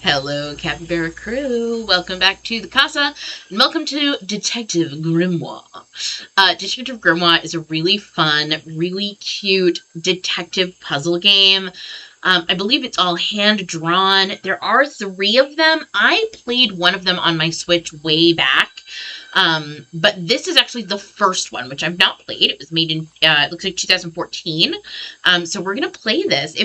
Hello, Capybara crew. Welcome back to the casa, and welcome to Detective Grimoire. Detective Grimoire is a really fun, really cute detective puzzle game. I believe it's all hand-drawn. There are 3 of them. I played one of them on my Switch way back. But this is actually the first one, which I've not played. It was made in, it looks like 2014. So we're going to play this.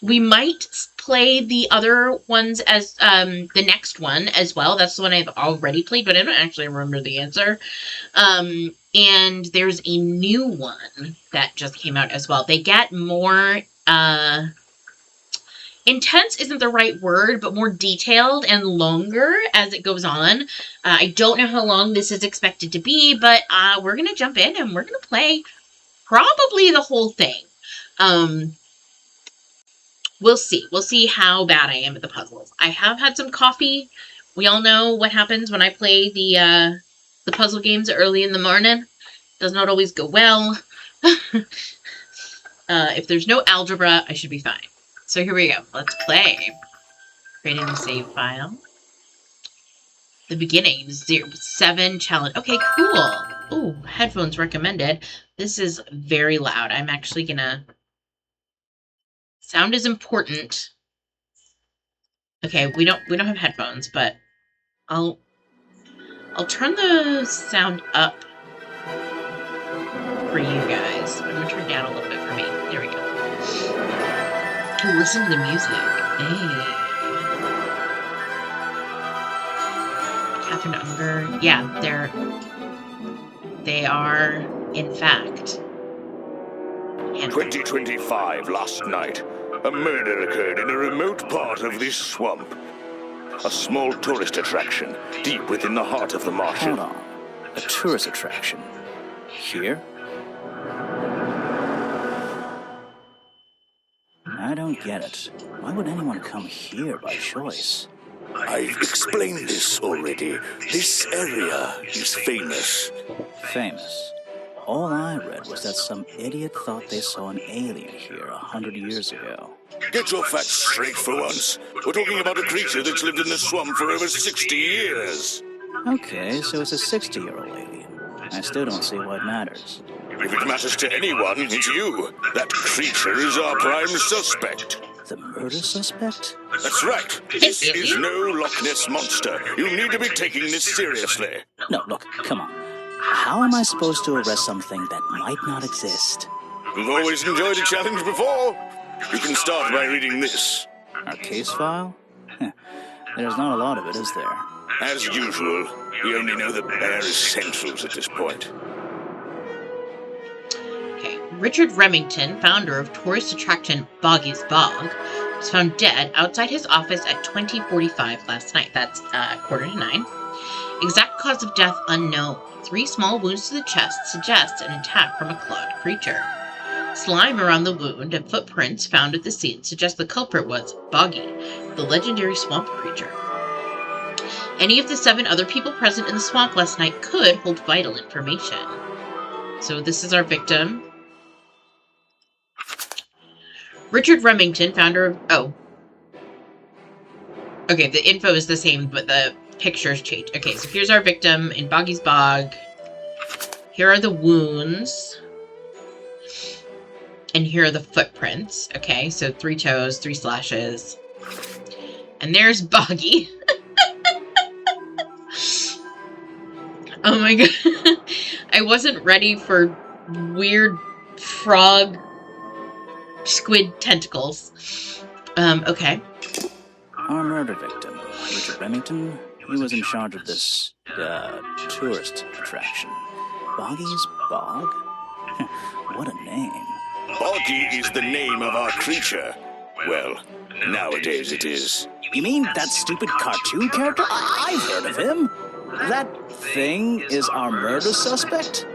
We might play the other ones as the next one as well. That's the one I've already played, but I don't actually remember the answer. And there's a new one that just came out as well. They get more intense isn't the right word, but more detailed and longer as it goes on. I don't know how long this is expected to be, but we're going to jump in and we're going to play probably the whole thing. We'll see. We'll see how bad I am at the puzzles. I have had some coffee. We all know what happens when I play the puzzle games early in the morning. Does not always go well. If there's no algebra, I should be fine. So here we go. Let's play. Creating a save file. The beginning, 7 challenge. Okay, cool. Ooh, headphones recommended. This is very loud. I'm actually gonna... Sound is important. Okay, we don't have headphones, but I'll turn the sound up for you guys. I'm gonna turn down a little bit for me. There we go. Oh, listen to the music. Hey. Catherine Unger. Yeah, they are, in fact. 2025 last night. A murder occurred in a remote part of this swamp. A small tourist attraction, deep within the heart of the marshal. Hold on. A tourist attraction? Here? I don't get it. Why would anyone come here by choice? I've explained this already. This area is famous. Famous? All I read was that some idiot thought they saw an alien here 100 years ago. Get your facts straight for once. We're talking about a creature that's lived in the swamp for over 60 years. Okay, so it's a 60-year-old alien. I still don't see why it matters. If it matters to anyone, it's you. That creature is our prime suspect. The murder suspect? That's right. This is no Loch Ness monster. You need to be taking this seriously. No, look, come on. How am I supposed to arrest something that might not exist? You've always enjoyed a challenge before. You can start by reading this. Our case file? There's not a lot of it, is there? As usual, we only know the bare essentials at this point. Okay. Richard Remington, founder of tourist attraction Boggy's Bog, was found dead outside his office at 20:45 last night. That's 8:45. Exact cause of death unknown. 3 small wounds to the chest suggest an attack from a clawed creature. Slime around the wound and footprints found at the scene suggest the culprit was Boggy, the legendary swamp creature. Any of the 7 other people present in the swamp last night could hold vital information. So this is our victim. Richard Remington, founder of... Oh. Okay, the info is the same, but the pictures changed. Okay, so here's our victim in Boggy's Bog. Here are the wounds. And here are the footprints. Okay, so 3 toes, 3 slashes. And there's Boggy. Oh my god. I wasn't ready for weird frog squid tentacles. Okay. Our murder victim, Richard Remington, he was in charge of this, tourist attraction. Boggy's Bog? What a name. Boggy is the name of our creature. Well, nowadays it is. You mean that stupid cartoon character? I've heard of him. That thing is our murder suspect?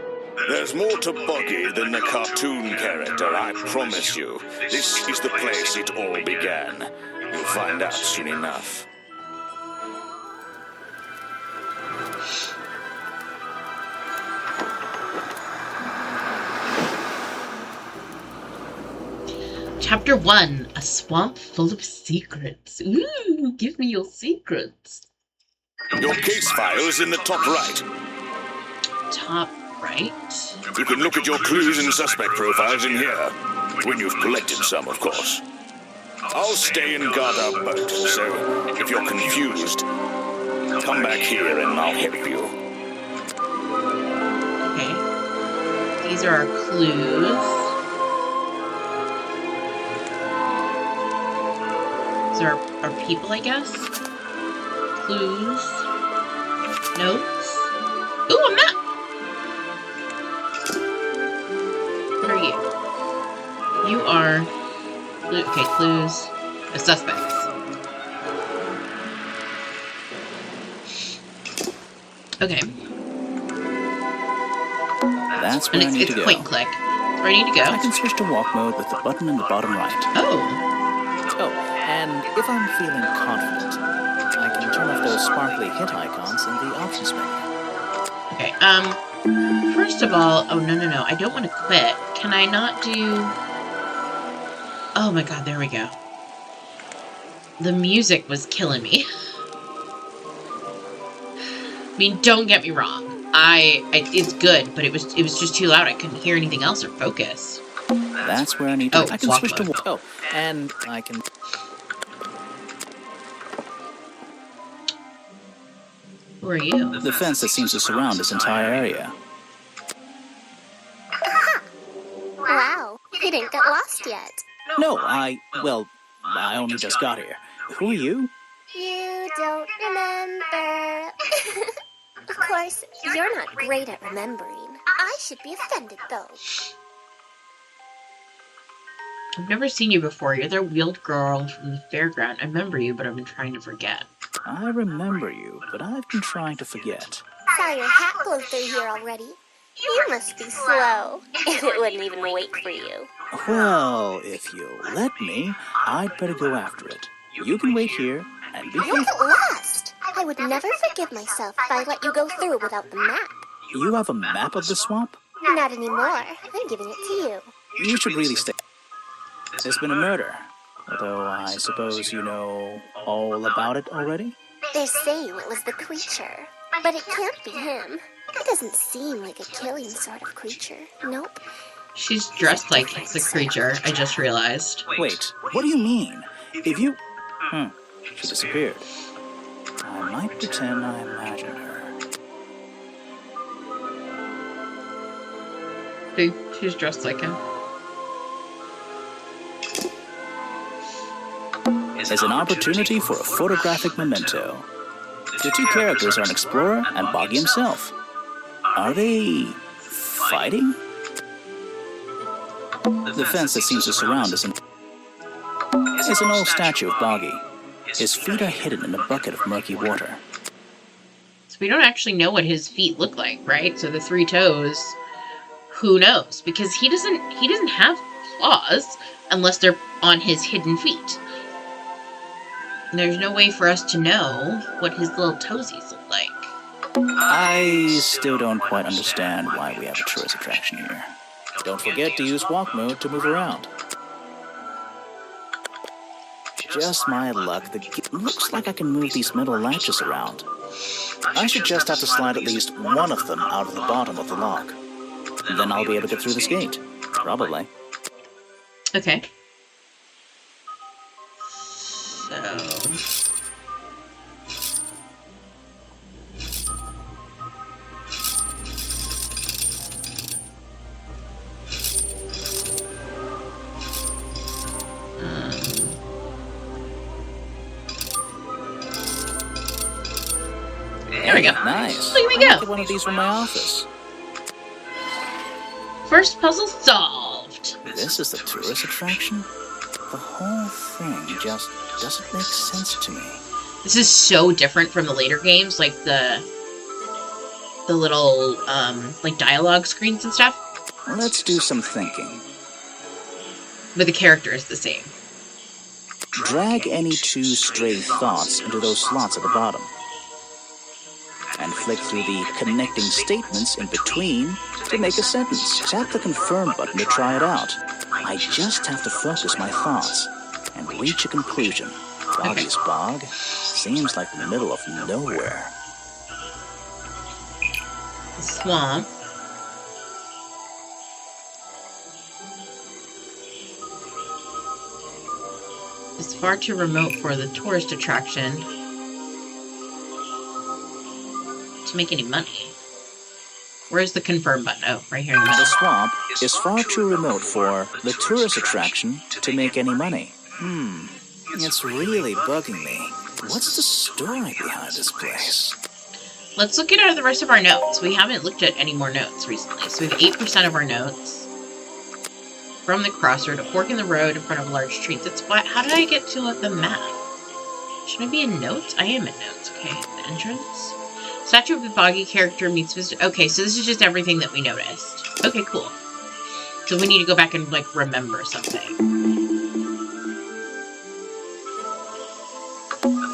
There's more to Boggy than the cartoon character, I promise you. This is the place it all began. You'll find out soon enough. Chapter 1, A Swamp Full of Secrets. Ooh. Give me your secrets. Your case file's in the top right. Top right? You can look at your clues and suspect profiles in here. When you've collected some, of course. I'll stay and guard our boat, so if you're confused, come back here and I'll help you. Okay. These are our clues. These are our people, I guess. Clues. Notes. Ooh, a map! What are you? You are... Okay, clues. The suspects. Okay. That's where I need to go. Point click. That's where I need to go. I can switch to walk mode with the button in the bottom right. Oh, and if I'm feeling confident, I can turn off those sparkly hit icons in the options menu. okay. First of all, oh, no. I don't want to quit. Can I not do... Oh my god, there we go. The music was killing me. I mean, don't get me wrong. It's good, but it was just too loud. I couldn't hear anything else or focus. That's where I need to... Oh, I can switch to... Oh, and I can... Who are you? The fence that seems to surround this entire area. Wow, you didn't get lost yet. No, I only just got here. Who are you? You don't remember. Of course, you're not great at remembering. I should be offended, though. I've never seen you before. You're the wheeled girl from the fairground. I remember you, but I've been trying to forget. I remember you, but I've been trying to forget. Saw your hat go through here already. You must be slow. It wouldn't even wait for you. Well, if you'll let me, I'd better go after it. You can wait here and be You'll faithful. get lost. I would never forgive myself if I let you go through without the map. You have a map of the swamp? Not anymore. I'm giving it to you. You should really stay. There's been a murder. Although I suppose you know all about it already? They're saying it was the creature. But it can't be him. It doesn't seem like a killing sort of creature. Nope. She's dressed like it's a creature, I just realized. Wait, what do you mean? If you... She disappeared. I might pretend I imagined her. See, she's dressed like him. Is an opportunity for a photographic memento. The two characters are an explorer and Boggy himself. Are they... fighting? The fence that seems to surround us is an old statue of Boggy. His feet are hidden in a bucket of murky water. So we don't actually know what his feet look like, right? So the three toes, who knows? Because he doesn't have claws unless they're on his hidden feet. And there's no way for us to know what his little toesies look like. I still don't quite understand why we have a tourist attraction here. Don't forget to use walk mode to move around. Just my luck, looks like I can move these metal latches around. I should just have to slide at least one of them out of the bottom of the lock. Then I'll be able to get through this gate. Probably. Okay. So... There we go. Nice. Look at me I'll go. get one of these from my office. First puzzle solved. This is the tourist attraction? The whole thing just doesn't make sense to me. This is so different from the later games, like the little like dialogue screens and stuff. Let's do some thinking. But the character is the same. Drag any two stray thoughts into those slots at the bottom. And flick through the connecting statements in between to make a sentence. Tap the confirm button to try it out. I just have to focus my thoughts and reach a conclusion. Boggy's Bog seems like the middle of nowhere. The swamp. It's far too remote for the tourist attraction to make any money. Where's the confirm button? Oh, right here in the middle. The swamp is far too remote for the tourist attraction to make any money. It's really bugging me. What's the story behind this place? Let's look at the rest of our notes. We haven't looked at any more notes recently. So we have 8% of our notes. From the crossroad, a fork in the road in front of a large tree. That's why. How did I get to the map? Should I be in notes? I am in notes. Okay, the entrance. Statue of the Boggy character meets visitor. Okay, so this is just everything that we noticed. Okay, cool. So we need to go back and, like, remember something.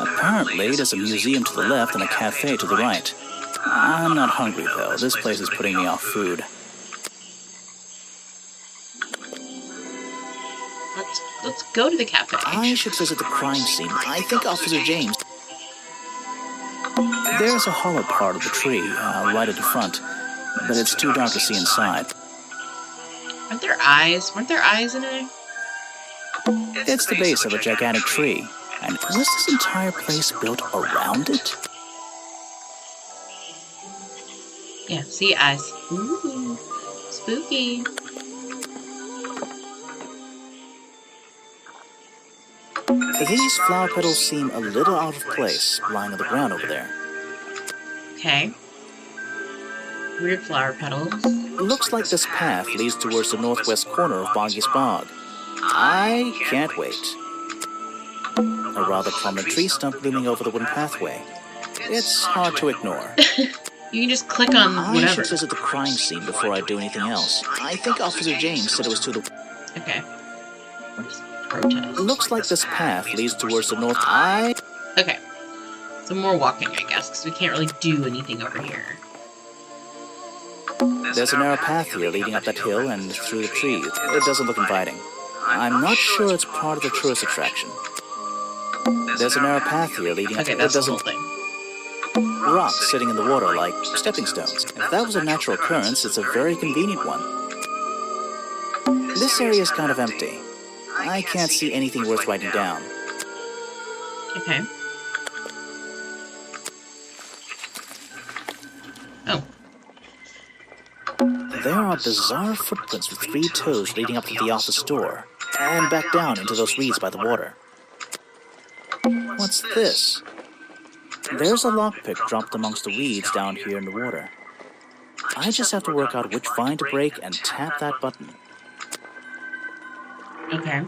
Apparently, there's a museum to the left and a cafe to the right. I'm not hungry, though. This place is putting me off food. Let's go to the cafe. I should visit the crime scene. I think Officer James... There's a hollow part of the tree, right at the front, but it's too dark to see inside. Aren't there eyes? Weren't there eyes in it? It's the base of a gigantic tree, and was this entire place built around it? Yeah, see eyes. Ooh, spooky. These flower petals seem a little out of place, lying on the ground over there. Okay. Weird flower petals. Looks like this path leads towards the northwest corner of Boggy's Bog. I can't wait. A rather prominent tree stump looming over the wooden pathway. It's hard to ignore. You can just click on I whatever. should visit the crime scene before I do anything else. I think Officer James said it was to the... Okay. Protest. Looks like this path leads towards the north... Okay. So more walking, I guess, because we can't really do anything over here. There's a narrow path here leading up that hill and through the trees. It doesn't look inviting. I'm not sure it's part of the tourist attraction. There's a narrow path here leading up... Okay, that's the whole thing. Rocks sitting in the water like stepping stones. If that was a natural occurrence, it's a very convenient one. This area is kind of empty. I can't see anything worth writing down. Okay. Oh. There are bizarre footprints with 3 toes leading up to the office door, and back down into those reeds by the water. What's this? There's a lockpick dropped amongst the weeds down here in the water. I just have to work out which vine to break and tap that button. Okay.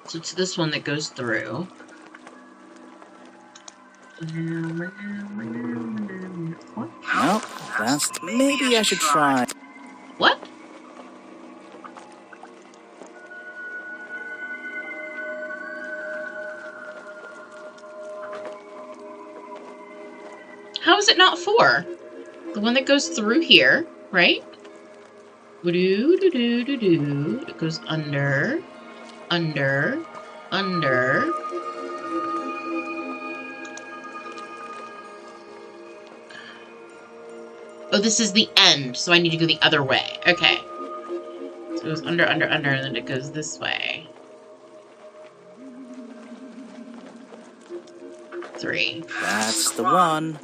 So it's this one that goes through. Well, that's... Maybe I should try... What? How is it not 4? The one that goes through here, right? Doo-doo-doo-doo-doo-doo. It goes under, under, under. Oh, this is the end, so I need to go the other way. Okay. So it goes under, under, under, and then it goes this way. 3. That's the one.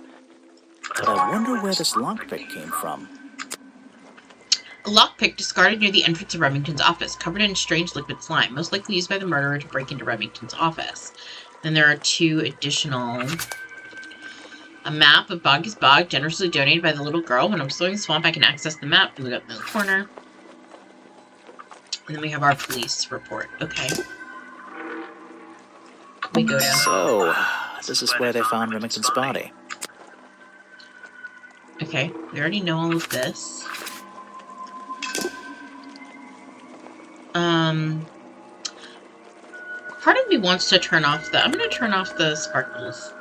But I wonder where this lockpick came from. A lockpick discarded near the entrance of Remington's office, covered in strange liquid slime, most likely used by the murderer to break into Remington's office. Then there are 2 additional... A map of Boggy's Bog, generously donated by the little girl. When I'm exploring the swamp, I can access the map. We got in the corner. And then we have our police report. Okay. We go down. So, this is where they found Remington's body. Okay, we already know all of this. Part of me wants to turn off the... I'm going to turn off the sparkles.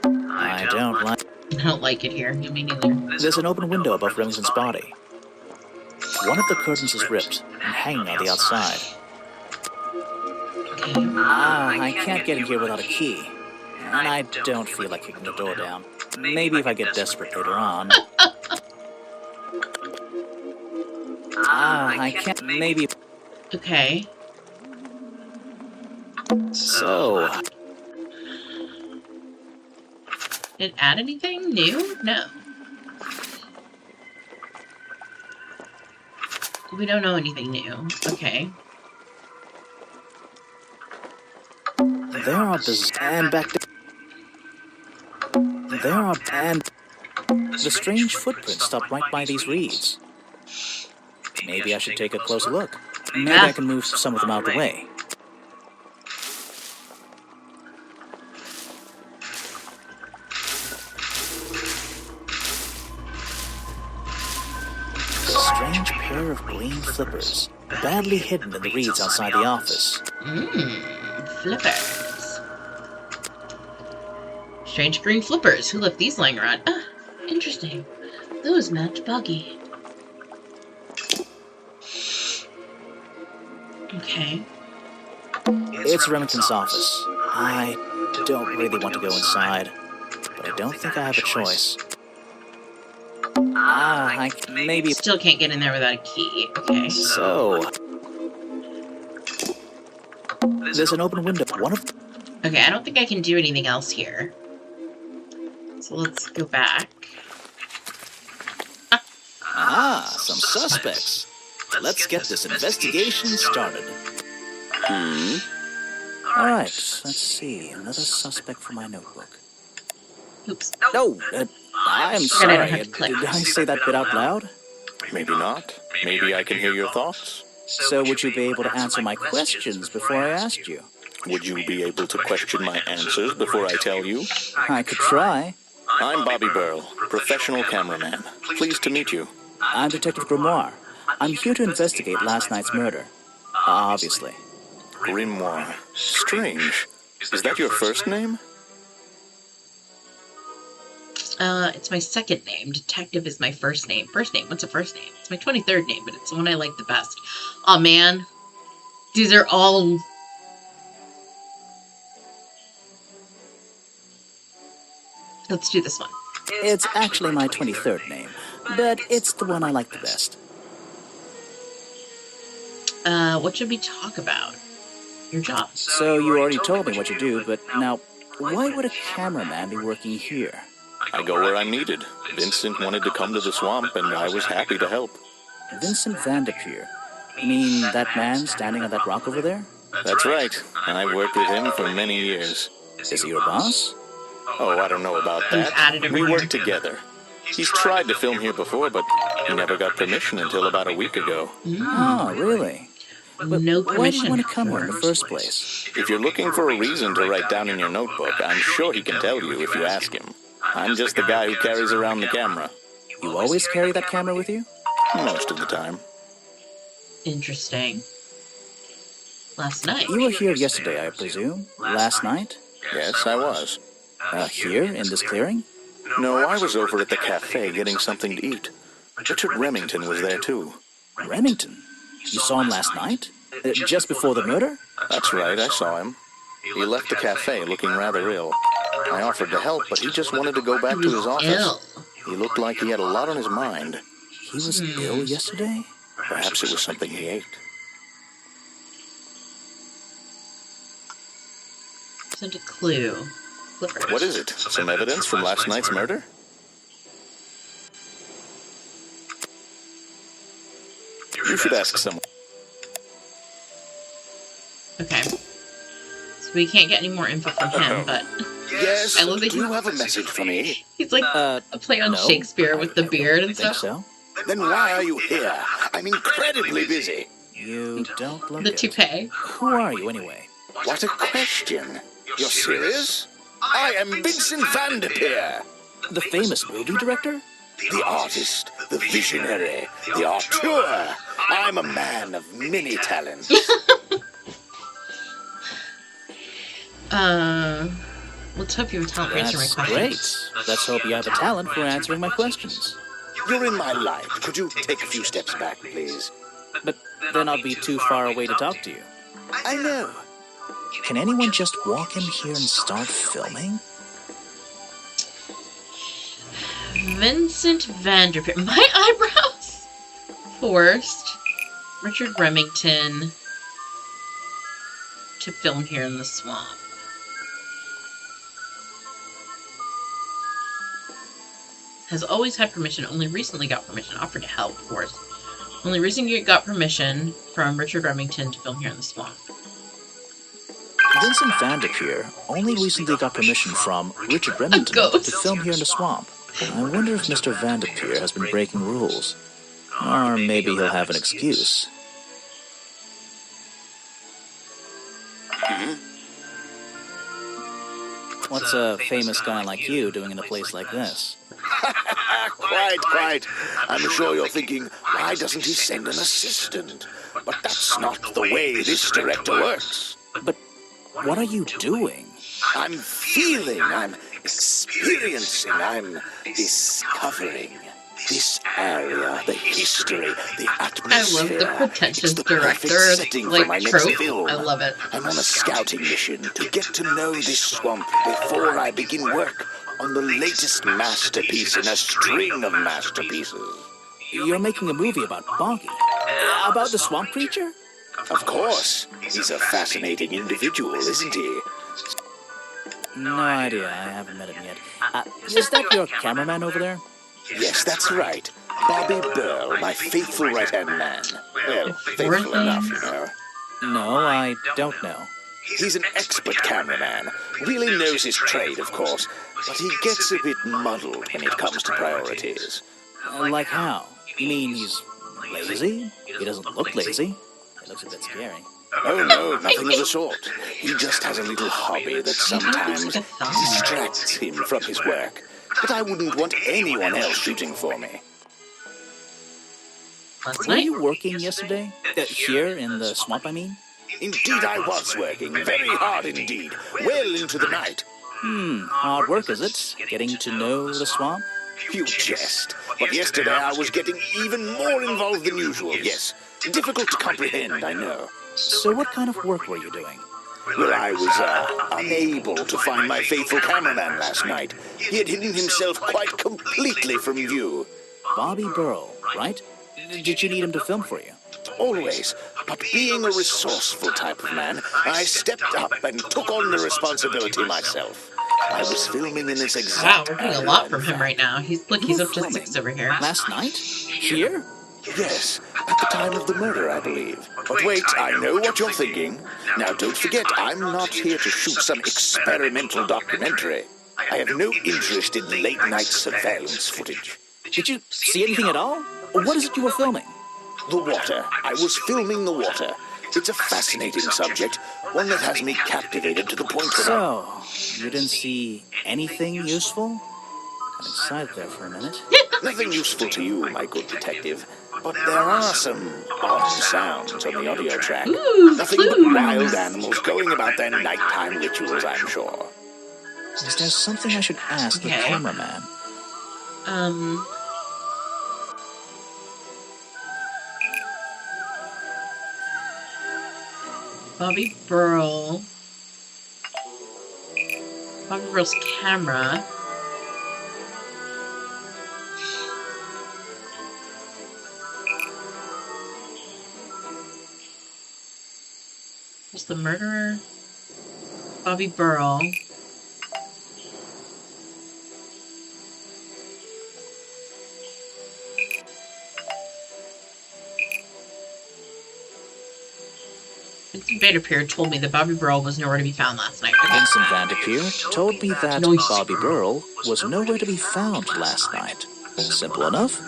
I don't like... I don't like it here. Me neither. There's an open window above Remington's body. One of the curtains is ripped and hanging on the outside. I can't get in here without a key. And I don't feel like kicking the door down. Maybe if I get desperate later on. I can't. Maybe. Okay. So. Did it add anything new? No. We don't know anything new. Okay. There are and back to. There are and the strange footprints stopped right by these reeds. Maybe I should take a closer look. Maybe I can move some of them out of the way. A strange pair of green flippers, badly hidden in the reeds outside the office. Flippers. Strange green flippers. Who left these lying around? Ah, interesting. Those match Boggy. Okay. It's Remington's office. I don't really want to go inside, but I don't think I have a choice. I maybe. Still can't get in there without a key. Okay. So. There's an open window. One of. Okay, I don't think I can do anything else here. So let's go back. Some suspects. Let's get this investigation started. Alright, let's see. Another suspect for my notebook. Oops. No, I'm I don't sorry. have to click. Did I say that bit out loud? Maybe not. Maybe I can hear your thoughts. So would you be able to answer my questions before I asked you? Would you be able to question my answers before I tell you? I could try. I'm Bobby Burl, professional cameraman. Pleased to meet you. I'm Detective Grimoire. I'm here to investigate last night's murder. Obviously. Grimoire. Strange. Is that your first name? It's my second name. Detective is my first name. First name? What's a first name? It's my 23rd name, but it's the one I like the best. Aw, man. These are all... Let's do this one. It's actually my 23rd name, but it's the one I like the best. What should we talk about? Your job. So you already told me what you do, but now, why would a cameraman be working here? I go where I'm needed. Vincent wanted to come to the swamp, and I was happy to help. Vincent Vanderpeer. You mean that man standing on that rock over there? That's right. I've worked with him for many years. Is he your boss? Oh, I don't know about He's that. added over We here. worked together. He's tried to film here before, but he never got permission until about a week ago. Oh, really? But No why do permission. you want to come here in the first place? If you're looking for a reason to write down in your notebook, I'm sure he can tell you if you ask him. I'm just the guy who carries around the camera. You always carry that camera with you? Most of the time. Interesting. Last night. You were here yesterday, I presume? Last night? Yes, I was. Here, in this clearing? No, I was over at the cafe getting something to eat. Richard Remington was there too. Remington? You saw him last night? Just before the murder? That's right, I saw him. He left the cafe looking rather ill. I offered to help, but he just wanted to go back to his office. Ill. He looked like he had a lot on his mind. He was ill yesterday? Perhaps it was something he ate. Sent a clue. Flippers. What is it? Some evidence from last night's murder? You should ask someone. Okay. So we can't get any more info from him, but Yes, I love that do you have a message for me? he's like a play on No, Shakespeare with the beard and I think stuff. so. Then why are you here? I'm incredibly busy. You don't look The it. toupee. Who are you, anyway? What a question. You're serious? I am Vincent Vanderpeer. The famous movie director? The artist, the visionary, the auteur. I'm a man of many talents. Let's hope you have talent for answering That's my questions. great. Let's hope you have a talent for answering my questions. You're in my life. Could you take a few steps back, please? But then I'll be too far away to talk to you. I know. Can anyone just walk in here and start filming? Vincent Vanderpeer. My eyebrows! Forced Richard Remington to film here in the swamp. Has always had permission, only recently got permission. Offered to help, of course. Only recently got permission from Richard Remington to film here in the swamp. Vincent Vanderpeer only recently got permission from Richard Remington to film here in the swamp. I wonder if Mr. Vanderpeer has been breaking rules. Or maybe he'll have an excuse. What's a famous guy like you doing in a place like this? Quite. I'm sure you're thinking, why doesn't he send an assistant? But that's not the way this director works. But what are you doing? I'm feeling, I'm experiencing, I'm discovering this area, the history, the I atmosphere. love the pretentious It's the perfect director, setting for my next trope. film. I love it. I'm on a scouting mission to get to know this swamp before I begin work on the latest masterpiece in a string of masterpieces. You're making a movie about Boggy? About the swamp creature? Of course. He's a fascinating individual, isn't he? No idea. I haven't met him yet. Is that your cameraman over there? Yes, that's right. Bobby Burl, my faithful right-hand man. Well, faithful enough, you know. No, I don't know. He's an expert cameraman. Really knows his trade, of course. But he gets a bit muddled when it comes to priorities. Like how? You mean he's lazy? He doesn't look lazy. He looks a bit scary. Oh no, nothing of the sort. He just has a little hobby that sometimes distracts him from his work. But I wouldn't want anyone else shooting for me. Last Were night? you working yesterday? Here in the swamp, I mean? Indeed, I was working very hard indeed, well into the night. Hard work, is it? Getting to know the swamp? You jest. But yesterday I was getting even more involved than usual, yes. Difficult to comprehend, I know. So what kind of work were you doing? Well, I was unable to find my faithful cameraman last night. He had hidden himself quite completely from view. Bobby Burl, right? Did you need him to film for you? Always. But being a resourceful type of man, I stepped up and took on the responsibility myself. I was filming in this Wow, exact we're getting a area, lot from in him fact. right now. He's look, he's up to 6 over here. Last night? Here? Yes, at the time of the murder, I believe. But wait, I know what you're thinking. Now, don't forget, I'm not here to shoot some experimental documentary. I have no interest in late-night surveillance footage. Did you see anything at all? What is it you were filming? The water. I was filming the water. It's a fascinating subject, one that has me captivated to the point where So, you didn't see anything useful? Got excited there for a minute. nothing useful to you, my good detective. But there are some odd sounds on the audio track. Ooh, Nothing but clues. wild animals going about their nighttime rituals, I'm sure. Is there something I should ask the Okay. cameraman? Bobby Burl. Bobby Burl's camera. Who's the murderer? Bobby Burl. Vincent Vanderpeer told me that Bobby Burl was nowhere to be found last night. Vincent Vanderpeer told me that Nice. Bobby Burl was nowhere to be found last night. Simple enough.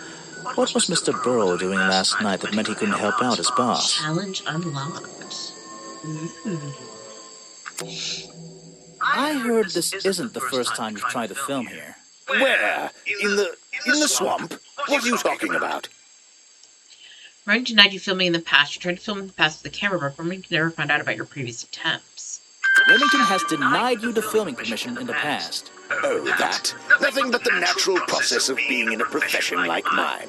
What was Mr. Burl doing last night that meant he couldn't help out his boss? Challenge unlocked. Ooh. I heard this isn't the first time you've tried to film here. Where? In the swamp? What are you talking about? Ryan denied you filming in the past. You tried to film in the past with the camera, but Remington never found out about your previous attempts. Remington has denied you the filming permission in the past. Oh, that. Nothing but the natural process of being in a profession like mine.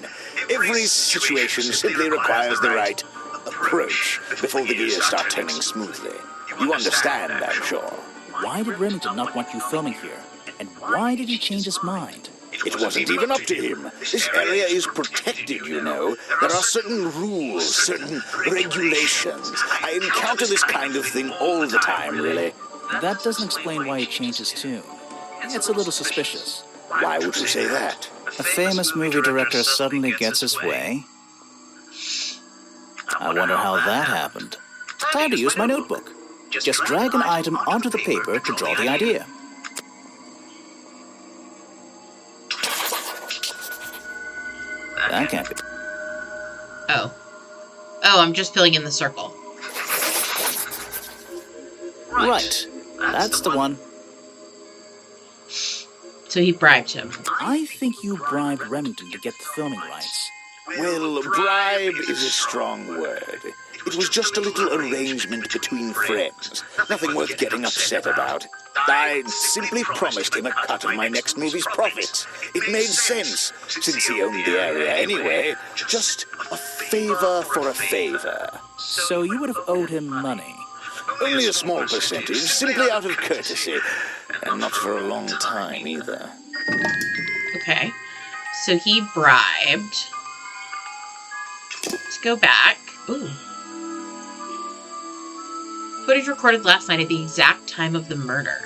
Every situation simply requires the right approach before the gears start turning smoothly. You understand, I'm sure. Why did Remington not want you filming here? And why did he change his mind? It wasn't even up to him. This area is protected, you know. There are certain rules, certain regulations. I encounter this kind of thing all the time, really. That doesn't explain why he changed his tune. It's a little suspicious. Why would you say that? A famous movie director suddenly gets his way. I wonder how that happened. Time to use my notebook. Just drag an item onto the paper to draw the idea. That can't be. Oh. Oh, I'm just filling in the circle. Right. That's the one. So he bribed him. I think you bribed Remington to get the filming rights. Well, bribe is a strong word. It was just a little arrangement between friends. Nothing worth getting upset about. I simply promised him a cut of my next movie's profits. It made sense, since he owned the area anyway. Just a favor for a favor. So you would have owed him money. Only a small percentage, simply out of courtesy. And not for a long time, either. Okay. So he bribed. Let's go back. Ooh. Footage recorded last night at the exact time of the murder.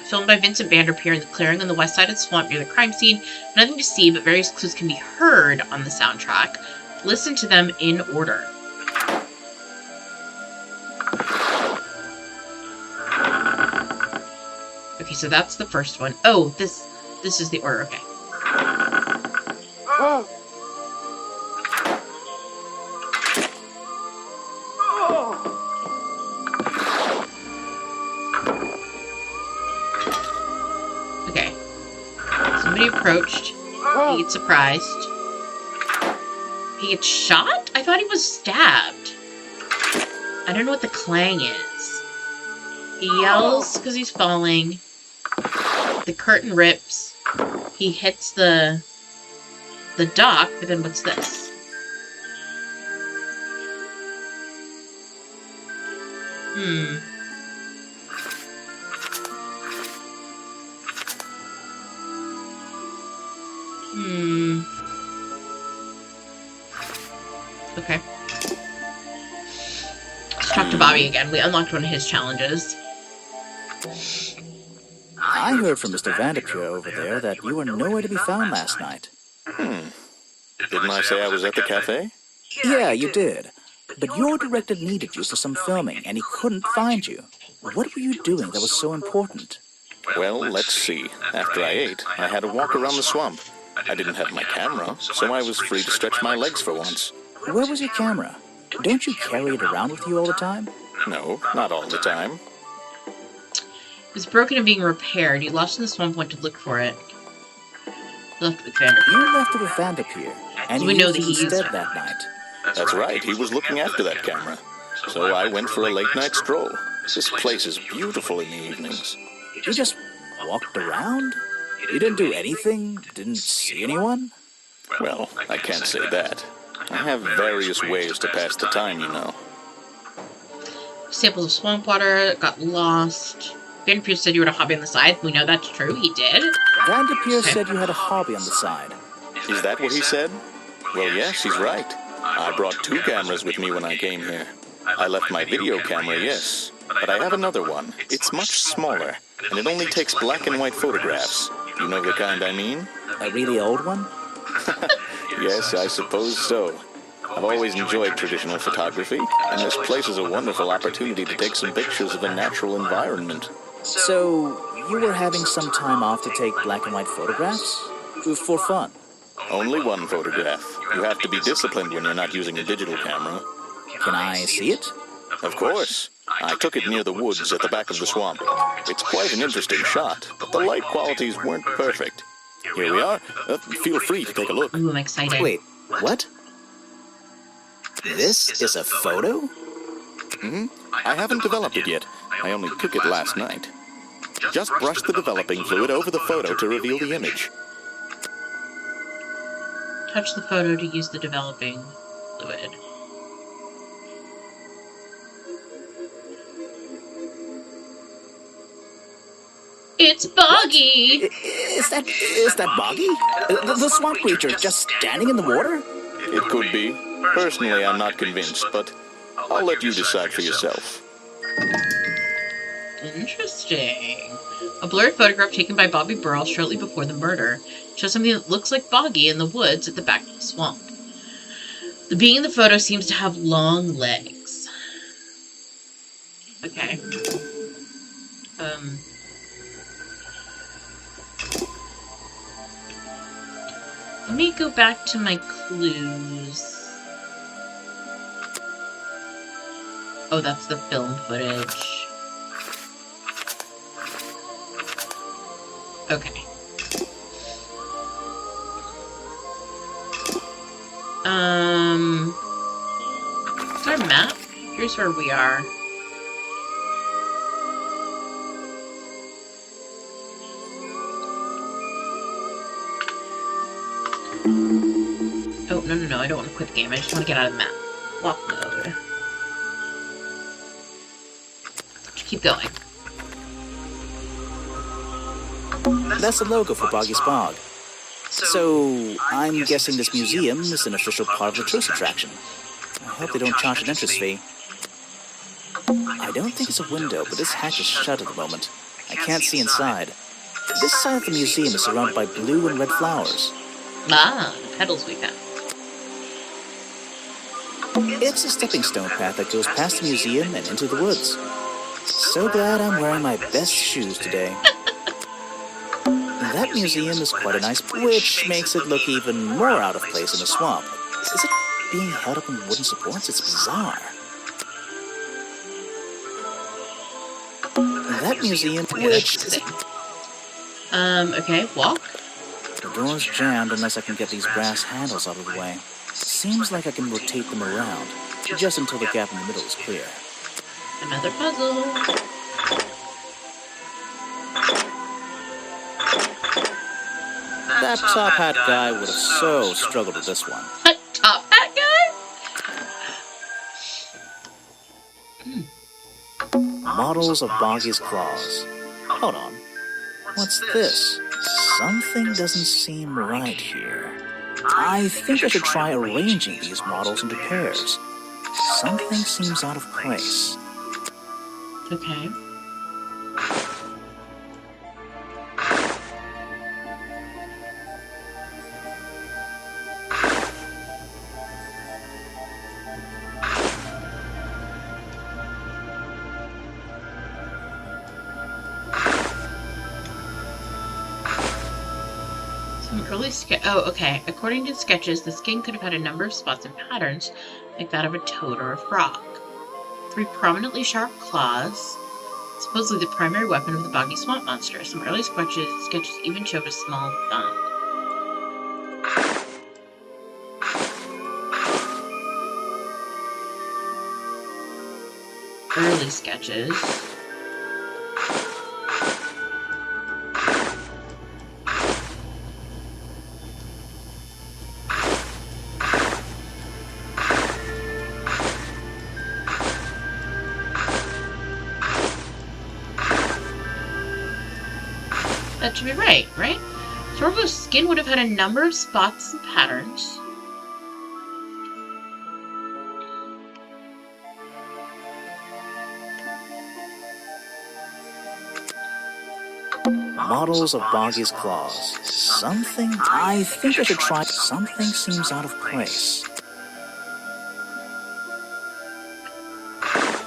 Filmed by Vincent Vanderpeer in the clearing on the west side of the swamp near the crime scene. Nothing to see, but various clues can be heard on the soundtrack. Listen to them in order. Okay, so that's the first one. Oh, this is the order. Okay. Okay. Somebody approached. He gets surprised. He gets shot? I thought he was stabbed. I don't know what the clang is. He yells because he's falling. The curtain rips. He hits the dock, but then what's this? Okay. Let's talk to Bobby again. We unlocked one of his challenges. I heard from Mr. Vanderpeer over there that you were nowhere to be found last night. Didn't I say I was at the cafe? Yeah, you did. But your director needed you for some filming, and he couldn't find you. What were you doing that was so important? Well, let's see. After I ate, I had a walk around the swamp. I didn't have my camera, so I was free to stretch my legs for once. Where was your camera? Don't you carry it around with you all the time? No, not all the time. It was broken and being repaired. You lost in the swamp, went to look for it. Left with Vanderpeer. You left it with Vanderpeer, and So we he know used that it he used instead it. that night. That's right, he was looking after that camera. So I went for a late-night stroll. This place is beautiful in the evenings. You just walked around? You didn't do anything? Didn't see anyone? Well, I can't say that. I have various ways to pass the time, you know. Samples of swamp water, got lost. Vanderpeer said you had a hobby on the side. We know that's true. He did. Vanderpeer said you had a hobby on the side. Is that what he said? Well, yes, he's right. I brought 2 cameras with me when I came here. I left my video camera, yes. But I have another one. It's much smaller, and it only takes black and white photographs. You know the kind I mean? A really old one? Yes, I suppose so. I've always enjoyed traditional photography, and this place is a wonderful opportunity to take some pictures of a natural environment. So, you were having some time off to take black and white photographs? For fun? Only one photograph. You have to be disciplined when you're not using a digital camera. Can I see it? Of course. I took it near the woods at the back of the swamp. It's quite an interesting shot, but the light qualities weren't perfect. Here we are. Feel free to take a look. Ooh, I'm excited. Wait, what? This is a photo? I haven't developed it yet. I only took it last night. Just brush the developing fluid over the photo to reveal the image. Touch the photo to use the developing fluid. It's Boggy! Is that Boggy? The swamp creature just standing in the water? It could be. Personally, I'm not convinced, but I'll let you decide for yourself. Interesting. A blurred photograph taken by Bobby Burrell shortly before the murder shows something that looks like Boggy in the woods at the back of the swamp. The being in the photo seems to have long legs. Okay. Let me go back to my clues. Oh, that's the film footage. Okay. Is there a map? Here's where we are. Oh, no, I don't want to quit the game. I just want to get out of the map. Walk mode. Just keep going. That's the logo for Boggy's Bog. So, I'm guessing this museum is an official part of the tourist attraction. I hope they don't charge an entrance fee. I don't think it's a window, but this hatch is shut at the moment. I can't see inside. This side of the museum is surrounded by blue and red flowers. Ah, the petals we found. It's a stepping stone path that goes past the museum and into the woods. So glad I'm wearing my best shoes today. That museum is quite a nice, which makes it look even more out of place in the swamp. Is it being held up on wooden supports? It's bizarre. That museum, which is... Okay, walk. The door's jammed unless I can get these brass handles out of the way. Seems like I can rotate them around, just until the gap in the middle is clear. Another puzzle. That top hat guy would have so struggled with this one. A top hat guy? Models of Boggy's claws. Hold on. What's this? Something doesn't seem right here. I think I should try arranging these models into pairs. Something seems out of place. Okay. Oh, okay. According to the sketches, the skin could have had a number of spots and patterns, like that of a toad or a frog. 3 prominently sharp claws, supposedly the primary weapon of the Boggy Swamp Monster. Some early sketches even showed a small thumb. Early sketches. That should be right? Sorbo's skin would have had a number of spots and patterns. Models of Boggy's claws. I think I should try. Something seems out of place.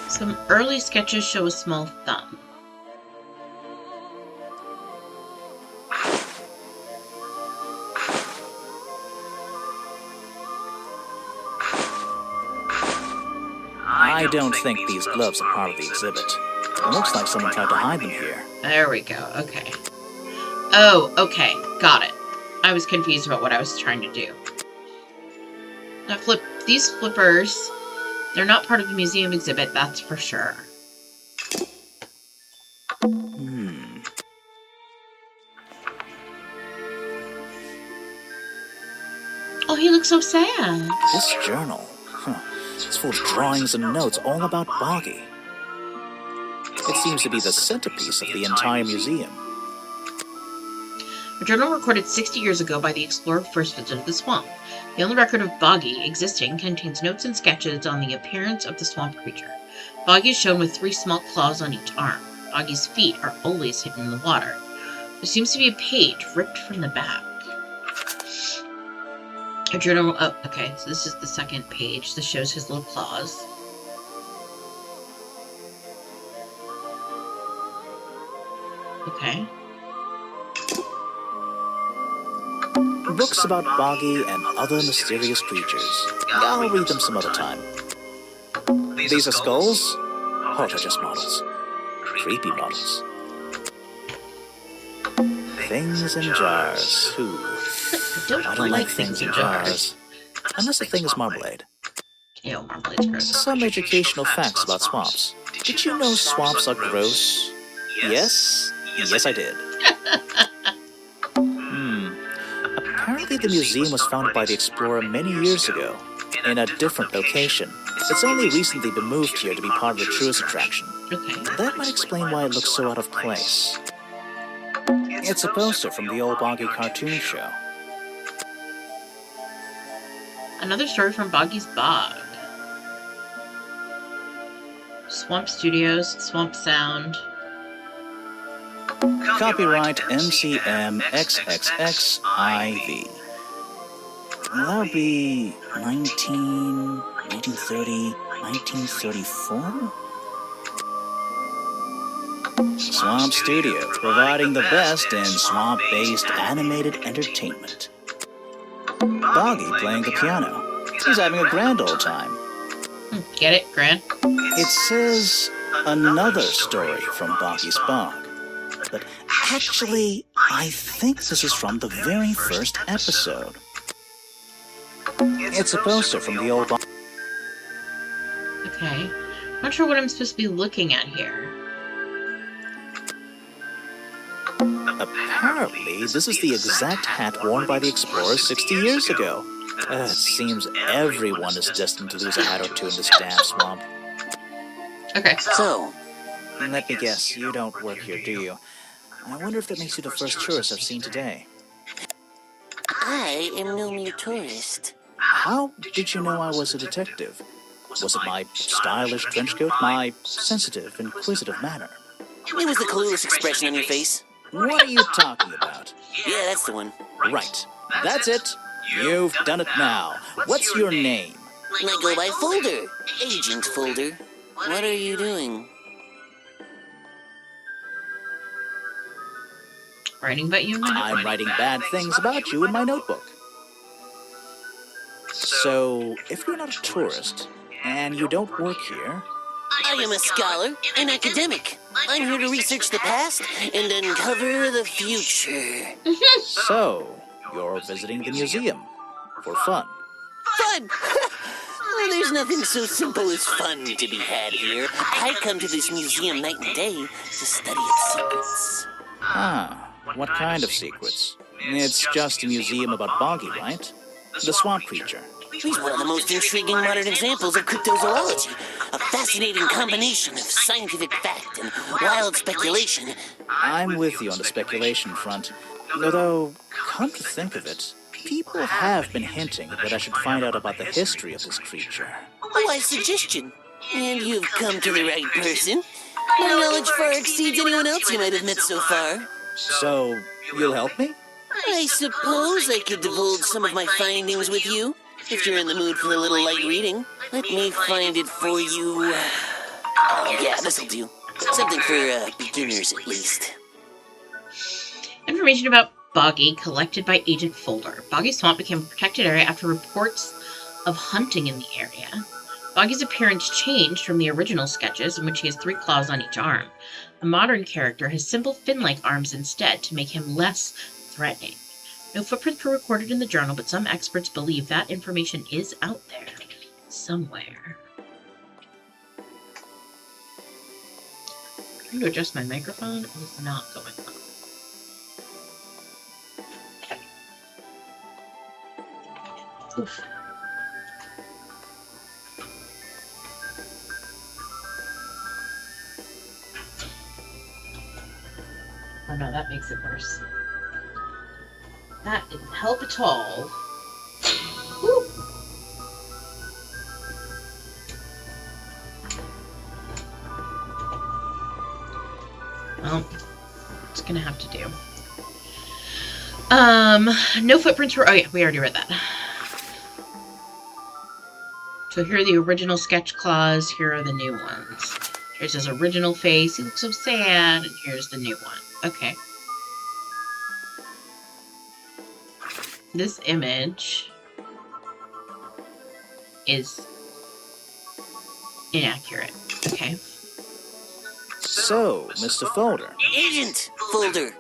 Some early sketches show a small thumb. I don't think these gloves are part of the exhibit. It looks like someone tried to hide them here. There we go, okay. Oh, okay, got it. I was confused about what I was trying to do. Now these flippers, they're not part of the museum exhibit, that's for sure. Oh, he looks so sad. This journal, it's full of drawings and notes all about Boggy. It seems to be the centerpiece of the entire museum. A journal recorded 60 years ago by the explorer who first visited the swamp. The only record of Boggy existing contains notes and sketches on the appearance of the swamp creature. Boggy is shown with 3 small claws on each arm. Boggy's feet are always hidden in the water. There seems to be a page ripped from the back. A journal. Oh, okay. So this is the second page. This shows his little claws. Okay. Books about Boggy and other mysterious creatures. I'll read them some other time. These are skulls? Oh, they're just models. Creepy models. Things in jars. Ooh. I don't like things in jars. Unless the thing is marmalade. Ew, marmalade's gross. Some educational facts about swamps. Did you know swamps are gross? Yes? Yes, I did. Apparently the museum was founded by the explorer many years ago, in a different location. It's only recently been moved here to be part of the tourist attraction. Okay. That might explain why it looks so out of place. It's a poster from the old Boggy cartoon show. Another story from Boggy's Bog. Swamp Studios, Swamp Sound. Copyright MCM XXXIV. That would be 1930, 1934? Swamp Studio, providing the best in swamp-based animated entertainment. Boggy playing the piano. He's having a grand old time. Get it, Grant? It says another story from Boggy's Bog. But actually, I think this is from the very first episode. It's a poster from the old Bog. Okay. I'm not sure what I'm supposed to be looking at here. Apparently, this is the exact hat worn by the explorers 60 years ago. It seems everyone is destined to lose a hat or two in this damn swamp. Okay. So, let me guess, you don't work here, do you? I wonder if that makes you the first tourist I've seen today. I am no mere tourist. How did you know I was a detective? Was it my stylish trench coat, my sensitive, inquisitive manner? It was the clueless expression on your face. What are you talking about? Yeah, that's the one. Right. That's it. You've done it now. What's your name? I go by Folder. Agent Folder. What are you doing? Writing about you? I'm writing bad things about you in my notebook. So, if you're not a tourist, and you don't work here... I am a scholar, an academic. I'm here to research the past and uncover the future. So, you're visiting the museum. For fun. Fun! Well, there's nothing so simple as fun to be had here. I come to this museum night and day to study its secrets. Ah, what kind of secrets? It's just a museum about Boggy, right? The swamp creature. He's one of the most intriguing modern examples of cryptozoology. A fascinating combination of scientific fact and wild speculation. I'm with you on the speculation front. Although, come to think of it, people have been hinting that I should find out about the history of this creature. A wise suggestion. And you've come to the right person. My knowledge far exceeds anyone else you might have met so far. So, you'll help me? I suppose I could divulge some of my findings with you. If you're in the mood for a little light reading, let me find it for you. Oh, yeah, this'll do. Something for beginners, at least. Information about Boggy collected by Agent Folder. Boggy Swamp became a protected area after reports of hunting in the area. Boggy's appearance changed from the original sketches, in which he has 3 claws on each arm. A modern character has simple fin-like arms instead to make him less threatening. No footprints were recorded in the journal, but some experts believe that information is out there somewhere. Trying to adjust my microphone is not going well. Oof. Oh no, that makes it worse. That didn't help at all. Woo. Well, it's gonna have to do. No footprints were. Oh yeah, we already read that. So here are the original sketch claws. Here are the new ones. Here's his original face. He looks so sad. And here's the new one. Okay. This image is inaccurate. Okay. So, Mr. Folder. Agent Folder.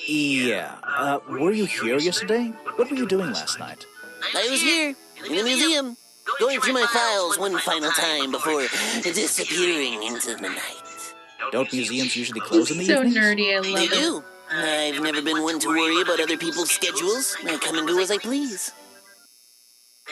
Yeah, were you here yesterday? What were you doing last night? I was here, in the museum, going through my files one final time before disappearing into the night. Don't museums usually close in the So evenings? nerdy, I They love it. do. I've never been one to worry about other people's schedules. I come and do as I please.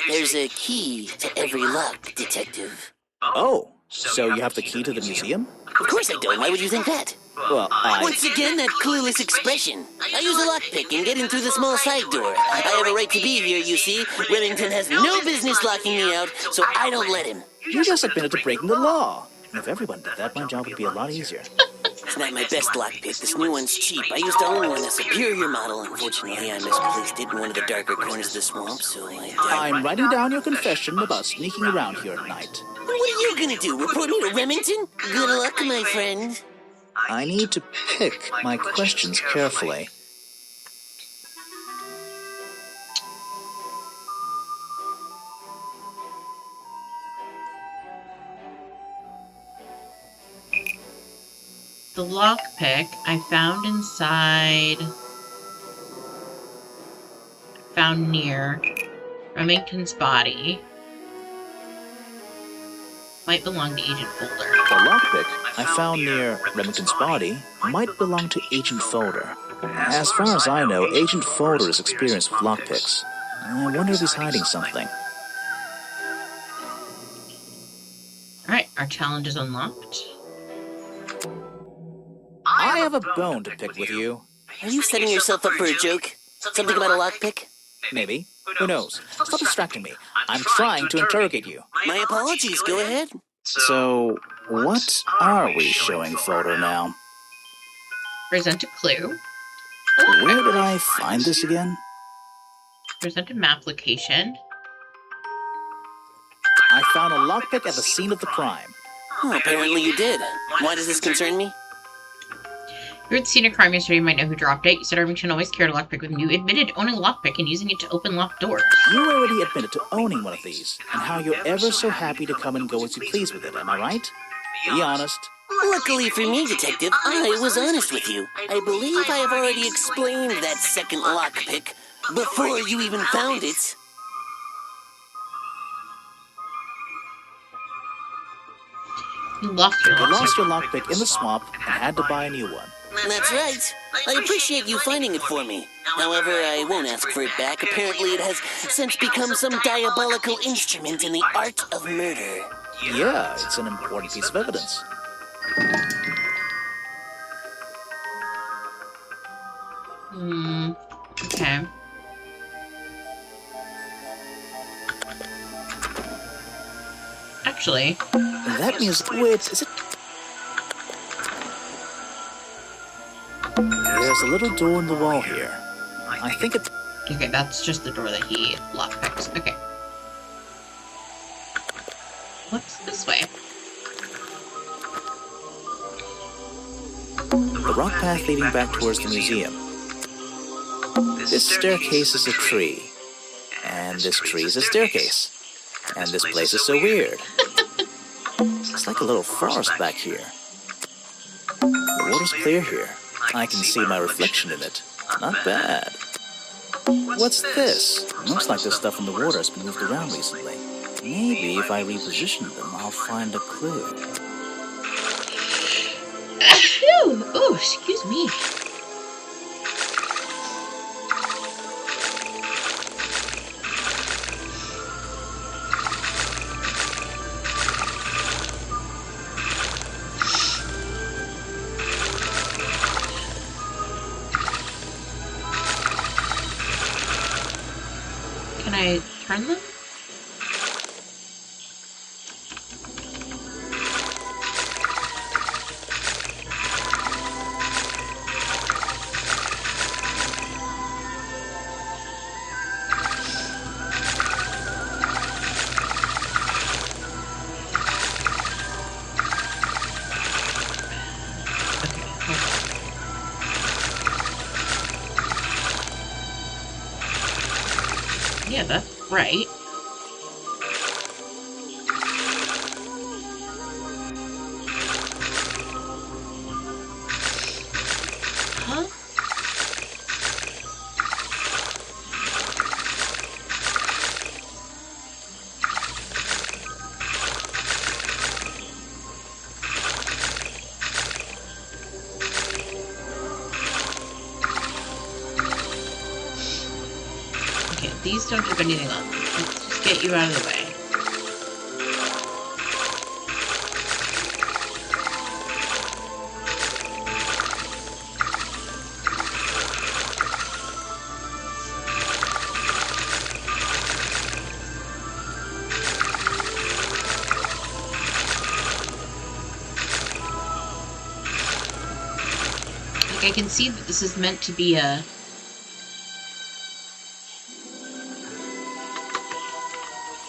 There's a key to every lock, Detective. Oh, so you have the key to the museum? Of course I don't. Why would you think that? Well, Once again, that clueless expression. I use a lockpick and get in through the small side door. I have a right to be here, you see. Remington has no business locking me out, so I don't let him. You just admitted to breaking the law. If everyone did that, my job would be a lot easier. It's not my best lockpick. This new one's cheap. I used to own one, a superior model. Unfortunately, I misplaced it in one of the darker corners of the swamp, so I'm writing down your confession about sneaking around here at night. What are you gonna do, report me to Remington? Good luck, my friend. I need to pick my questions carefully. The lockpick I found inside. Found near Remington's body. Might belong to Agent Folder. The lockpick I found near Remington's body might belong to Agent Folder. As far as I know, Agent Folder is experienced with lockpicks. I wonder if he's hiding something. Alright, our challenge is unlocked. I have a bone to pick with you. Are you setting yourself up for a joke? Something about a lockpick? Maybe. Who knows? Stop distracting me. I'm trying to interrogate you. My apologies. Go ahead. So, what are we showing Folder now? Present a clue. Where did I find this again? Present a map location. I found a lockpick at the scene of the crime. Oh, apparently you did. Why does this concern me? You were at the scene of crime yesterday, you might know who dropped it. You said Remington always carried a lockpick with him. You admitted owning a lockpick and using it to open locked doors. You already admitted to owning one of these, and how you're ever so happy to come and go as you please with it, am I right? Be honest. Luckily for me, Detective, I was honest with you. I believe I have already explained that second lockpick before you even found it. You lost your You lockpick. lost your lockpick in the swamp and had to buy a new one. That's right. I appreciate you finding it for me. However, I won't ask for it back. Apparently, it has since become some diabolical instrument in the art of murder. Yeah, it's an important piece of evidence. Okay. Actually, That means, wait, is it? There's a little door in the wall here. I think it. okay, that's just the door that he lockpicks. Okay. What's this way? The rock path leading back towards the museum. This staircase is a tree. And this tree is a staircase. And this place is so weird. It's like a little forest back here. The water's clear here. I can see my reflection in it. Not bad. What's this? Looks like the stuff in the water has been moved around recently. Maybe if I reposition them, I'll find a clue. Ooh, excuse me. I turn them? Yeah, that's right. Huh? Okay, these don't have anything on them. Let's just get you out of the way. Like, I can see that this is meant to be a...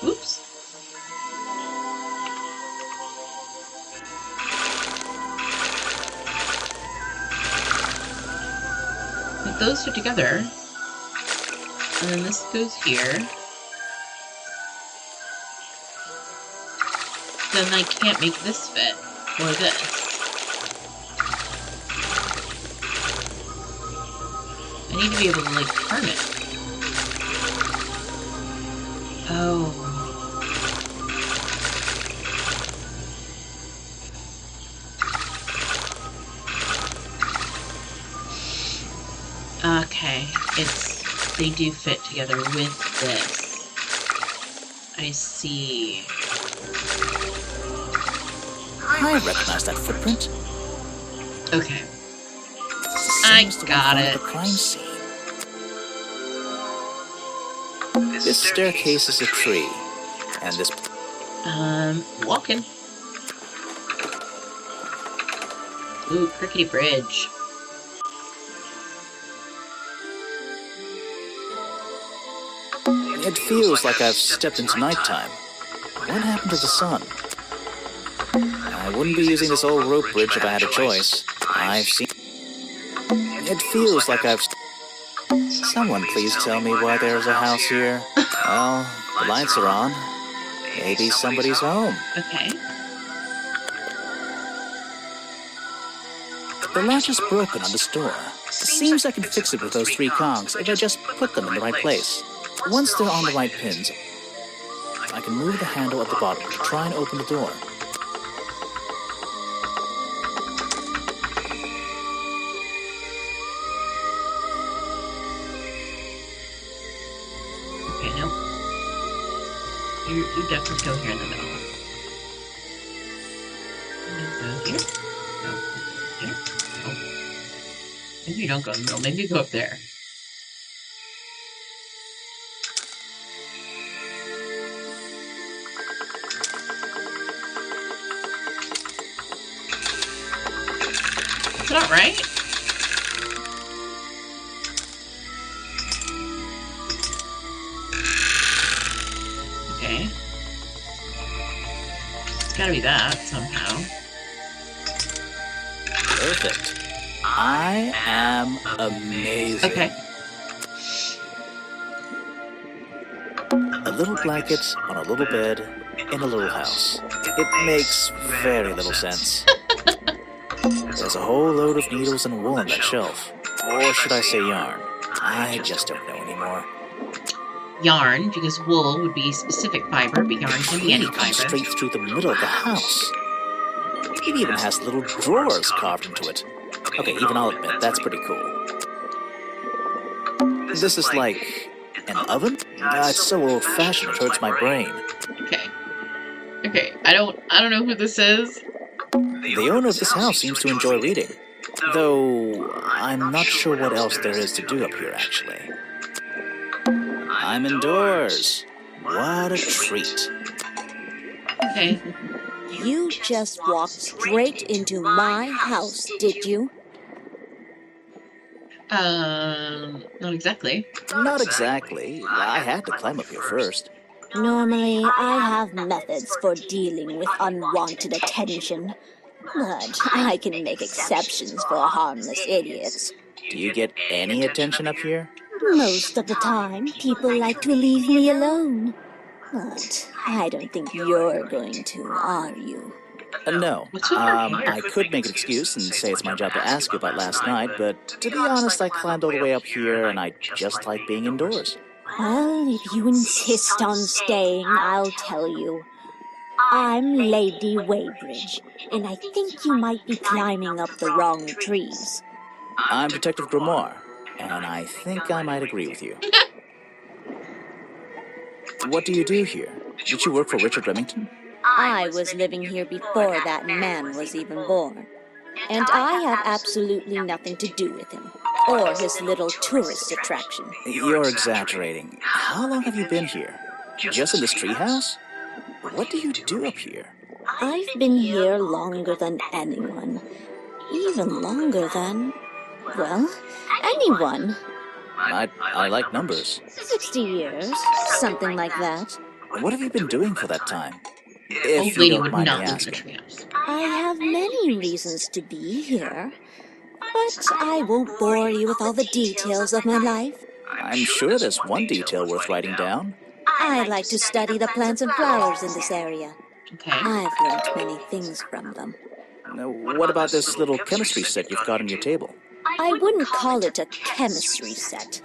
Oops. Like, those two together. And then this goes here. Then I can't make this fit. Or this. I need to be able to, like, turn it. Oh. Okay. They do fit together with this. I see. I recognize that footprint. Okay. I got it. The crime scene. This staircase is a tree, and this... Walking. Ooh, crickety bridge. It feels like I've stepped into nighttime. What happened to the sun? I wouldn't be using this old rope bridge if I had a choice. I've seen... It feels like I've... Someone please tell me why there's a house here. Well, the lights are on. Maybe somebody's home. Okay. The latch is broken on this door. It seems I can fix it with those 3 cogs if I just put them in the right place. Once they're on the right pins, I can move the handle at the bottom to try and open the door. Okay, nope. You definitely go here in the middle. Go here. No. Here. Oh. Maybe you don't go in the middle. Maybe you go up there. That's not right. Okay. It's gotta be that somehow. Perfect. I am amazing. Okay. A little blanket on a little bed in a little house. It makes very little sense. There's a whole load of needles and wool on that shelf. Or should I say yarn? I just don't know anymore. Yarn, because wool would be specific fiber, but yarn can be any It comes fiber. straight through the middle of the house. It even has little drawers carved into it. Okay, even I'll admit, that's pretty cool. This is like an oven? It's so old-fashioned it hurts my brain. Okay. Okay, I don't know who this is. The owner of this house seems to enjoy reading. Though, I'm not sure what else there is to do up here, actually. I'm indoors. What a treat. Okay. You just walked straight into my house, did you? Not exactly. Not exactly. I had to climb up here first. Normally, I have methods for dealing with unwanted attention, but I can make exceptions for harmless idiots. Do you get any attention up here? Most of the time, people like to leave me alone. But I don't think you're going to, are you? No. What's with your hair? I could make an excuse and say it's my job to ask you about last night, but to be honest, I climbed all the way up here and I just like being indoors. Well, if you insist on staying, I'll tell you. I'm Lady Weybridge, and I think you might be climbing up the wrong trees. I'm Detective Grimoire, and I think I might agree with you. What do you do here? Did you work for Richard Remington? I was living here before that man was even born. And I have absolutely nothing to do with him, or his little tourist attraction. You're exaggerating. How long have you been here? Just in this treehouse? What do you do up here? I've been here longer than anyone. Even longer than, well, anyone. I like numbers. 60 years, something like that. What have you been doing for that time? Old If you lady don't would mind me not live in the asking. treehouse. I have many reasons to be here, but I won't bore you with all the details of my life. I'm sure there's one detail worth writing down. I like to study the plants and flowers in this area. Okay. I've learned many things from them. What about this little chemistry set you've got on your table? I wouldn't call it a chemistry set,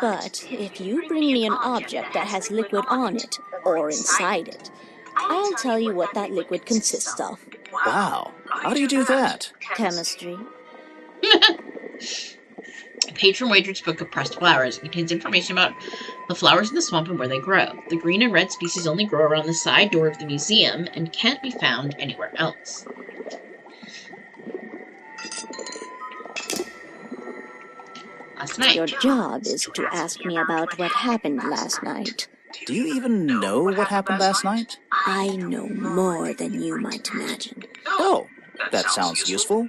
but if you bring me an object that has liquid on it, or inside it, I'll tell you what that liquid consists of. Wow, how do you do that? Chemistry. A page from Waderid's book of pressed flowers. It contains information about the flowers in the swamp and where they grow. The green and red species only grow around the side door of the museum and can't be found anywhere else. Last night. Your job is to ask me about what happened last night. Do you even know what happened last night? I know more than you might imagine. Oh, that sounds useful.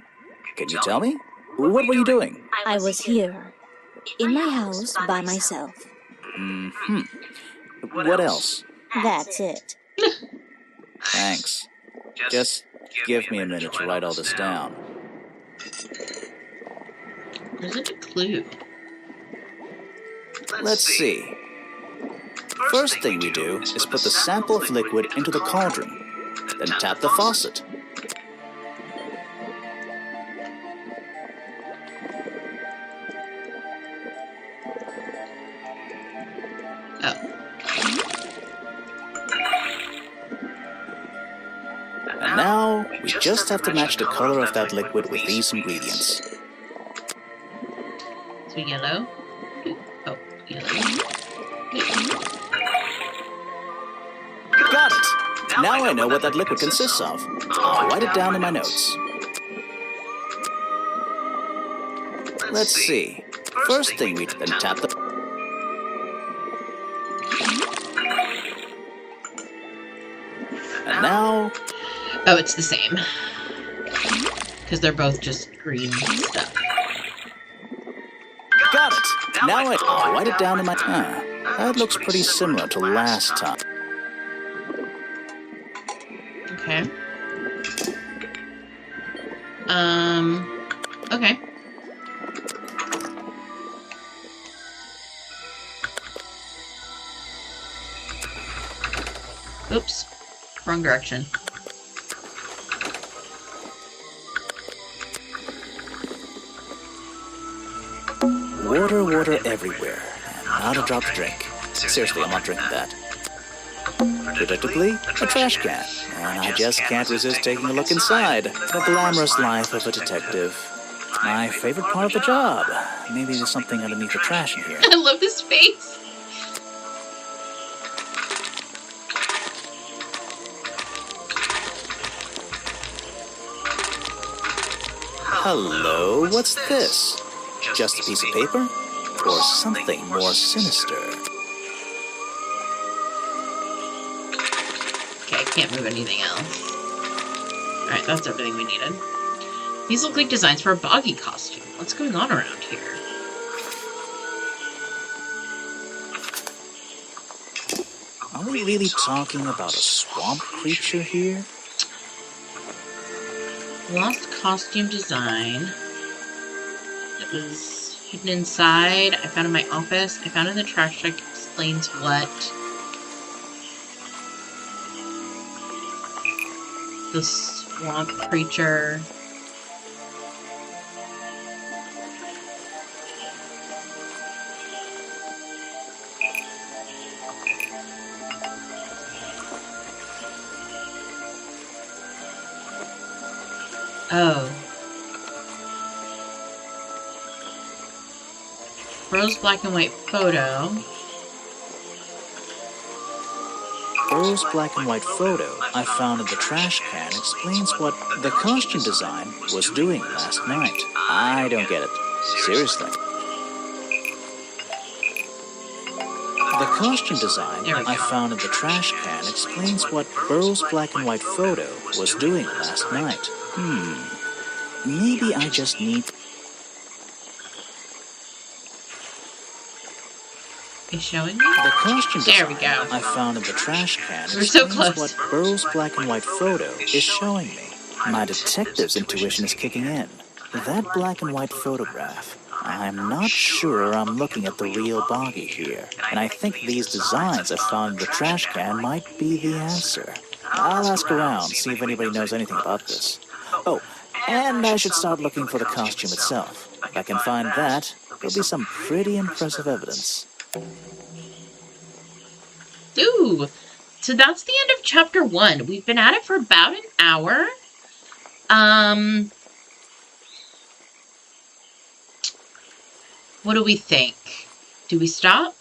Can you tell me? What were you doing? I was here, in my house, by myself. What else? That's it. Thanks. Just give me a minute to write all this down. There's a clue. Let's see. First thing we do is put the sample of liquid into the cauldron, then tap the faucet. And now, we just have to match the color of that liquid with these ingredients. So yellow. Oh, yellow. Got it! Now I know what that liquid consists of. I'll write it down in my notes. Let's see. First thing we then tap the... And now... Oh, it's the same. Because they're both just green stuff. Got it! Now I'll write it down in my... that looks pretty similar to last time. Okay. Okay. Oops. Wrong direction. Water everywhere. Not a drop to drink. Seriously, I'm not drinking that. Predictably, a trash can. And I just can't resist taking a look inside. The glamorous life of a detective. My favorite part of the job. Maybe there's something underneath the trash in here. I love this face. Hello, what's this? Just a piece of paper? Or something more sinister? can't move anything else. Alright, that's everything we needed. These look like designs for a Boggy costume. What's going on around here? Are we really talking about a swamp creature here? Lost costume design. It was hidden inside. I found it in my office. I found it in the trash check. Explains what. The swamp creature. Oh. Rose black and white photo. Rose black and white photo I found in the trash can explains what the costume design was doing last night. I don't get it. Seriously. The costume design I found in the trash can explains what Burrow's black and white photo was doing last night. Maybe I just need... Is showing me? The costume There design we go. I found in the trash can We're so explains close. what Burrow's black and white photo is showing me. My detective's intuition is kicking in. That black and white photograph. I'm not sure I'm looking at the real Boggy here, and I think these designs I found in the trash can might be the answer. I'll ask around, see if anybody knows anything about this. Oh, and I should start looking for the costume itself. If I can find that, there'll be some pretty impressive evidence. Ooh, so that's the end of chapter 1. We've been at it for about an hour. What do we think? Do we stop?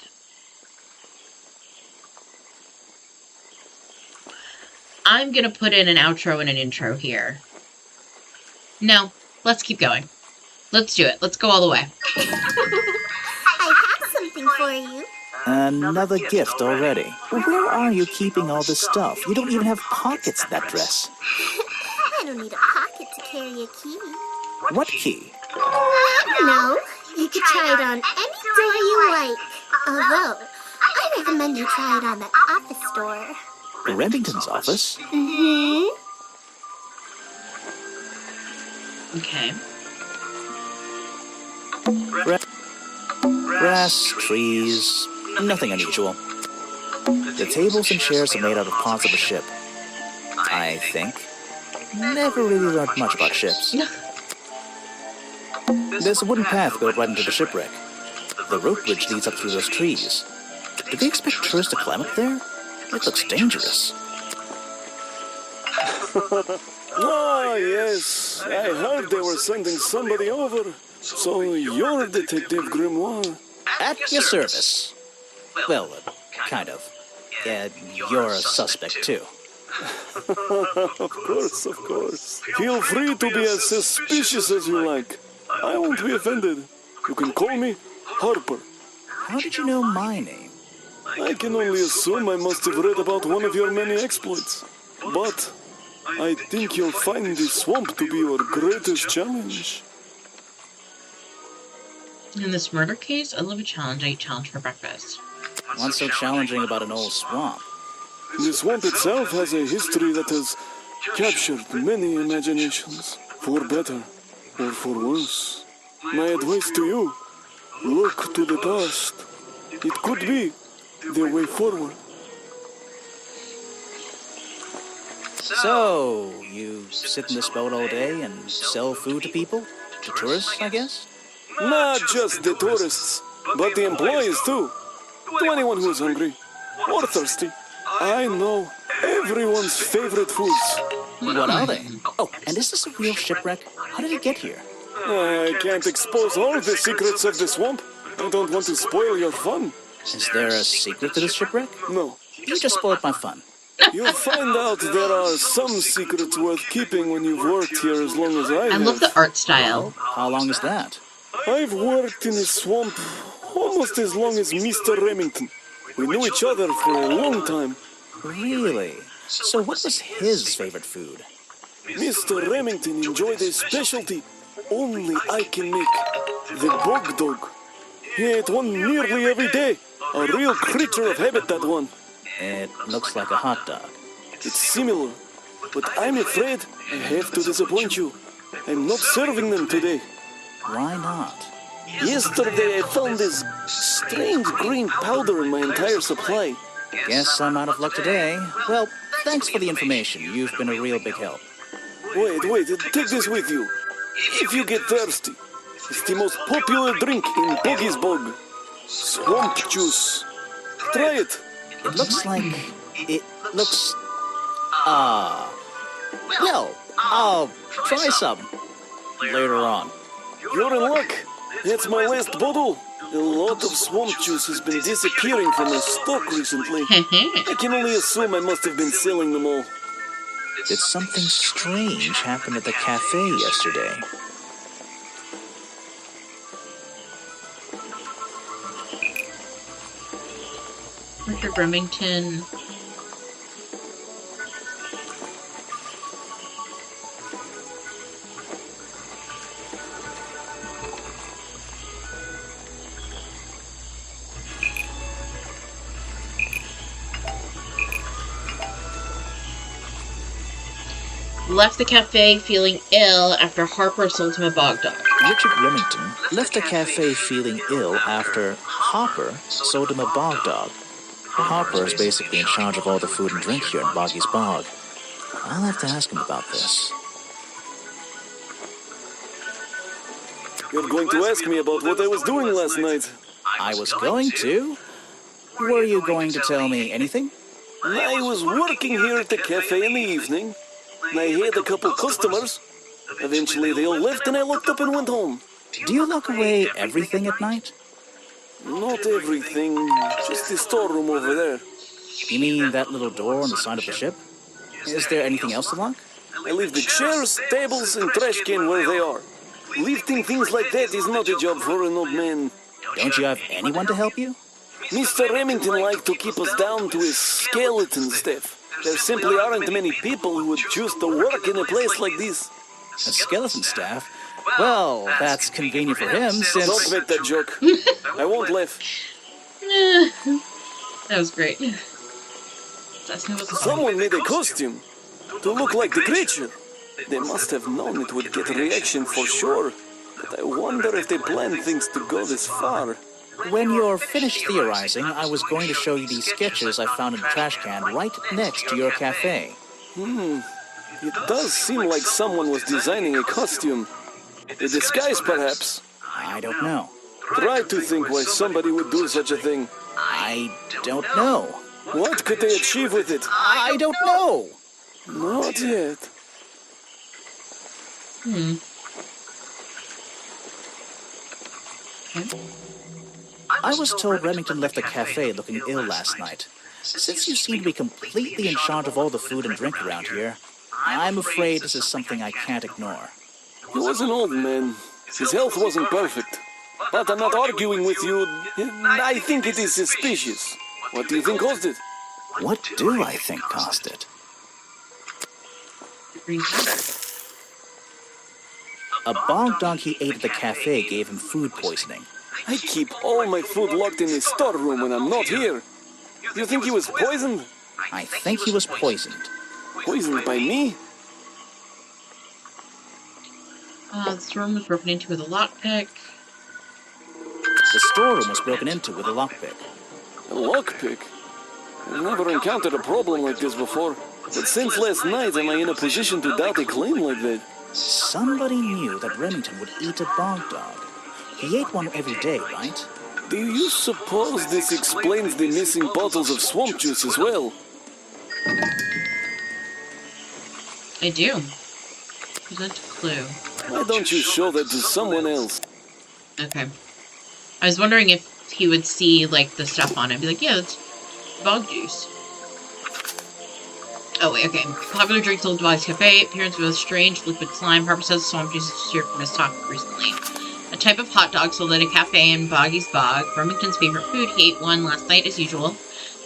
I'm gonna put in an outro and an intro here. No, let's keep going. Let's do it. Let's go all the way. I have something for you. Another gift already. Where are you keeping all this stuff? You don't even have pockets in that dress. I don't need a pocket to carry a key. What key? No, you could try it on any door you like. Although, I recommend you try it on the office door. Remington's office? Mm-hmm. Okay. Grass, trees, nothing unusual. The tables and chairs are made out of parts of a ship. I think. Never really learned much about ships. There's a wooden path built right into the shipwreck. The rope bridge leads up through those trees. Do they expect tourists to climb up there? It looks dangerous. Ah, yes. I heard they were sending somebody over. So you're Detective Grimoire. At your service. Well, kind of. You're a suspect, too. Of course. Feel free to be as suspicious as you like. I won't be offended. You can call me Harper. How did you know my name? I can only assume I must have read about one of your many exploits. But I think you'll find this swamp to be your greatest challenge. In this murder case, I love a challenge. I eat challenge for breakfast. What's so challenging about an old swamp? The swamp itself has a history that has captured many imaginations, for better or for worse. My advice to you, look to the past. It could be the way forward. So, you sit in this boat all day and sell food to people? To tourists, I guess? Not just the tourists, but the employees too. To anyone who's hungry or thirsty. I know everyone's favorite foods. What are they? Oh, and is this a real shipwreck? How did it get here? I can't expose all the secrets of the swamp. I don't want to spoil your fun. Is there a secret to this shipwreck? No. You just spoiled my fun. You'll find out there are some secrets worth keeping when you've worked here as long as I I have. love the art style. How long is that? I've worked in a swamp almost as long as Mr. Remington. We knew each other for a long time. Really? So what was his favorite food? Mr. Remington enjoyed a specialty only I can make. The bog dog. He ate one nearly every day. A real creature of habit, that one. It looks like a hot dog. It's similar, but I'm afraid I have to disappoint you. I'm not serving them today. Why not? Yesterday I found this strange green powder in my entire supply. Guess I'm out of luck today. Well, thanks for the information. You've been a real big help. Wait, take this with you. If you get thirsty, it's the most popular drink in Boggy's Bog. Swamp juice. Try it. It looks like... Well, I'll try some. Later on. You're in luck. That's my last bottle. A lot of swamp juice has been disappearing from my stock recently. I can only assume I must have been selling them all. Did something strange happen at the cafe yesterday? Richard Remington. Left the cafe feeling ill after Harper sold him a bog dog. Richard Remington left the cafe feeling ill after Hopper sold him a bog dog. Hopper is basically in charge of all the food and drink here in Boggy's Bog. I'll have to ask him about this. You're going to ask me about what I was doing last night. I was going to? Were you going to tell me anything? I was working here at the cafe in the evening. And I had a couple customers. Eventually they all left and I locked up and went home. Do you lock away everything at night? Not everything, just the storeroom over there. You mean that little door on the side of the ship? Is there anything else to lock? I leave the chairs, tables, and trash can where they are. Lifting things like that is not a job for an old man. Don't you have anyone to help you? Mr. Remington liked to keep us down to his skeleton staff. There simply aren't many people who would choose to work in a place like this. A skeleton staff? Well, that's convenient for him since... Don't make that joke. I won't laugh. That was great. Someone made a costume to look like the creature. They must have known it would get a reaction for sure. But I wonder if they planned things to go this far. When you're finished theorizing, I was going to show you these sketches I found in the trash can right next to your cafe. It does seem like someone was designing a costume. A disguise, perhaps. I don't know. Try to think why somebody would do such a thing. I don't know. What could they achieve with it? I don't know. Not yet. I was told Remington left the cafe looking ill last night. Since you seem to be completely in charge of all the food and drink around here, I'm afraid this is something I can't ignore. He was an old man. His health wasn't perfect. But I'm not arguing with you. I think it is suspicious. What do you think caused it? What do I think caused it? Green powder. A bog dog he ate at the cafe gave him food poisoning. I keep all my food locked in the storeroom when I'm not here. You think he was poisoned? I think he was poisoned. Poisoned by me? The storeroom was broken into with a lockpick. The storeroom was broken into with a lockpick. A lockpick? I've never encountered a problem like this before. But since last night, am I in a position to doubt a claim like that? Somebody knew that Remington would eat a bog dog. He ate one every day, right? Do you suppose this explains the missing bottles of swamp juice as well? I do. Present a clue. Why don't you show that to someone else? Okay. I was wondering if he would see, like, the stuff on it and be like, yeah, that's bog juice. Oh, wait, okay. Popular drink sold at Boggy's Cafe. Appearance of a strange liquid slime. Harper says swamp juice is disappeared from his talk recently. A type of hot dog sold at a cafe in Boggy's Bog. Remington's favorite food. He ate one last night as usual.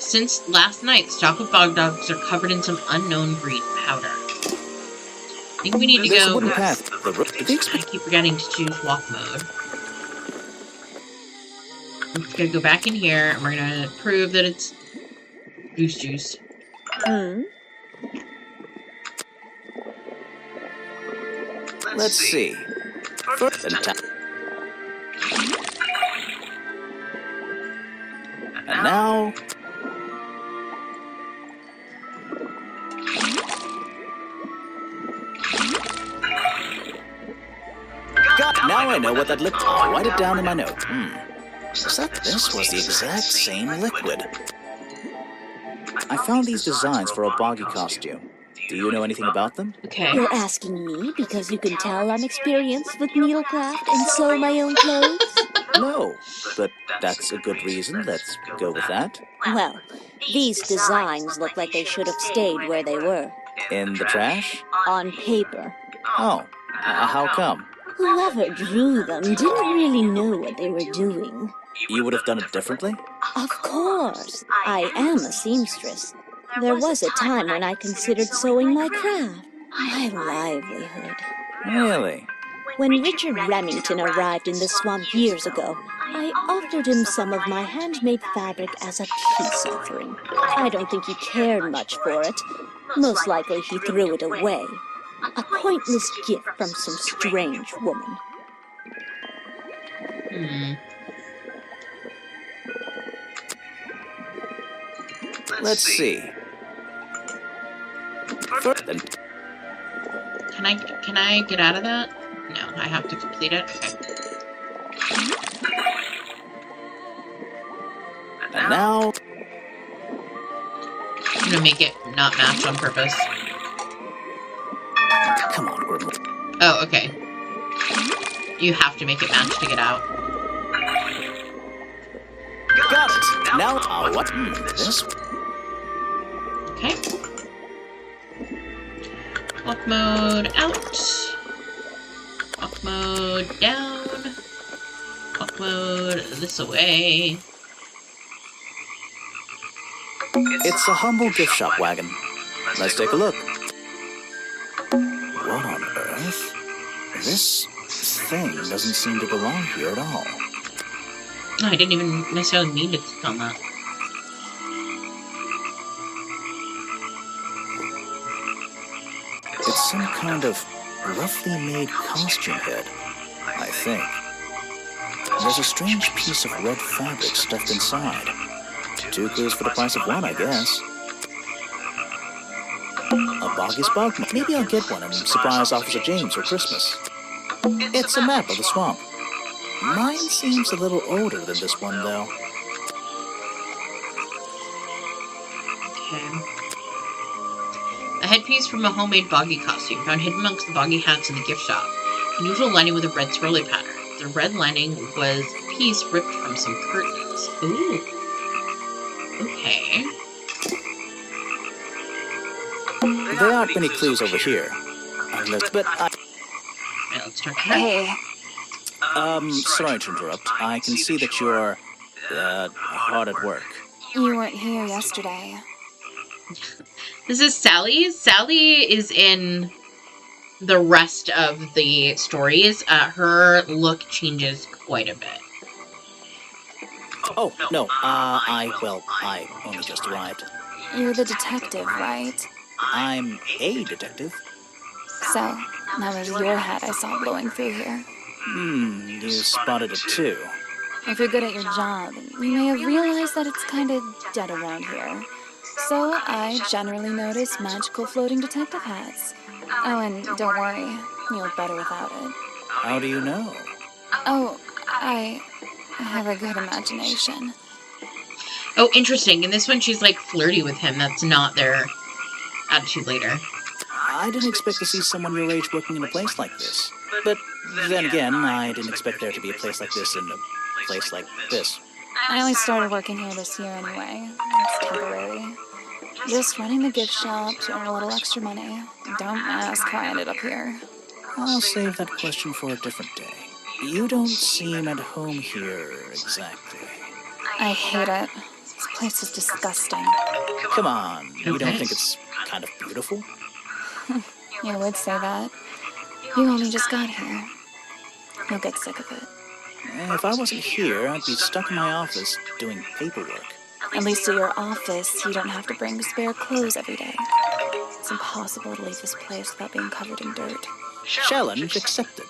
Since last night, stock of bog dogs are covered in some unknown green powder. I think we need to There's a go... wooden path. I keep forgetting to choose walk mode. We're gonna go back in here, and we're gonna prove that it's goose juice. Let's see. First and now... Now I know what that liquid... I'll write it down in my notes. Except this was the exact same liquid. I found these designs for a Boggy costume. Do you know anything about them? Okay. You're asking me because you can tell I'm experienced with needlecraft and sew my own clothes? No, but that's a good reason. Let's go with that. Well, these designs look like they should have stayed where they were. In the trash? On paper. Oh, how come? Whoever drew them didn't really know what they were doing. You would have done it differently? Of course. I am a seamstress. There was a time when I considered sewing my craft, my livelihood. Really? When Richard Remington arrived in the swamp years ago, I offered him some of my handmade fabric as a peace offering. I don't think he cared much for it. Most likely he threw it away. A pointless gift from some strange woman. Let's see. Can I get out of that? No, I have to complete it? Okay. And now... I'm gonna make it not match on purpose. Come on, we're... Oh, okay. You have to make it match to get out. Got it! Now, what? This... Okay. Walk mode out. Walk mode down. Walk mode this away. It's a humble gift shop wagon. Let's take a look. What on earth? This thing doesn't seem to belong here at all. I didn't even necessarily mean to click on that. It's some kind of roughly made costume head, I think. There's a strange piece of red fabric stuffed inside. 2 clues for the price of 1, I guess. A Boggy's bug. Maybe I'll get one and surprise Officer James for Christmas. It's a map of the swamp. Mine seems a little older than this one, though. Okay. A headpiece from a homemade Boggy costume found hidden amongst the Boggy hats in the gift shop. Unusual lining with a red swirly pattern. The red lining was a piece ripped from some curtains. Ooh. Okay. There aren't many clues over here. But Alright, let's talk to her. Hey, sorry to interrupt. I can see that you're, hard at work. you weren't here yesterday. This is Sally. Sally is in the rest of the stories. Her look changes quite a bit. Oh, no, I only just arrived. You're the detective, right? I'm a detective. So, that was your hat I saw blowing through here. You spotted it too. If you're good at your job, you may have realized that it's kind of dead around here. So, I generally notice magical floating detective hats. Oh, and don't worry, you look better without it. How do you know? Oh, I have a good imagination. Oh, interesting. In this one, she's like flirty with him. That's not their attitude later. I didn't expect to see someone your age working in a place like this. But then again, I didn't expect there to be a place like this in a place like this. I only started working here this year anyway. It's temporary. Just running the gift shop to earn a little extra money. Don't ask how I ended up here. I'll save that question for a different day. You don't seem at home here exactly. I hate it. This place is disgusting. Come on, you don't Okay. think it's kind of beautiful? You would say that. You only just got here. You'll get sick of it. If I wasn't here, I'd be stuck in my office doing paperwork. At least at your office, you don't have to bring spare clothes every day. It's impossible to leave this place without being covered in dirt. Challenge accepted.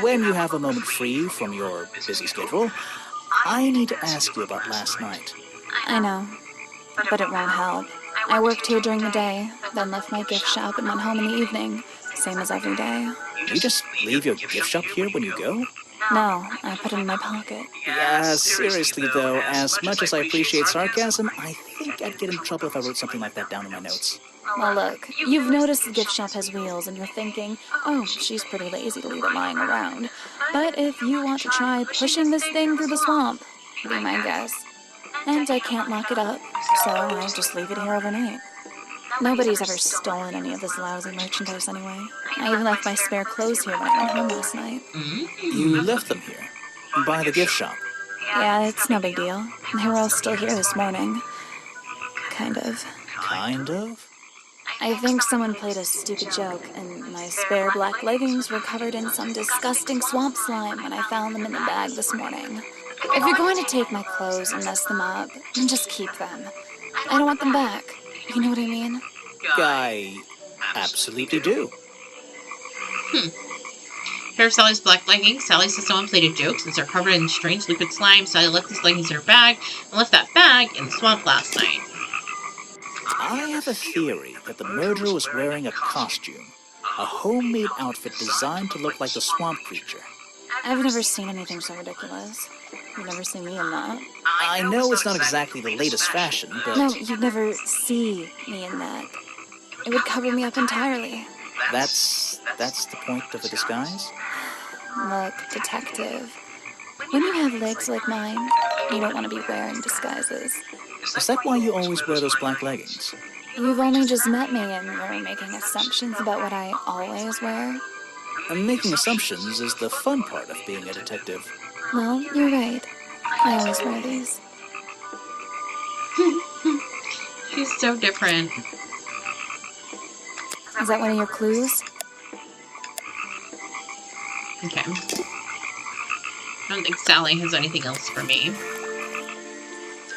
When you have a moment free from your busy schedule, I need to ask you about last night. I know, but it won't help. I worked here during the day, then left my gift shop and went home in the evening, same as every day. You just leave your gift shop here when you go? No, I put it in my pocket. Yeah, seriously though, as much as I appreciate sarcasm, I think I'd get in trouble if I wrote something like that down in my notes. Well, look, you've noticed the gift shop has wheels, and you're thinking, oh, she's pretty lazy to leave it lying around. But if you want to try pushing this thing through the swamp, be my guest. And I can't lock it up, so I just leave it here overnight. Nobody's ever stolen any of this lousy merchandise anyway. I even left my spare clothes here when I went home last night. You left them here? By the gift shop? Yeah, it's no big deal. They were all still here this morning. Kind of. Kind of? I think someone played a stupid joke, and my spare black leggings were covered in some disgusting swamp slime when I found them in the bag this morning. If you're going to take my clothes and mess them up, then just keep them. I don't want them back. You know what I mean? I absolutely do. Pair of Sally's black leggings. Sally says someone played a joke since they're covered in strange liquid slime. Sally left these leggings in her bag and left that bag in the swamp last night. I have a theory that the murderer was wearing a costume. A homemade outfit designed to look like the swamp creature. I've never seen anything so ridiculous. You've never seen me in that. I know it's not exactly the latest fashion, but... No, you'd never see me in that. It would cover me up entirely. That's the point of a disguise? Look, detective. When you have legs like mine, you don't want to be wearing disguises. Is that why you always wear those black leggings? You've only just met me and you're making assumptions about what I always wear. And making assumptions is the fun part of being a detective. Well, you're right. I always wear these. She's so different. Is that one of your clues? Okay. I don't think Sally has anything else for me.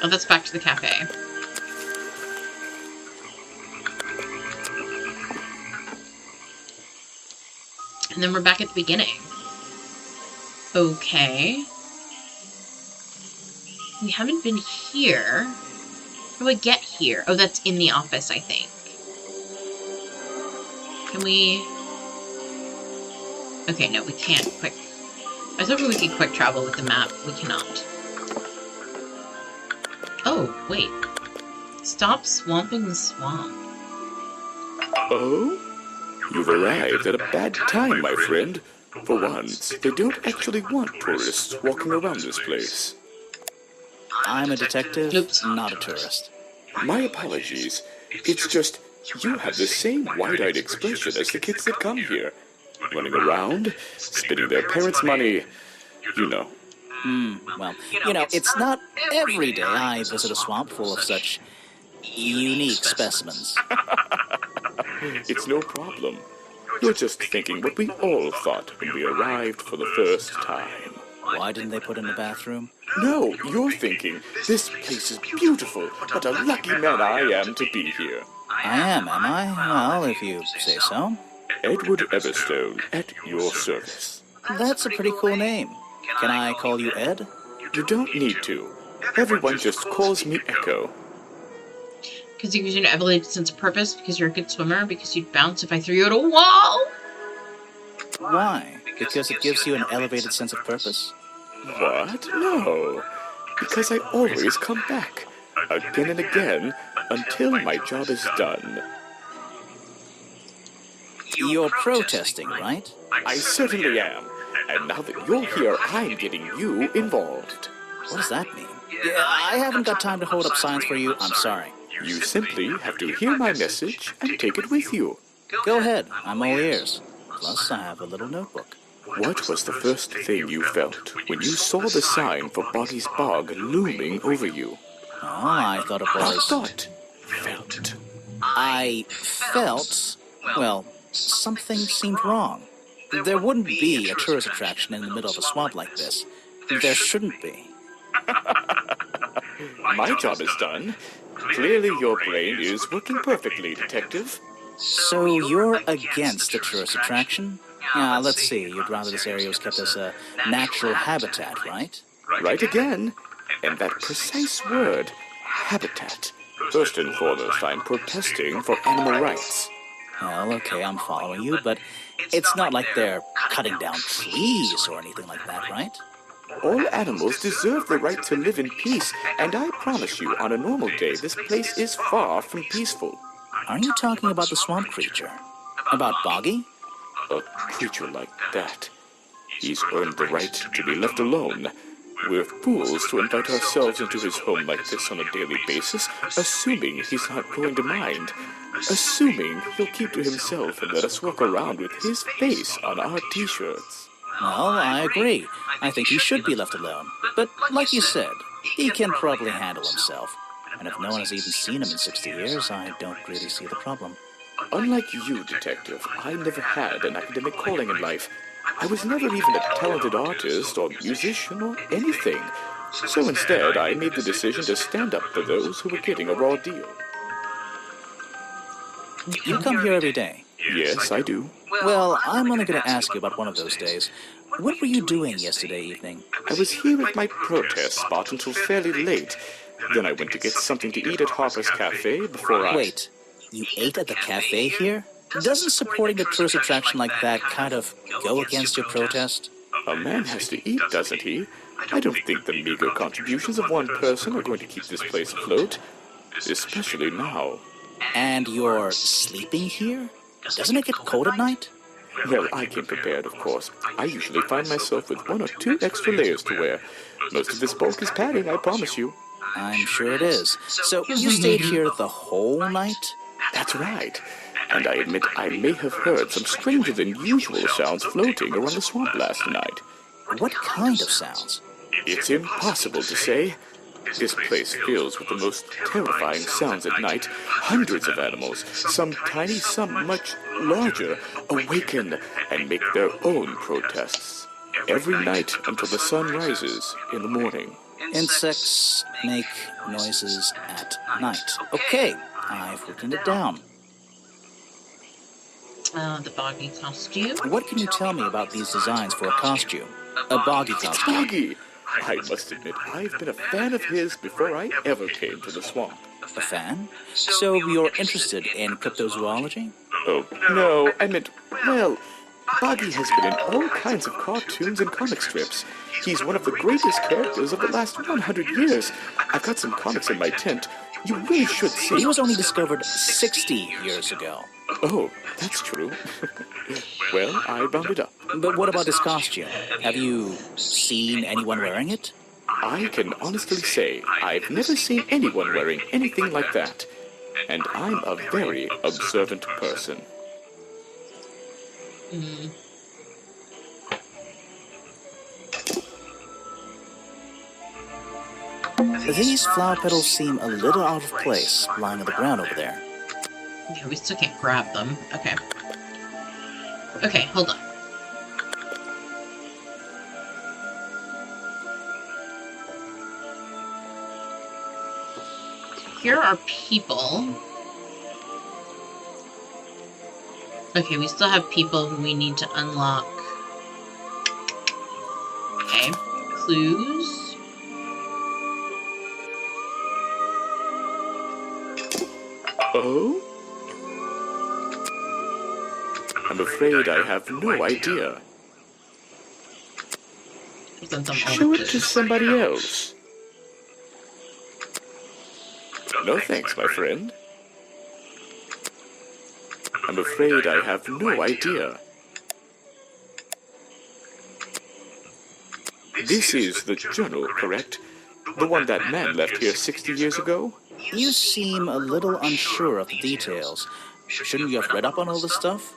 Oh, that's back to the cafe. And then we're back at the beginning. Okay. We haven't been here. How do I get here? Oh, that's in the office, I think. Can we... Okay, no, we can't quick... I was hoping we could quick travel with the map. We cannot. Oh, wait. Stop swamping the swamp. Oh? You've arrived at a bad time, my friend. For once, they don't actually want tourists walking around this place. I'm a detective, Oops. not a tourist. My apologies. It's just, you have the same wide-eyed expression as the kids that come here. Running around, spending their parents' money, you know. Well, it's not every day I visit a swamp full of such unique specimens. It's no problem. You're just thinking what we all thought when we arrived for the first time. Why didn't they put in the bathroom? No, you're thinking, this place is beautiful. What a lucky man I am to be here. I am I? Well, if you say so. Edward Everstone, at your service. That's a pretty cool name. Can I call you Ed? You don't need to. Everyone just calls me Echo. Because it gives you an elevated sense of purpose, because you're a good swimmer, because you'd bounce if I threw you at a wall. Why? Because it gives you an elevated sense of purpose? What? No. Because I always come back. Again and again, until my job is done. You're protesting, right? I certainly am. And now that you're here, I'm getting you involved. What does that mean? I haven't got time to hold up signs for you. I'm sorry. You simply have to hear my message and take it with you. Go ahead. I'm all ears. Plus, I have a little notebook. What was the first thing you felt when you saw the sign for Boggy's Bog looming over you? Oh, I thought it was... Felt. I felt... Well, something seemed wrong. There wouldn't be a tourist attraction in the middle of a swamp like this. There shouldn't be. My job is done. Clearly your brain is working perfectly, Detective. So you're against the tourist attraction? Let's see, you'd rather this area was kept as a natural habitat, right? Right again. And that precise word, habitat. First and foremost, I'm protesting for animal rights. Well, okay, I'm following you, but it's not like they're cutting down trees or anything like that, right? All animals deserve the right to live in peace, and I promise you, on a normal day, this place is far from peaceful. Are you talking about the swamp creature? About Boggy? A creature like that. He's earned the right to be left alone. We're fools to invite ourselves into his home like this on a daily basis, assuming he's not going to mind. Assuming he'll keep to himself and let us walk around with his face on our t-shirts. Well, I agree. I think he should be left alone. But like you said, he can probably handle himself. And if no one has even seen him in 60 years, I don't really see the problem. Unlike you, Detective, I never had an academic calling in life. I was never even a talented artist or musician or anything. So instead, I made the decision to stand up for those who were getting a raw deal. You come here every day. Yes, I do. Well, I'm only going to ask you about one of those days. What were you doing yesterday evening? I was here at my protest spot until fairly late. Then I went to get something to eat at Harper's Cafe before I... Wait, you ate at the cafe here? Doesn't supporting a tourist attraction like that kind of go against your protest? A man has to eat, doesn't he? I don't think the meager contributions of one person are going to keep this place afloat. Especially now. And you're sleeping here? Doesn't it get cold at night? Well, I came prepared, of course. I usually find myself with 1 or 2 extra layers to wear. Most of this bulk is padding, I promise you. I'm sure it is. So you stayed here the whole night? That's right. And I admit I may have heard some stranger than usual sounds floating around the swamp last night. What kind of sounds? It's impossible to say. This place fills with the most terrifying sounds at night. Hundreds of animals, some tiny, some much larger, awaken and make their own protests. Every night until the sun rises in the morning. Insects make noises at night. Okay, I've written it down. The Boggy costume. What can you tell me about these designs for a costume? A Boggy It's costume. Boggy! I must admit, I've been a fan of his before I ever came to the swamp. A fan? So you're interested in cryptozoology? Oh, no, I meant, well, Boggy has been in all kinds of cartoons and comic strips. He's one of the greatest characters of the last 100 years. I've got some comics in my tent. You really should see. He was only discovered 60 years ago. Oh, that's true. Well, I rounded up. But what about his costume? Have you seen anyone wearing it? I can honestly say I've never seen anyone wearing anything like that. And I'm a very observant person. These flower petals seem a little out of place, lying on the ground over there. Yeah, we still can't grab them. Okay. Okay, hold on. Here are people. Okay, we still have people who we need to unlock. Okay. Clues. Oh? I'm afraid I have no idea. Show it to somebody else. No thanks, my friend. I'm afraid I have no idea. This is the journal, correct? The one that man left here 60 years ago? You seem a little unsure of the details. Shouldn't you have read up on all this stuff?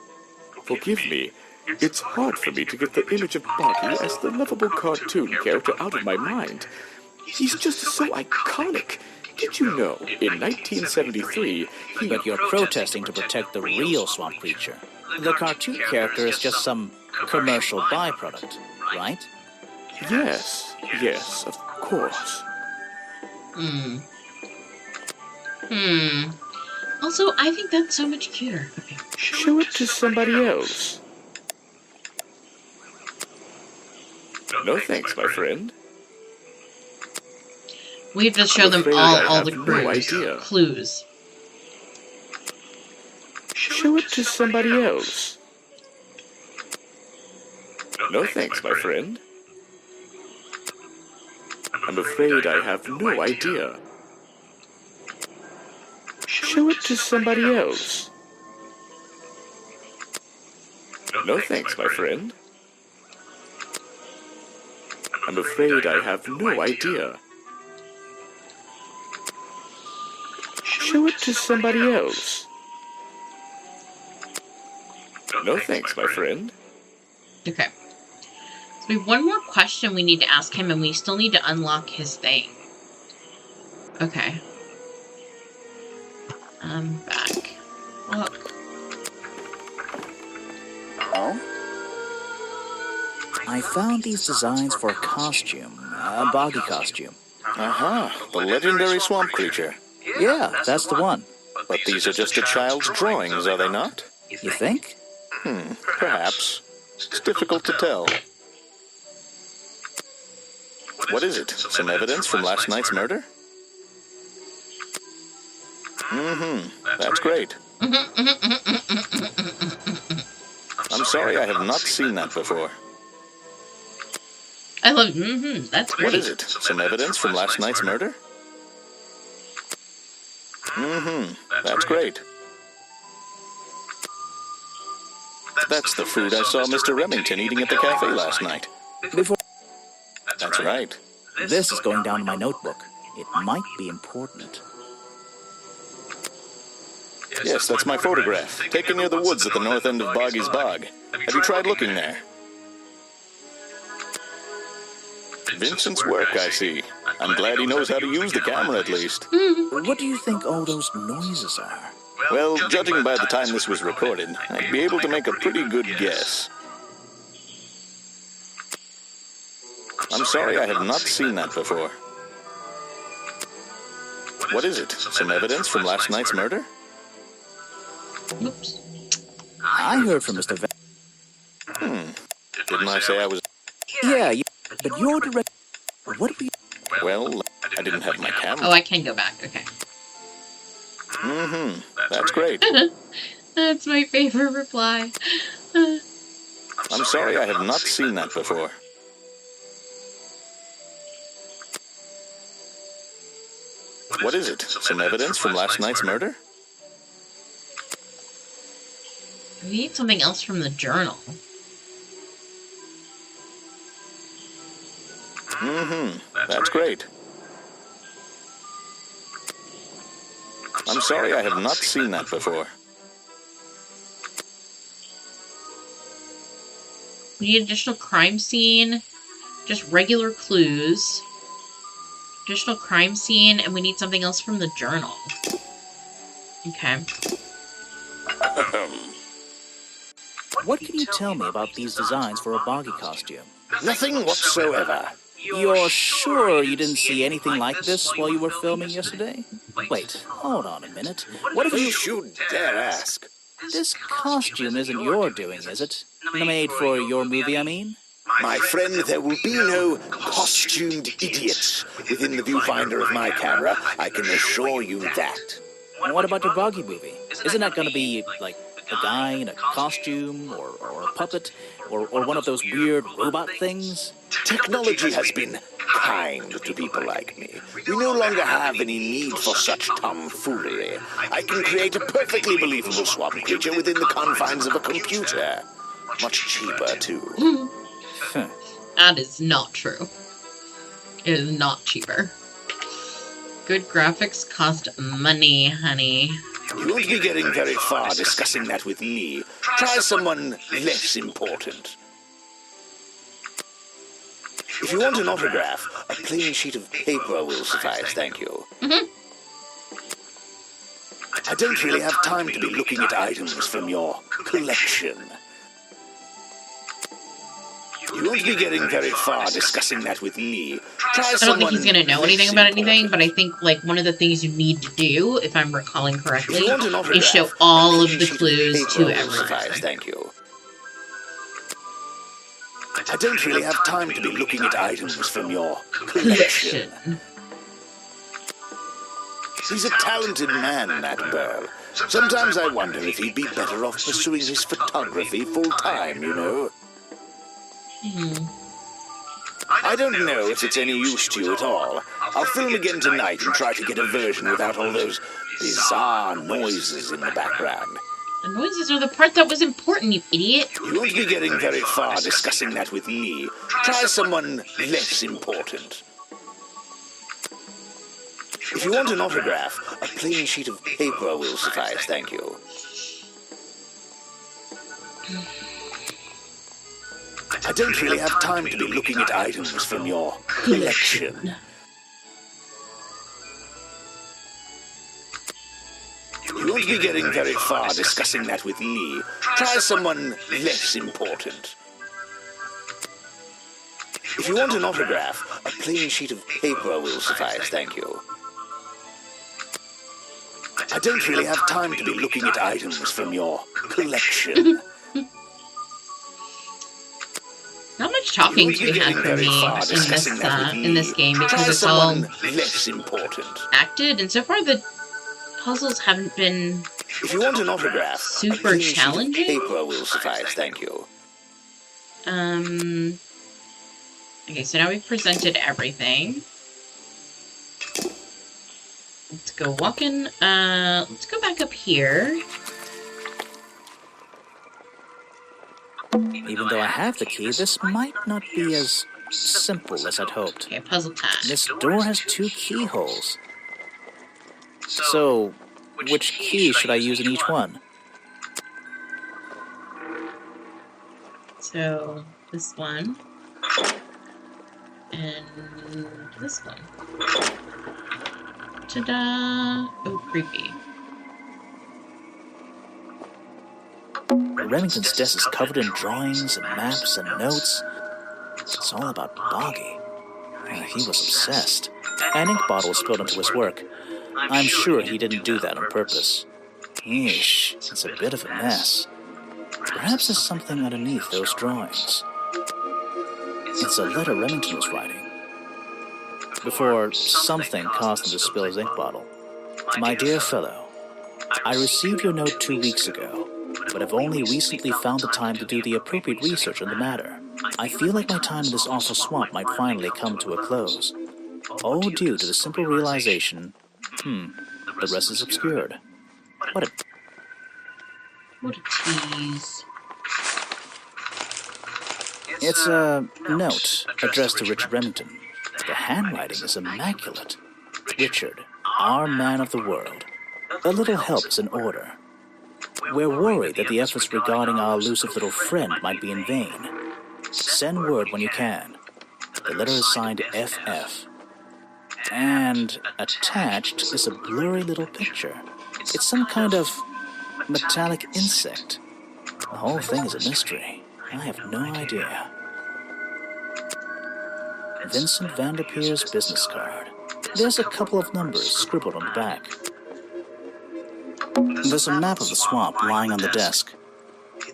Forgive me. It's hard for me to get the image of Boggy as the lovable cartoon character out of my mind. He's just so iconic. Did you know, in 1973, But you're protesting to protect the real swamp creature. The cartoon character is just some commercial byproduct, right? Yes, of course. Also, I think that's so much cuter. Okay. Show it to somebody else. No thanks, my friend. We have to show them afraid I all have the no idea. clues. Show it to somebody else. No thanks, my friend. I'm afraid I have no idea. Show it to somebody else. No thanks, my friend. I'm afraid I have no idea. Show it to somebody else. No thanks, my friend. Okay. So we have one more question we need to ask him, and we still need to unlock his thing. Okay. I'm back. Look. Oh? I found these designs for a costume, a Boggy costume. Aha, the legendary swamp creature. Yeah, that's the one. But these are just a child's drawings, are they not? You think? Perhaps. It's difficult to tell. What is it? Some evidence from last night's murder? That's great. I'm sorry, I have not seen that before. I love that's great. What is it? Some evidence from last night's murder? That's great. That's the food I saw Mr. Remington eating at the cafe last night. Before That's right. this is going down in my notebook. It might be important. Yes, that's my photograph, taken near the woods at the north end of Boggy's Bog. Have you tried looking there? Vincent's work, I see. I'm glad he knows how to use the camera, at least. What do you think all those noises are? Well, judging by the time this was recorded, I'd be able to make a pretty good guess. I'm sorry, I have not seen that before. What is it? Some evidence from last night's murder? Oops. I heard from Mr. Didn't I say I was... Yeah, but you're direct. What do you... Well, I didn't have my camera. Oh, I can go back. Okay. That's great. That's my favorite reply. I'm sorry, I have not seen that before. What is it? Some evidence from last night's murder? We need something else from the journal. That's great. I'm sorry, I have not seen that before. We need additional crime scene, just regular clues, additional crime scene, and we need something else from the journal. Okay. What can you tell me about these designs for a Boggy costume? Nothing whatsoever. You're sure you didn't see anything like this while you were filming yesterday? Wait, hold on a minute. What if You dare ask? This costume isn't your doing, is it? Made for your movie, I mean? My friend, there will be no costumed idiots within the viewfinder of my camera. I can assure you that. What about your Boggy movie? Isn't that going to be, like, a guy in a costume, or a puppet, or one of those weird robot things? Technology has been kind to people like me. We no longer have any need for such tomfoolery. I can create a perfectly believable swamp creature within the confines of a computer. Much cheaper, too. That is not true. It is not cheaper. Good graphics cost money, honey. You won't be getting very far discussing that with me. Try someone less important. If you want an autograph, a plain sheet of paper will suffice, thank you. I don't really have time to be looking at items from your collection. You won't be getting very far discussing that with me. I don't think he's gonna know anything about anything, but I think, like, one of the things you need to do, if I'm recalling correctly, is show all of the clues to everyone. Thank you. I don't really have time to be looking at items from your collection. He's a talented man, that Burl. Sometimes I wonder if he'd be better off pursuing his photography full-time, you know. I don't know if it's any use to you at all. I'll film again tonight and try to get a version without all those bizarre noises in the background. The noises are the part that was important, you idiot. You won't be getting very far discussing that with me. Try someone less important. If you want an autograph, a plain sheet of paper will suffice, thank you. I don't really have time to be looking at items from your collection. You won't be getting very far discussing that with me. Try someone less important. If you want an autograph, a plain sheet of paper will suffice, thank you. I don't really have time to be looking at items from your collection. Not much talking to be had for me in this game, because it's all less important. acted, and so far the puzzles haven't been if you want an autograph, super challenging. Paper will suffice, thank you. Okay, so now we've presented everything. Let's go walking. Let's go back up here. Even though I have the key, this might not be as simple as I'd hoped. Okay, puzzle time. This door has 2 keyholes. So, which key should I use in each one? So, this one. And this one. Ta-da! Oh, creepy. Remington's desk is covered in drawings and maps and notes. It's all about Boggy. He was obsessed. An ink bottle was spilled into his work. I'm sure he didn't do that on purpose. Yeesh, it's a bit of a mess. Perhaps there's something underneath those drawings. It's a letter Remington was writing. Before something caused him to spill his ink bottle. My dear fellow, I received your note 2 weeks ago, but have only recently found the time to do the appropriate research on the matter. I feel like my time in this awful swamp might finally come to a close. All due to the simple realization, the rest is obscured. What a tease. It's a note addressed to Richard Remington. The handwriting is immaculate. Richard, our man of the world. A little help is in order. We're worried that the efforts regarding our elusive little friend might be in vain. Send word when you can. The letter is signed FF. And attached is a blurry little picture. It's some kind of metallic insect. The whole thing is a mystery. I have no idea. Vincent Vanderpeer's business card. There's a couple of numbers scribbled on the back. There's a map of the swamp lying on the desk.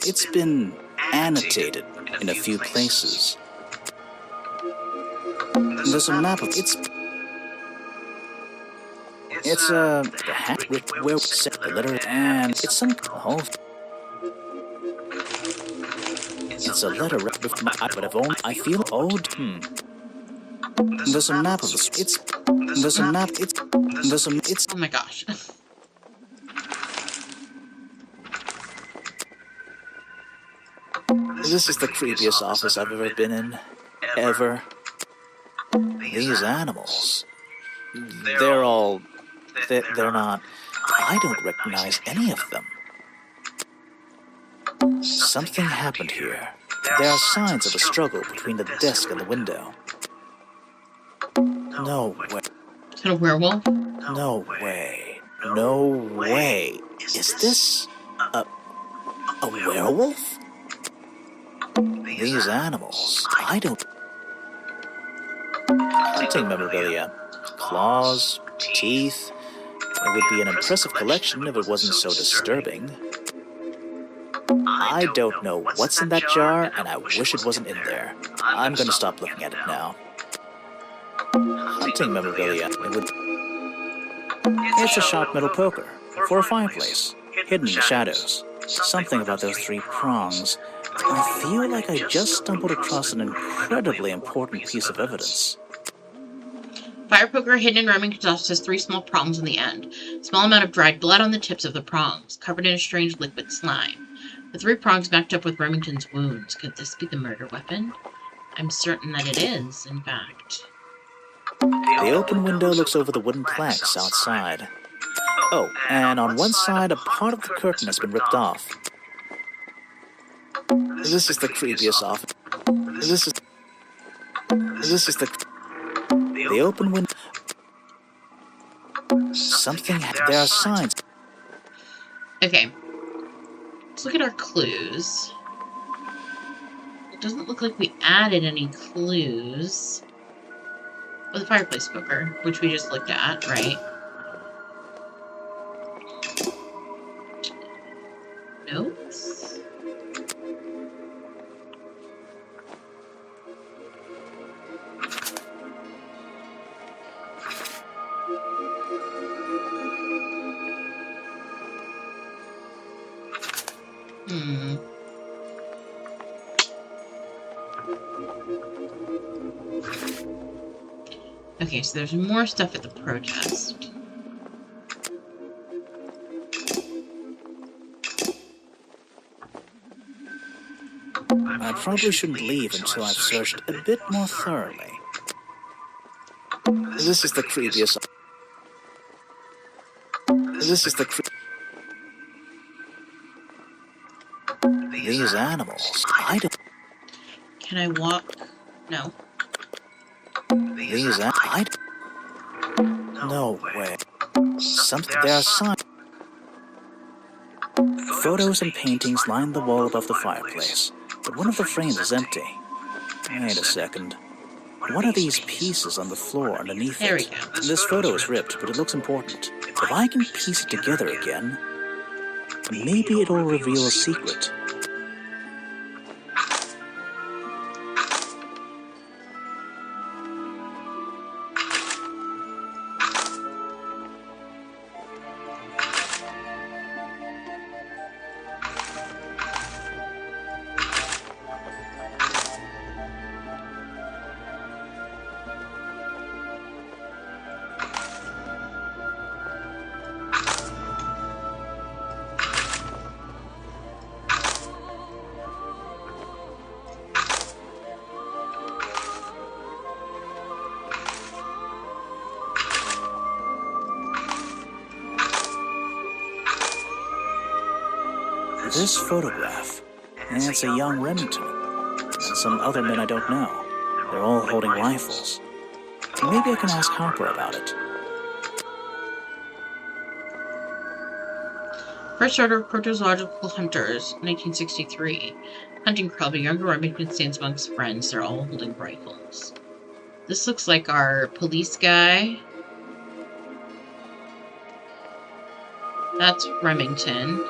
It's been annotated in a few places. There's a map of the hat where set the letter, and it's some whole. It's a letter with my but I've only I feel old. There's a map of the it's Oh my gosh. This is the creepiest office I've ever been in. Ever. These animals. They're not. I don't recognize any of them. Something happened here. There are signs of a struggle between the desk and the window. No way. Is it a werewolf? No way. No way. Is this a werewolf? These animals, I don't... Hunting memorabilia. Claws, teeth. It would be an impressive collection if it wasn't so disturbing. I don't know what's in that jar, and I wish it wasn't in there. I'm gonna stop looking at it now. Hunting memorabilia. It's a sharp metal poker for a fireplace, hidden in the shadows. Something about those 3 prongs. I feel like I just stumbled across an incredibly important piece of evidence. Fire poker hidden in Remington's office has 3 small prongs in the end. Small amount of dried blood on the tips of the prongs, covered in a strange liquid slime. The 3 prongs matched up with Remington's wounds. Could this be the murder weapon? I'm certain that it is, in fact. The open window looks over the wooden planks outside. Oh, and on one side, a part of the curtain has been ripped off. This is the creepiest office. This is the open window. There are signs. Okay. Let's look at our clues. It doesn't look like we added any clues. Well, the fireplace poker, which we just looked at, right? Notes? Okay, so there's more stuff at the protest. I probably shouldn't leave until I've searched a bit more thoroughly. This is the creepiest. These animals, I don't... Can I walk? No. No way. There are signs. Photos and paintings line the wall above the fireplace, but one of the frames is empty. Wait a second. What are these pieces on the floor underneath There we it? go. This photo is ripped, but it looks important. If I can piece it together again, maybe it'll reveal a secret. This photograph, and it's a young Remington, and some other men I don't know. They're all holding rifles. Maybe I can ask Harper about it. First Order of Protozoological Hunters, 1963. Hunting club, a younger Remington stands amongst friends. They're all holding rifles. This looks like our police guy. That's Remington.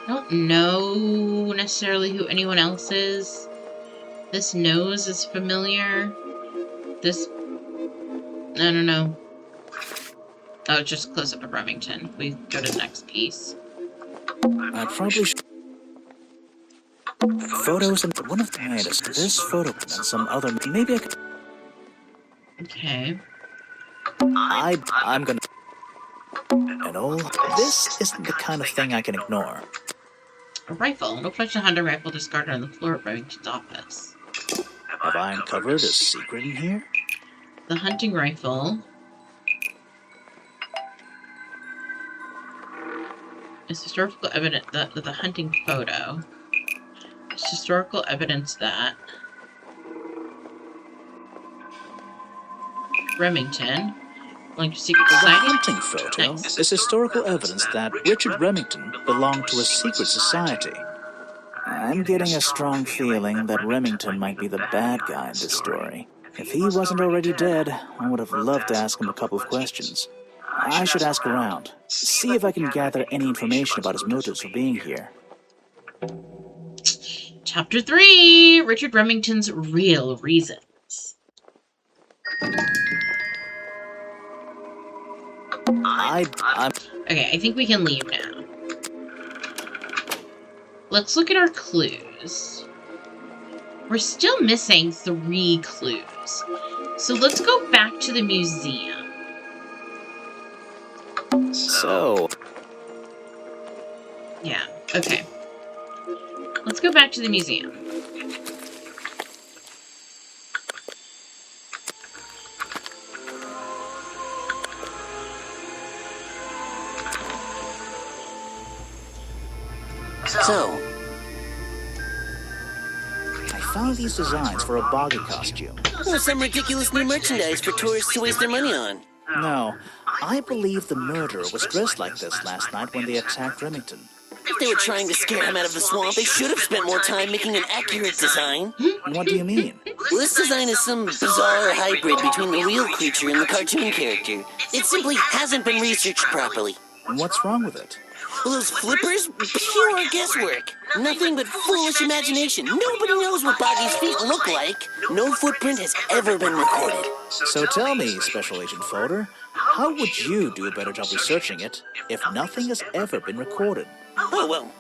I don't know necessarily who anyone else is. This nose is familiar. This... I don't know. Oh, it's just close up of Remington. We go to the next piece. I probably should... Photos and one of them is this photo and some other... Maybe I could... Okay. I'm gonna... And all... This isn't the kind of thing I can ignore. A rifle. No fledged hunter rifle discarded on the floor of Remington's office. Have I uncovered a secret in here? The hunting rifle. is historical evidence that the hunting photo is historical evidence that Remington belonged to secret The society. hunting photo Nice. is historical evidence that Richard Remington belonged to a secret society. I'm getting a strong feeling that Remington might be the bad guy in this story. If he wasn't already dead, I would have loved to ask him a couple of questions. I should ask around, see if I can gather any information about his motives for being here. Chapter 3, Richard Remington's real reasons. Okay, I think we can leave now. Let's look at our clues. We're still missing 3 clues. So let's go back to the museum. So, Yeah, okay. Let's go back to the museum. So, I found these designs for a Boggy costume. some ridiculous new merchandise for tourists to waste their money on. No, I believe the murderer was dressed like this last night when they attacked Remington. If they were trying to scare him out of the swamp, they should have spent more time making an accurate design. What do you mean? Well, this design is some bizarre hybrid between the real creature and the cartoon character. It simply hasn't been researched properly. What's wrong with it? Well, those flippers? Pure guesswork. Nothing but foolish imagination. Nobody knows what Boggy's feet look like. No footprint has ever been recorded. So tell me, Special Agent Folder, how would you do a better job researching it if nothing has ever been recorded? Oh, well,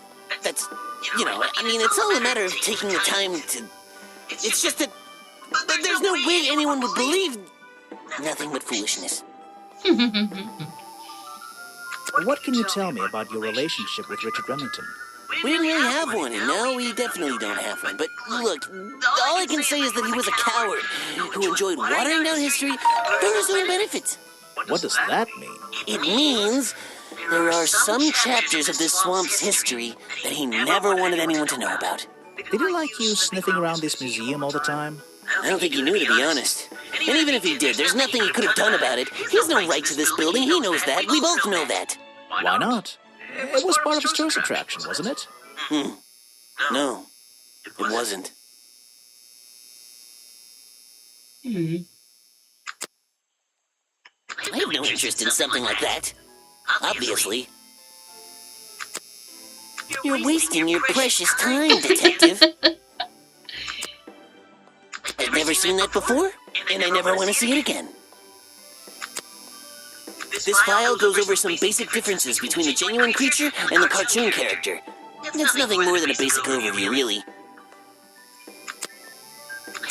that's, I mean, it's all a matter of taking the time to... It's just that there's no way anyone would believe nothing but foolishness. What can you tell me about your relationship with Richard Remington? We didn't really have one, and now we definitely don't have one. But look, all I can say is that he was a coward who enjoyed watering down history for his own benefit. What does that mean? It means there are some chapters of this swamp's history that he never wanted anyone to know about. Did he like you sniffing around this museum all the time? I don't think he knew, to be honest. And even if he did, there's nothing he could have done about it. He has no right to this building. He knows that. We both know that. Why not? It was part of his tourist attraction, wasn't it? No, it wasn't. I have no interest in something like that. Obviously. You're wasting your precious time, Detective. I've never seen that before, and I never want to see it again. This file goes over some basic differences between the genuine creature and the cartoon character. It's nothing more than a basic overview, really.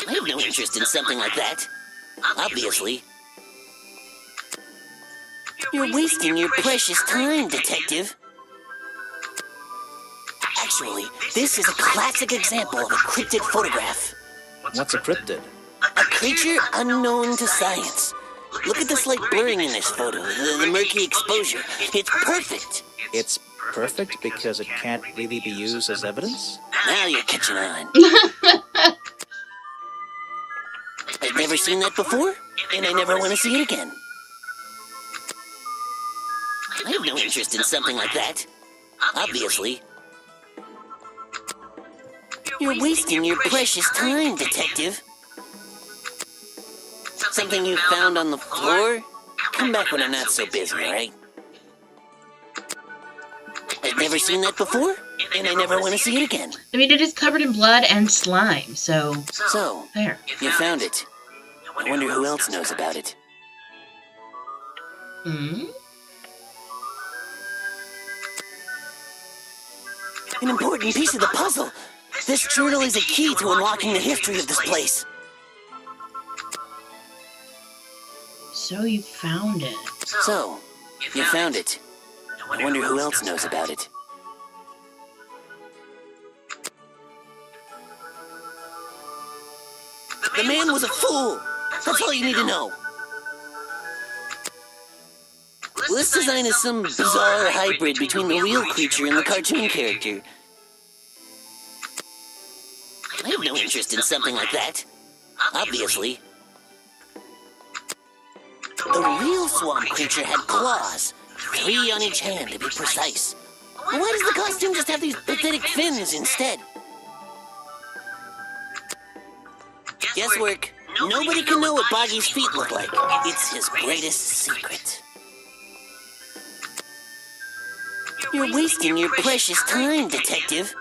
I have no interest in something like that. Obviously. You're wasting your precious time, Detective. Actually, this is a classic example of a cryptid photograph. What's a cryptid? A creature unknown to science. Look at the slight blurring in this photo, the murky exposure. It's perfect. It's perfect because it can't really be used as evidence? Now you're catching on. I've never seen that before, and I never want to see it again. I have no interest in something like that. Obviously. You're wasting your precious time, Detective. Something you found on the floor? Come back when I'm not so busy, all right? I've never seen that before, and I never want to see it again. I mean, it is covered in blood and slime, so... So, There. you found it. I wonder who else knows about it. Hmm? An important piece of the puzzle. This journal is a key to unlocking the history of this place. So you found it. So, you found it. I wonder who else knows about it. The man was a fool. That's all you need to know. This design is some bizarre hybrid between the real creature and the cartoon character. I have no interest in something like that. Obviously. The real swamp creature had claws, 3 on each hand to be precise. Why does the costume just have these pathetic fins instead? Guesswork. Nobody can know what Boggy's feet look like. It's his greatest secret. You're wasting your precious time, Detective.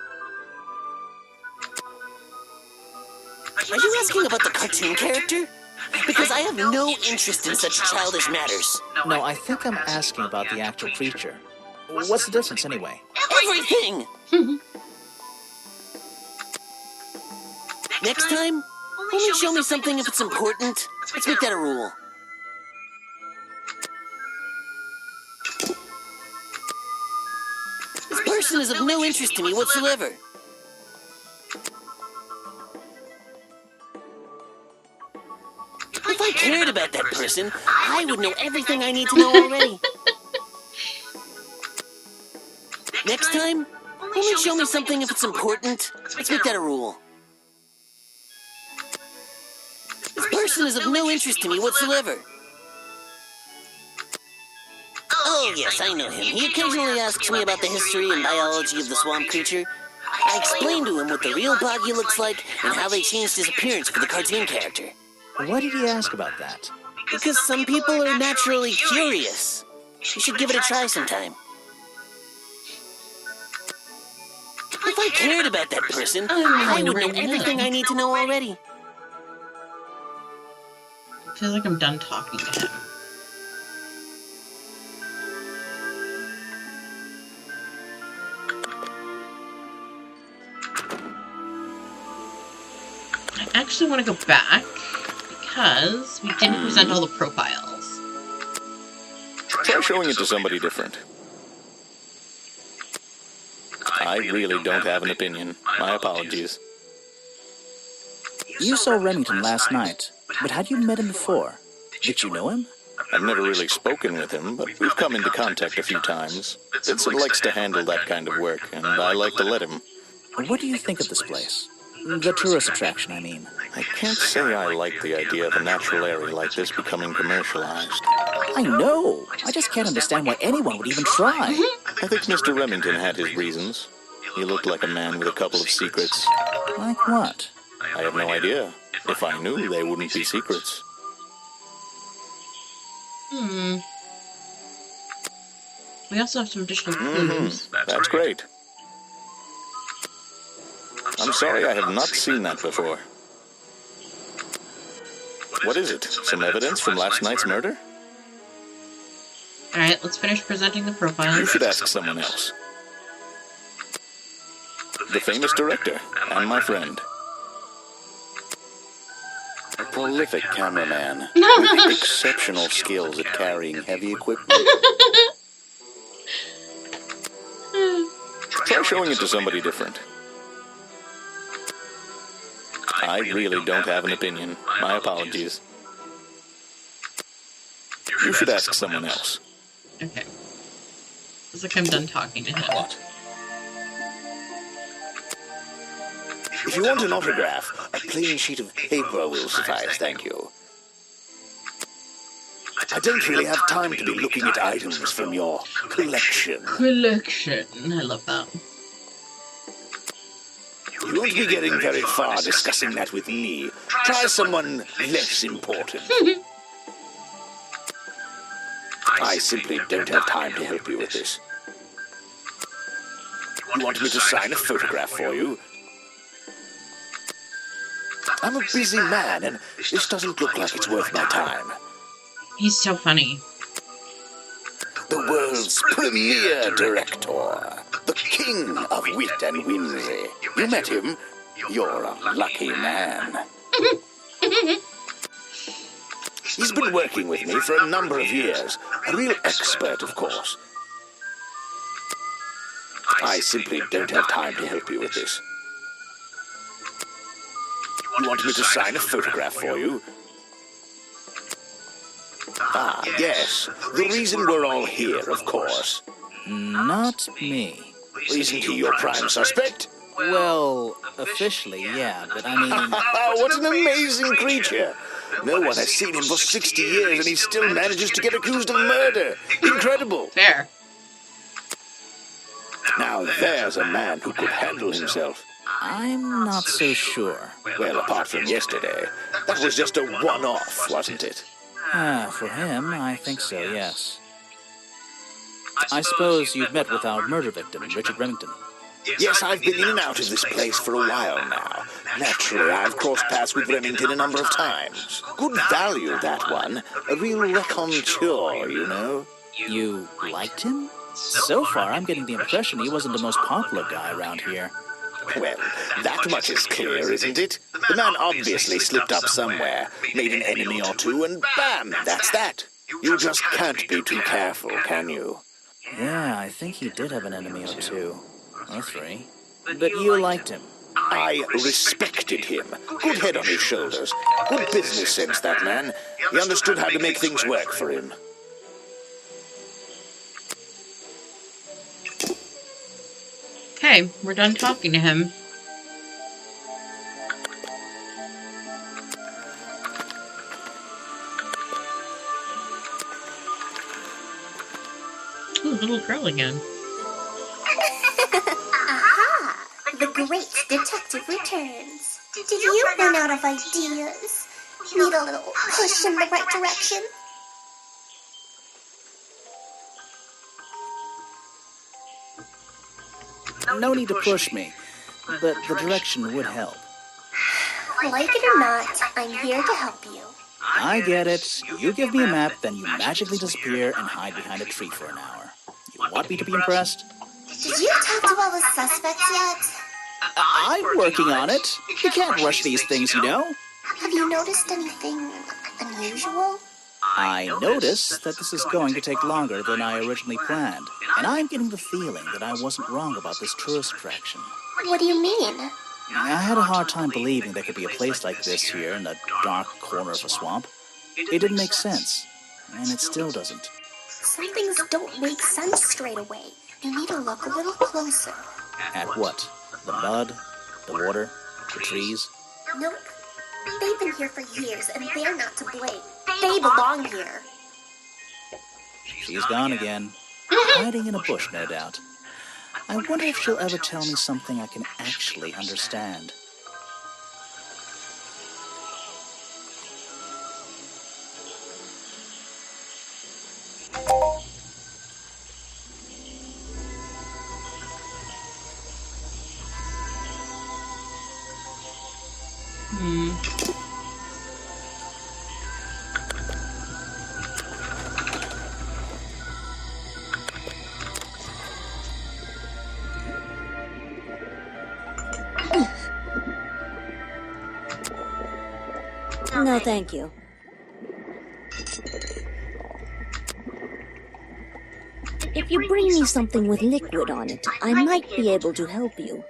Are you asking about the cartoon character? Because I have no interest in such childish matters. No, I think I'm asking about the actual creature. What's the difference, anyway? Everything! Next time, only show me something if it's important. Let's make that a rule. This person is of no interest to me whatsoever. If I cared about that person, I would know everything I need to know already. Next time, only show me something if it's important. Let's make that a rule. This person is of no interest to me whatsoever. Oh, yes, I know him. He occasionally asks me about the history and biology of the swamp creature. I explained to him what the real Boggy looks like and how they changed his appearance for the cartoon character. Why did he ask about that? Because some people are naturally curious. You should give it a try sometime. If I cared about that person, I would know everything I need to know already. I feel like I'm done talking to him. I actually want to go back because we didn't present all the profiles. Try showing it to somebody different. I really don't have an opinion. My apologies. You saw Remington last night, but had you met him before? Did you know him? I've never really spoken with him, but we've come into contact a few times. Vincent likes to handle that kind of work, and I like to let him. What do you think of this place? The tourist attraction, I mean. I can't say I like the idea of a natural area like this becoming commercialized. I know! I just can't understand why anyone would even try. I think Mr. Remington had his reasons. He looked like a man with a couple of secrets. Like what? I have no idea. If I knew, they wouldn't be secrets. We also have some additional clues. That's great. I'm sorry, I have not seen that before. What is it? Some evidence from last night's murder? Alright, let's finish presenting the You profiles. should ask someone else. The famous director, and my friend. A prolific cameraman with exceptional skills at carrying heavy equipment. Try showing it to somebody different. I really don't have an opinion. My apologies. You should ask someone else. Okay. It's like I'm done talking to him. What? If you want an autograph, a plain sheet of paper will suffice, thank you. I don't really have time to be looking at items from your collection. Collection. I love that. You won't be getting very far discussing that with me. Try someone less important. I simply don't have time to help you with this. You want me to sign a photograph for you? I'm a busy man, and this doesn't look like it's worth my time. He's so funny. The world's premier director, the king of wit and whimsy. You met him? You're a lucky man. He's been working with me for a number of years. A real expert, of course. I simply don't have time to help you with this. You want me to sign a photograph for you? Ah, yes. The reason we're all here, of course. Not me. Isn't he your prime suspect? Well, officially, yeah, but I mean... What an amazing creature! No one has seen him for 60 years and he still manages to get accused of murder. Incredible! Fair. Now there's a man who could handle himself. I'm not so sure. Well, apart from yesterday, that was just a one-off, wasn't it? For him, I think so, yes. I suppose you've met with our murder victim, Richard Remington. Yes, I've been in and out of this place for a while now. Naturally, I've crossed paths with Remington a number of times. Good value, that one. A real raconteur, you know. You liked him? So far, I'm getting the impression he wasn't the most popular guy around here. Well, that much is clear, isn't it? The man obviously slipped up somewhere, made an enemy or two, and bam, that's that. You just can't be too careful, can you? Yeah, I think he did have an enemy or two. Or three. But you liked him. I respected him. Good head on his shoulders. Good business sense, that man. He understood how to make things work for him. Okay, we're done talking to him. Ooh, little girl again. Aha! The great detective returns. Did you run out of ideas? Need a little push in the right direction? No need to push me, but the direction would help. Like it or not, I'm here to help you. I get it. You give me a map, then you magically disappear and hide behind a tree for an hour. You want me to be impressed? Did you talk to all the suspects yet? I'm working on it. You can't rush these things, you know. Have you noticed anything unusual? I notice that this is going to take longer than I originally planned, and I'm getting the feeling that I wasn't wrong about this tourist attraction. What do you mean? I had a hard time believing there could be a place like this here in the dark corner of a swamp. It didn't make sense, and it still doesn't. Some things don't make sense straight away. You need to look a little closer. At what? The mud? The water? The trees? Nope. They've been here for years, and they're not to blame. They belong here. She's gone again. Hiding in a bush, no doubt. I wonder if she'll ever tell me something I can actually understand. No, thank you. If you bring me something with liquid on it, I might be able to help you.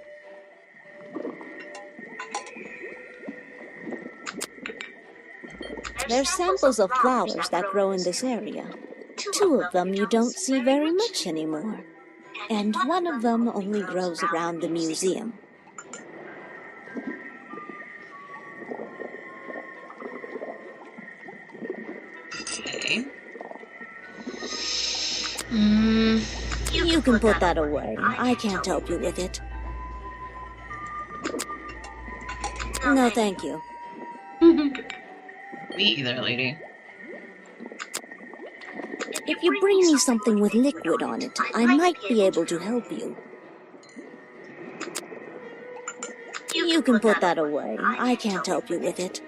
They're samples of flowers that grow in this area. 2 of them you don't see very much anymore. And 1 of them only grows around the museum. Okay. You can put that away. I can't help you with it. No, thank you. Me either, lady. If you bring me something with liquid on it, I might be able to help you. You can put that away. I can't help you with it.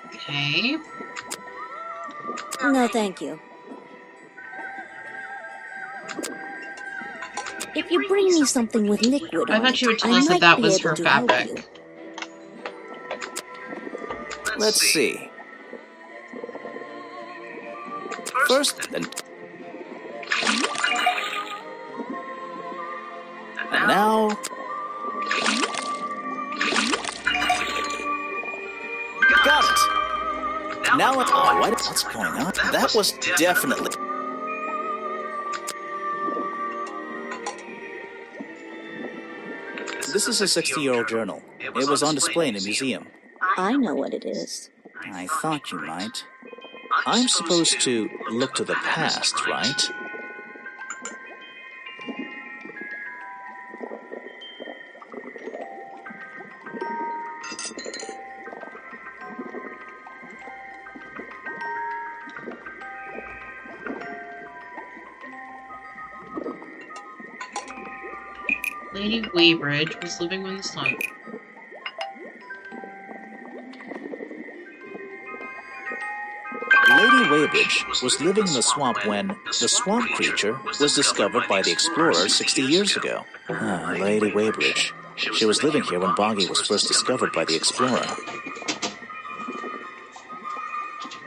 Okay. No, thank you. If you bring me something with liquid I on thought it, you would tell I us that might that be was able her to help fabric. you. Let's see. First, and now, Now it's... what's going on? That was definitely... This is a 60-year-old journal. It was on display in a museum. I know what it is. I thought you might. I'm supposed to look to the past, right? Lady Weybridge was living in the swamp. Lady Weybridge was living in the swamp when the swamp creature was discovered by the explorers 60 years ago. Lady Weybridge. She was living here when Boggy was first discovered by the explorer.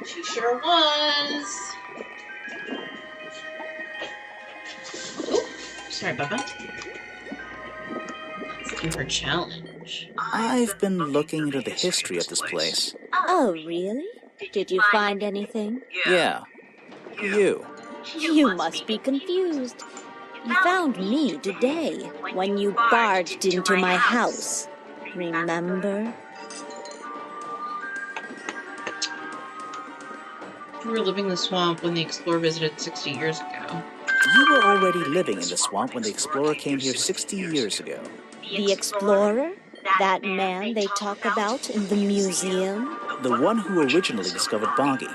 She sure was. Oop, sorry, Bubba. Let's do her challenge. I've been looking into the history of this place. Oh, really? Did you find anything? Yeah. You. You must be confused. You found me today when you barged into my house. Remember? You were living in the swamp when the explorer visited 60 years ago. You were already living in the swamp when the explorer came here 60 years ago. The explorer? That man they talk about in the museum? The one who originally discovered Boggy.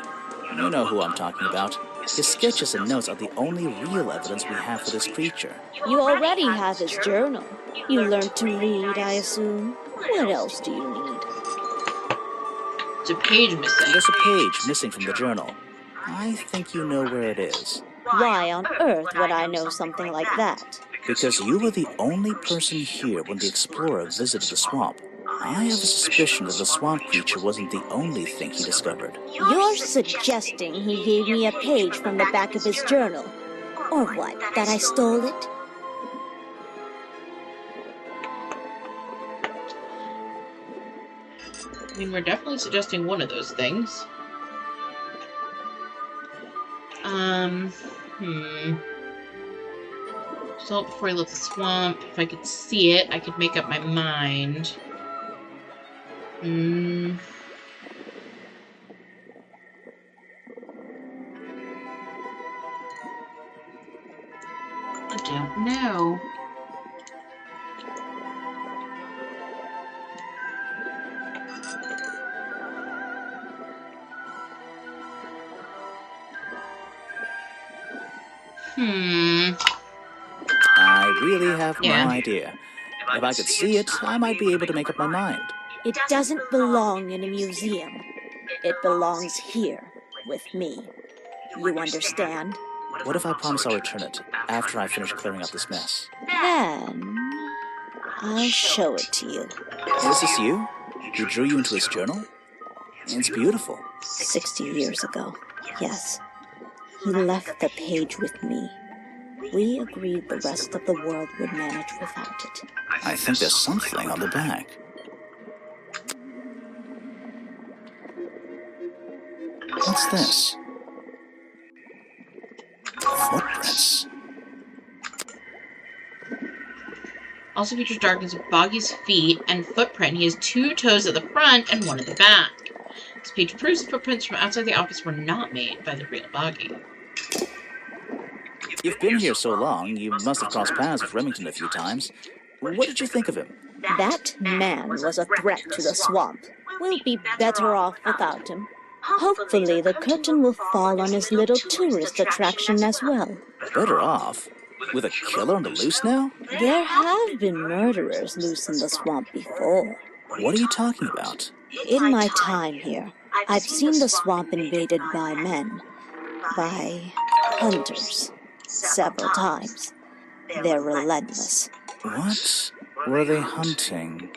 You know who I'm talking about. His sketches and notes are the only real evidence we have for this creature. You already have his journal. You learned to read, I assume. What else do you need? There's a page missing. There's a page missing from the journal. I think you know where it is. Why on earth would I know something like that? Because you were the only person here when the explorer visited the swamp. I have a suspicion that the swamp creature wasn't the only thing he discovered. You're suggesting he gave me a page from the back of his journal? Or what, that I stole it? I mean, we're definitely suggesting one of those things. So before I left the swamp, if I could see it, I could make up my mind. I don't know. I really have no idea. If I could see it, I might be able to make up my mind. It doesn't belong in a museum. It belongs here, with me. You understand? What if I promise I'll return it after I finish clearing up this mess? Then I'll show it to you. Is this you? He drew you into his journal? It's beautiful. 60 years ago, yes. He left the page with me. We agreed the rest of the world would manage without it. I think there's something on the back. What's this? Footprints. Also features darkness of Boggy's feet and footprint. He has 2 toes at the front and 1 at the back. This page proves the footprints from outside the office were not made by the real Boggy. You've been here so long, you must have crossed paths with Remington a few times. What did you think of him? That man was a threat to the swamp. We'll be better off without him. Hopefully the curtain will fall on his little tourist attraction as well. Better off? With a killer on the loose now? There have been murderers loose in the swamp before. What are you talking about? In my time here, I've seen the swamp invaded by men. By hunters. Several times. They're relentless. What were they hunting?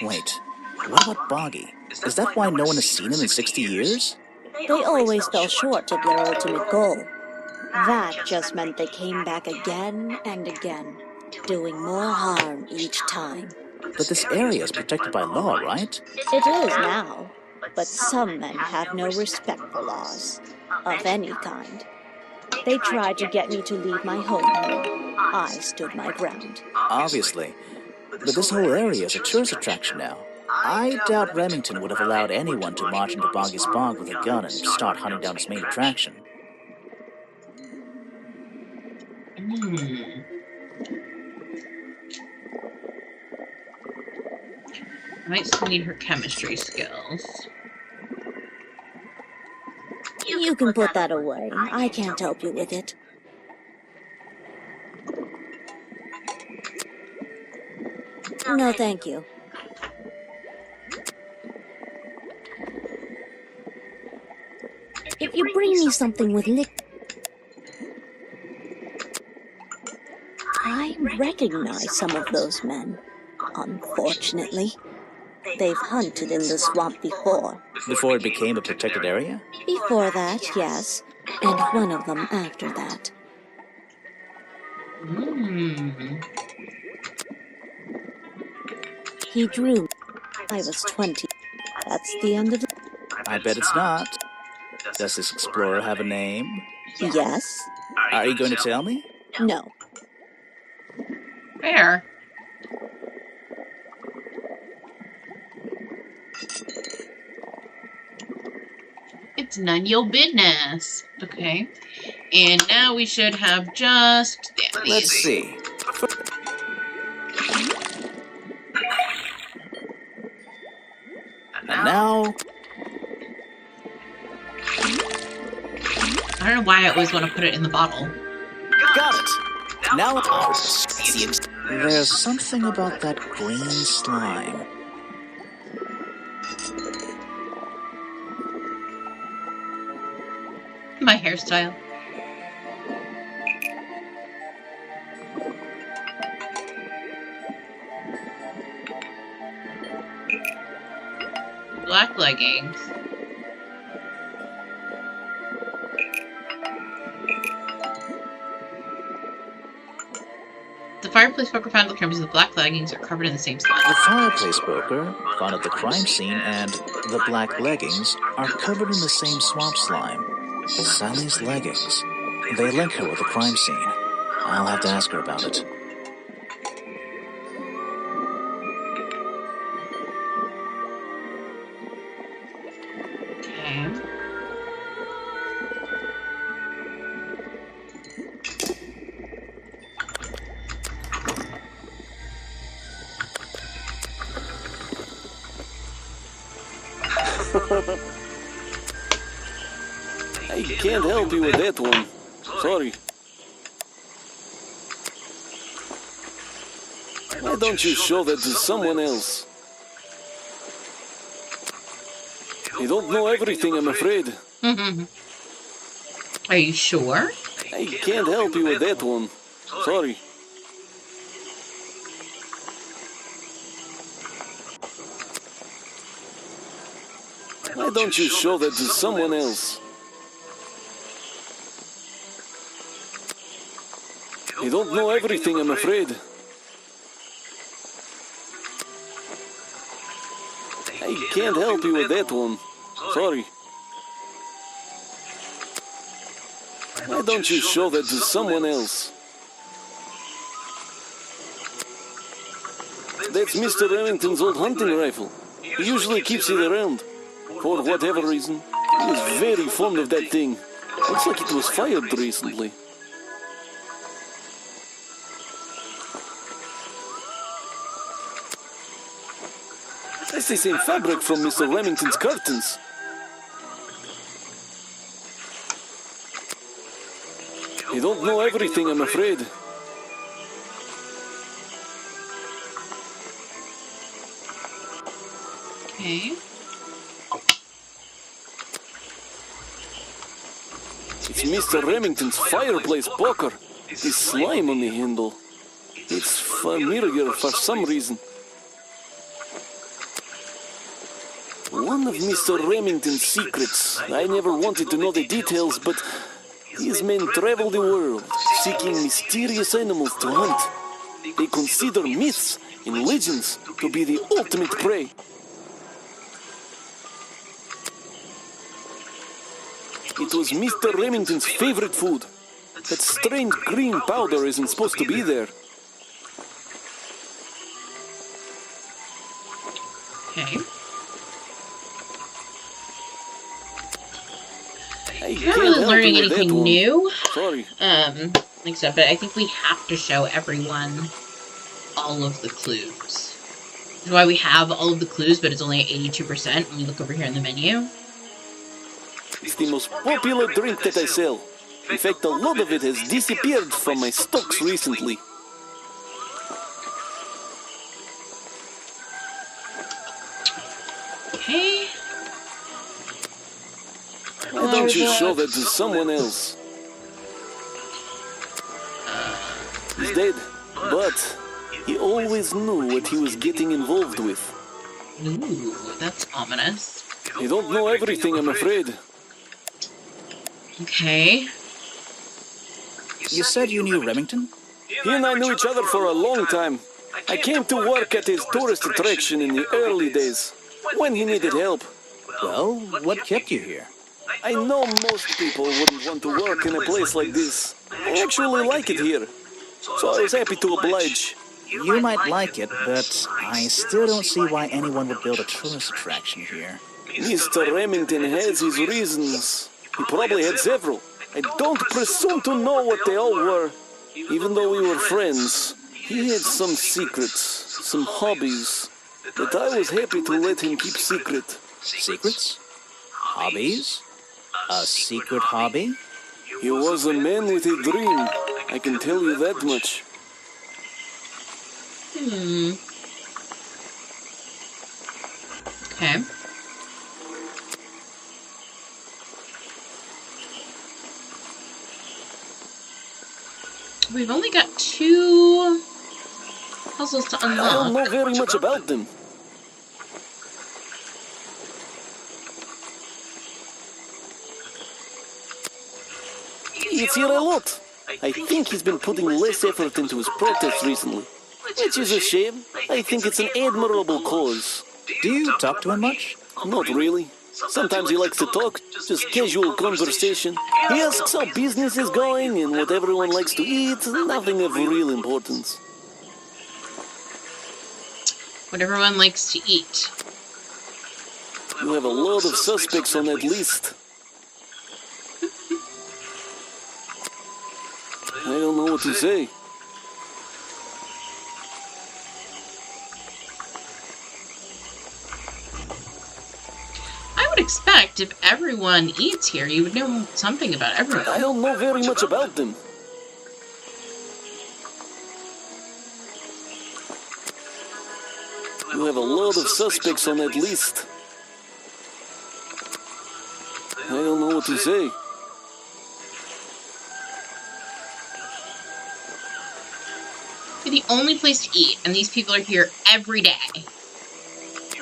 Wait, what about Boggy? Is that why no one has seen him in 60 years? They always fell short of their ultimate goal. That just meant they came back again and again, doing more harm each time. But this area is protected by law, right? It is now. But some men have no respect for laws, of any kind. They tried to get me to leave my home here. I stood my ground. Obviously. But this whole area is a tourist attraction now. I doubt Remington would have allowed anyone to march into Boggy's bog with a gun and start hunting down its main attraction. Might still need her chemistry skills. You can put that away. I can't help you with it. No, thank you. If you bring me something with I recognize some of those men, unfortunately. They've hunted in the swamp before. Before it became a protected area? Before that, yes. And one of them after that. He drew me. I was 20. That's the end of it. I bet it's not. Does this explorer have a name? Yes. Are you going to tell me? No. Fair. It's none your business. Okay. And now we should have just... Let's see. And now... I don't know why I always want to put it in the bottle. Got it! Now I'll see it. There's something about that green slime. My hairstyle. Black leggings. The fireplace poker found at the crime scene. The black leggings are covered in the same slime. The fireplace poker found at the crime scene and the black leggings are covered in the same swamp slime. Sally's leggings. They link her with the crime scene. I'll have to ask her about it. Okay. I can't help you with that one. Sorry. Why don't you show that to someone else? You don't know everything, I'm afraid. Are you sure? I can't help you with that one. Sorry. Why don't you show that to someone else? You don't know everything, I'm afraid. I can't help you with that one. Sorry. Why don't you show that to someone else? That's Mr. Remington's old hunting rifle. He usually keeps it around. For whatever reason. He was very fond of that thing. Looks like it was fired recently. That's the same fabric from Mr. Remington's curtains. You don't know everything, I'm afraid. Okay. It's Mr. Remington's fireplace poker. This slime on the handle. It's familiar for some reason. One of Mr. Remington's secrets. I never wanted to know the details, but these men travel the world, seeking mysterious animals to hunt. They consider myths and legends to be the ultimate prey. It was Mr. Remington's favorite food. That strange green powder isn't supposed to be there. Okay. I Not can't really help learning you with that anything one. new. Sorry. Like so, but I think we have to show everyone all of the clues. That's why we have all of the clues, but it's only at 82% when we look over here in the menu. It's the most popular drink that I sell. In fact, a lot of it has disappeared from my stocks recently. Okay. Why don't you show that to someone else? He's dead, but he always knew what he was getting involved with. Ooh, that's ominous. You don't know everything, I'm afraid. Okay. You said you knew Remington? He and I knew each other for a long time. I came to work at his tourist attraction in the early days, when he needed help. Well, what kept you here? I know most people wouldn't want to work in a place like this. I actually like it here, so I was happy to oblige. You might like it, but I still don't see why anyone would build a tourist attraction here. Mr. Remington has his reasons. He probably had several. I don't presume to know what they all were. Even though we were friends, he had some secrets, some hobbies, that I was happy to let him keep secret. Secrets? Hobbies? A secret hobby? He was a man with a dream, I can tell you that much. Okay. We've only got 2 puzzles to I don't unlock. know very much about them. It's here a lot. I think he's been putting less effort into his protests recently, which is a shame. I think it's an admirable cause. Do you talk to him much? Not really. Sometimes he likes to talk, just casual conversation. He asks how business is going and what everyone likes to eat, nothing of real importance. What everyone likes to eat. You have a lot of suspects on that list. I don't know what to say. I would expect if everyone eats here, you would know something about everyone. I don't know very much about them. You have a lot of suspects on that list. I don't know what to say. You're the only place to eat, and these people are here every day.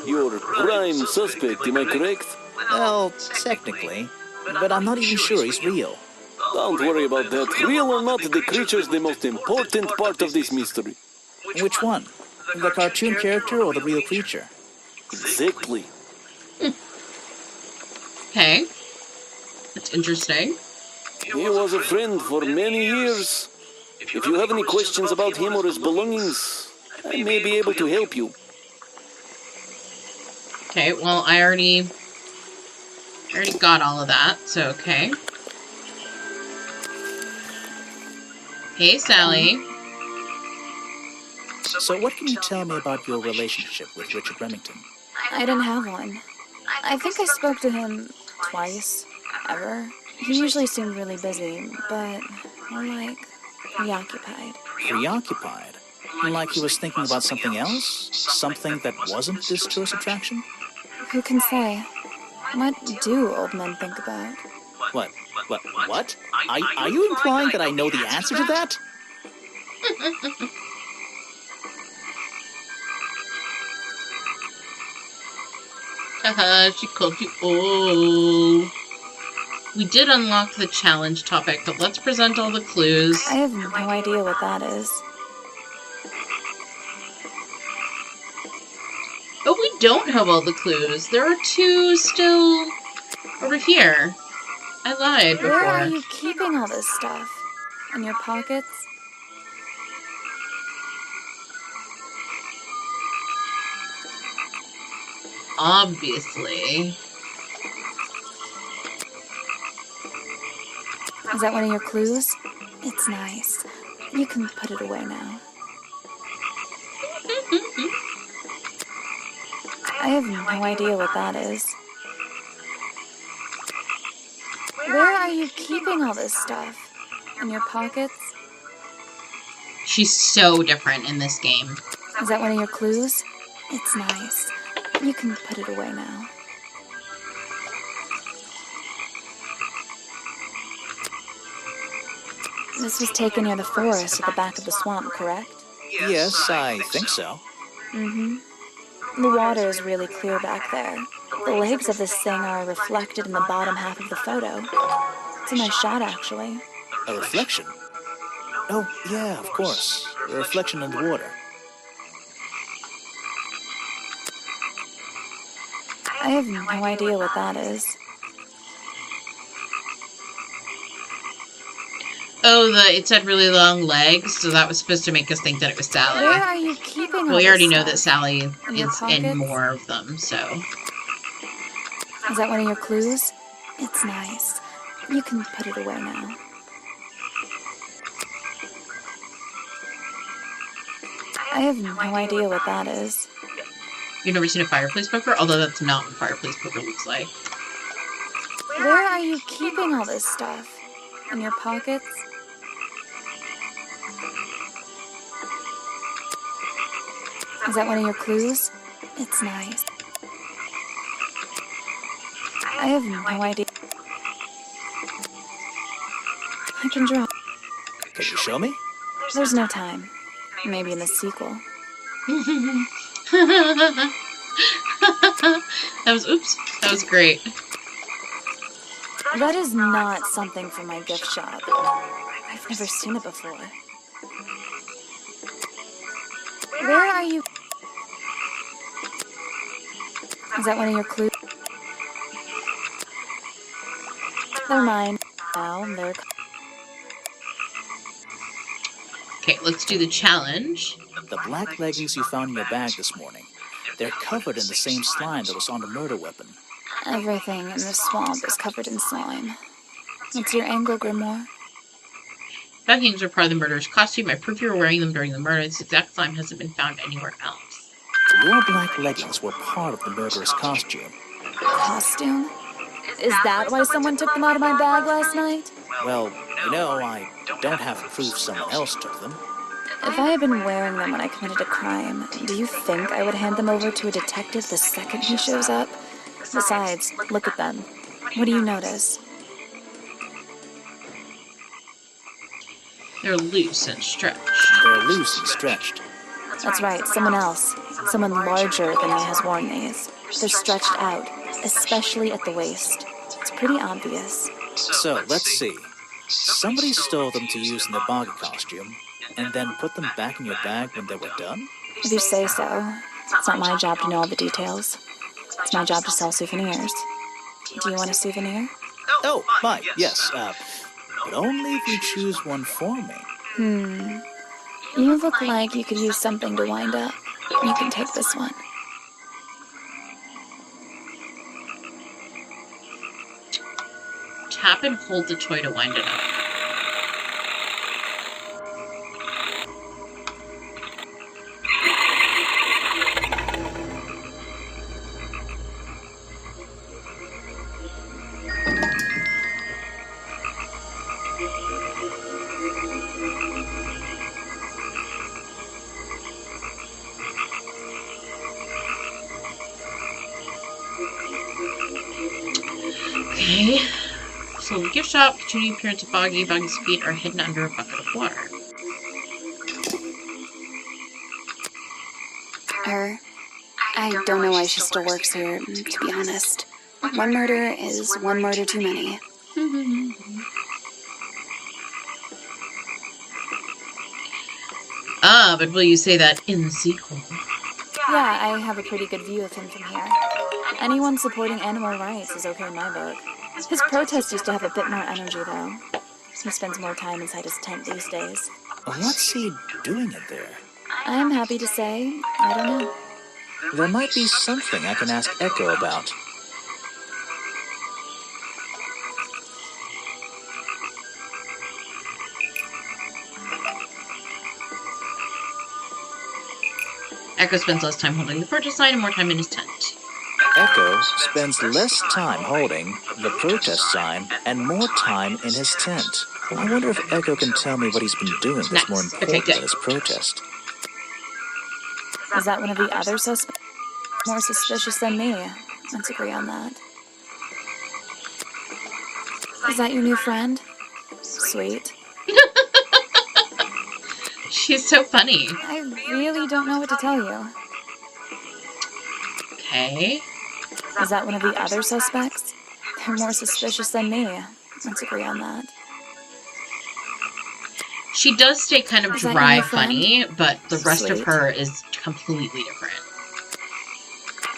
You're a prime suspect, am I correct? Well, technically, but I'm not even sure he's real. Don't worry about that. Real or not, the creature's the most important part of this mystery. Which one? The cartoon character or the real creature? Exactly. Okay. That's interesting. He was a friend for many years. If you have any questions about him or his belongings, I may be able to help you. Okay, well, I already got all of that, so okay. Hey, Sally. So what can you tell me about your relationship with Richard Remington? I didn't have one. I think I spoke to him twice, ever. He usually seemed really busy, but more like preoccupied. Preoccupied? Like he was thinking about something else? Something that wasn't this tourist attraction? Who can say? What do old men think about? What? Are you implying that I know the answer to that? Haha, she called you old. We did unlock the challenge topic, but let's present all the clues. I have no idea what that is. But we don't have all the clues. There are 2 still over here. I lied before. Where are you keeping all this stuff? In your pockets? Obviously. Is that one of your clues? It's nice. You can put it away now. I have no idea what that is. Where are you keeping all this stuff? In your pockets? She's so different in this game. Is that one of your clues? It's nice. You can put it away now. This was taken near the forest at the back of the swamp, correct? Yes, I think so. Mm-hmm. The water is really clear back there. The legs of this thing are reflected in the bottom half of the photo. It's a nice shot, actually. A reflection? Oh, yeah, of course. A reflection in the water. I have no idea what that is. Oh, it said really long legs, so that was supposed to make us think that it was Sally. Where are you keeping all Well, we this already know stuff? that Sally In your is in pockets? more of them, so. Is that one of your clues? It's nice. You can put it away now. I have no idea what that is. You've never seen a fireplace poker? Although that's not what fireplace poker looks like. Where are you keeping all this stuff? In your pockets? Is that one of your clues? It's nice. I have no idea. I can draw. Can you show me? There's no time. Maybe in the sequel. That was great. That is not something from my gift shop. I've never seen it before. Where are you? Is that one of your clues? They're mine. Now they're... Okay, let's do the challenge. The black leggings you found in your bag this morning. They're covered in the same slime that was on the murder weapon. Everything in the swamp is covered in slime. What's your angle, Grimoire? Leggings are part of the murderer's costume. I prove you were wearing them during the murder. This exact slime hasn't been found anywhere else. Your black leggings were part of the murderer's costume. Costume? Is that why someone took them out of my bag last night? Well, I don't have proof someone else took them. If I had been wearing them when I committed a crime, do you think I would hand them over to a detective the second he shows up? Besides, look at them. What do you notice? They're loose and stretched. They're loose and stretched. That's right, someone else. Someone larger than me has worn these. They're stretched out, especially at the waist. It's pretty obvious. So, let's see. Somebody stole them to use in their Boggy costume, and then put them back in your bag when they were done? If you say so. It's not my job to know all the details. It's my job to sell souvenirs. Do you want a souvenir? Oh, fine, yes, but only if you choose one for me. You look like you could use something to wind up. You can take this one. Tap and hold the toy to wind it up. Okay. So the gift shop, continuing appearance of Boggy. Boggy's feet are hidden under a bucket of water. I don't know why she still works here, to be honest. One murder is one murder too many. But will you say that in the sequel? Yeah, I have a pretty good view of him from here. Anyone supporting animal rights is okay in my book. His protest used to have a bit more energy, though. He spends more time inside his tent these days. What's he doing in there? I'm happy to say, I don't know. There might be something I can ask Echo about. Echo spends less time holding the protest sign and more time in his tent. Echo spends less time holding the protest sign and more time in his tent. I wonder if Echo can tell me what he's been doing that's more Nice. important Okay, than his protest. Is that one of the other suspects? More suspicious than me. Let's agree on that. Is that your new friend? Sweet. She's so funny. I really don't know what to tell you. Okay. Is that one of the other suspects? They're more suspicious than me. Let's agree on that. She does stay kind of Is that dry your friend? funny, but the rest of Sweet. her is completely different.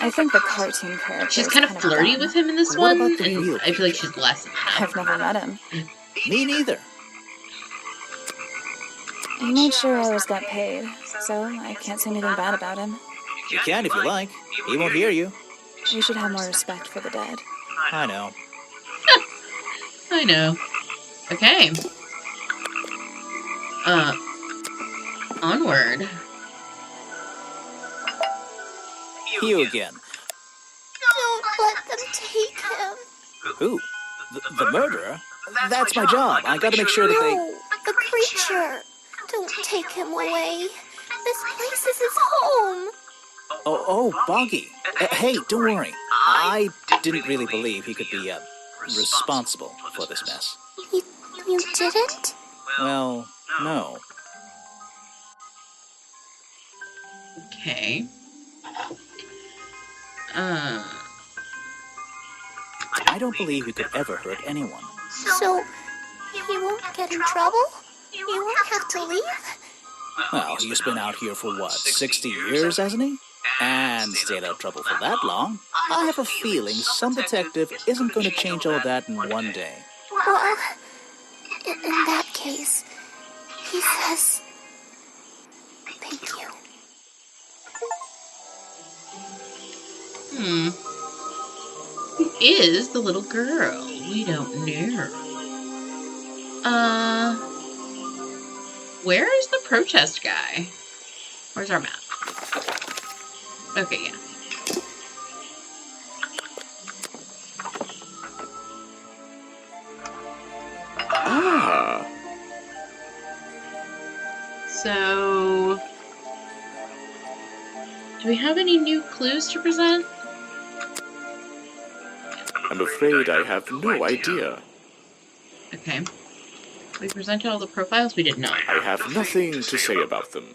I think the cartoon character She's is kind of flirty dumb. with him in this What one, about the and real I feel like creature? she's less than that. I've never met him. Me neither. He made sure I always got paid, so I can't say anything bad about him. You can if you like. He won't hear you. We should have more respect for the dead. I know. I know. Okay. Onward. You again. Don't let them take him. Who? The murderer? That's my job. I gotta make sure that they... No, the creature. Don't take him away. This place is his home. Oh, Boggy. Hey, don't worry. I didn't really believe he could be, responsible for this mess. You didn't? Well, no. Okay. I don't believe he could ever hurt anyone. So, he won't get in trouble? He won't have to leave? Well, he's been out here for what, 60 years, hasn't he? And stayed out of trouble for that long. I have a feeling some detective isn't going to change all that in one day. Well, in that case, he says, thank you. Who is the little girl? We don't know. Where is the protest guy? Where's our map? Okay, yeah. Ah, So, do we have any new clues to present? I'm afraid I have no idea. Okay. We presented all the profiles? We did not. I have nothing to say about them.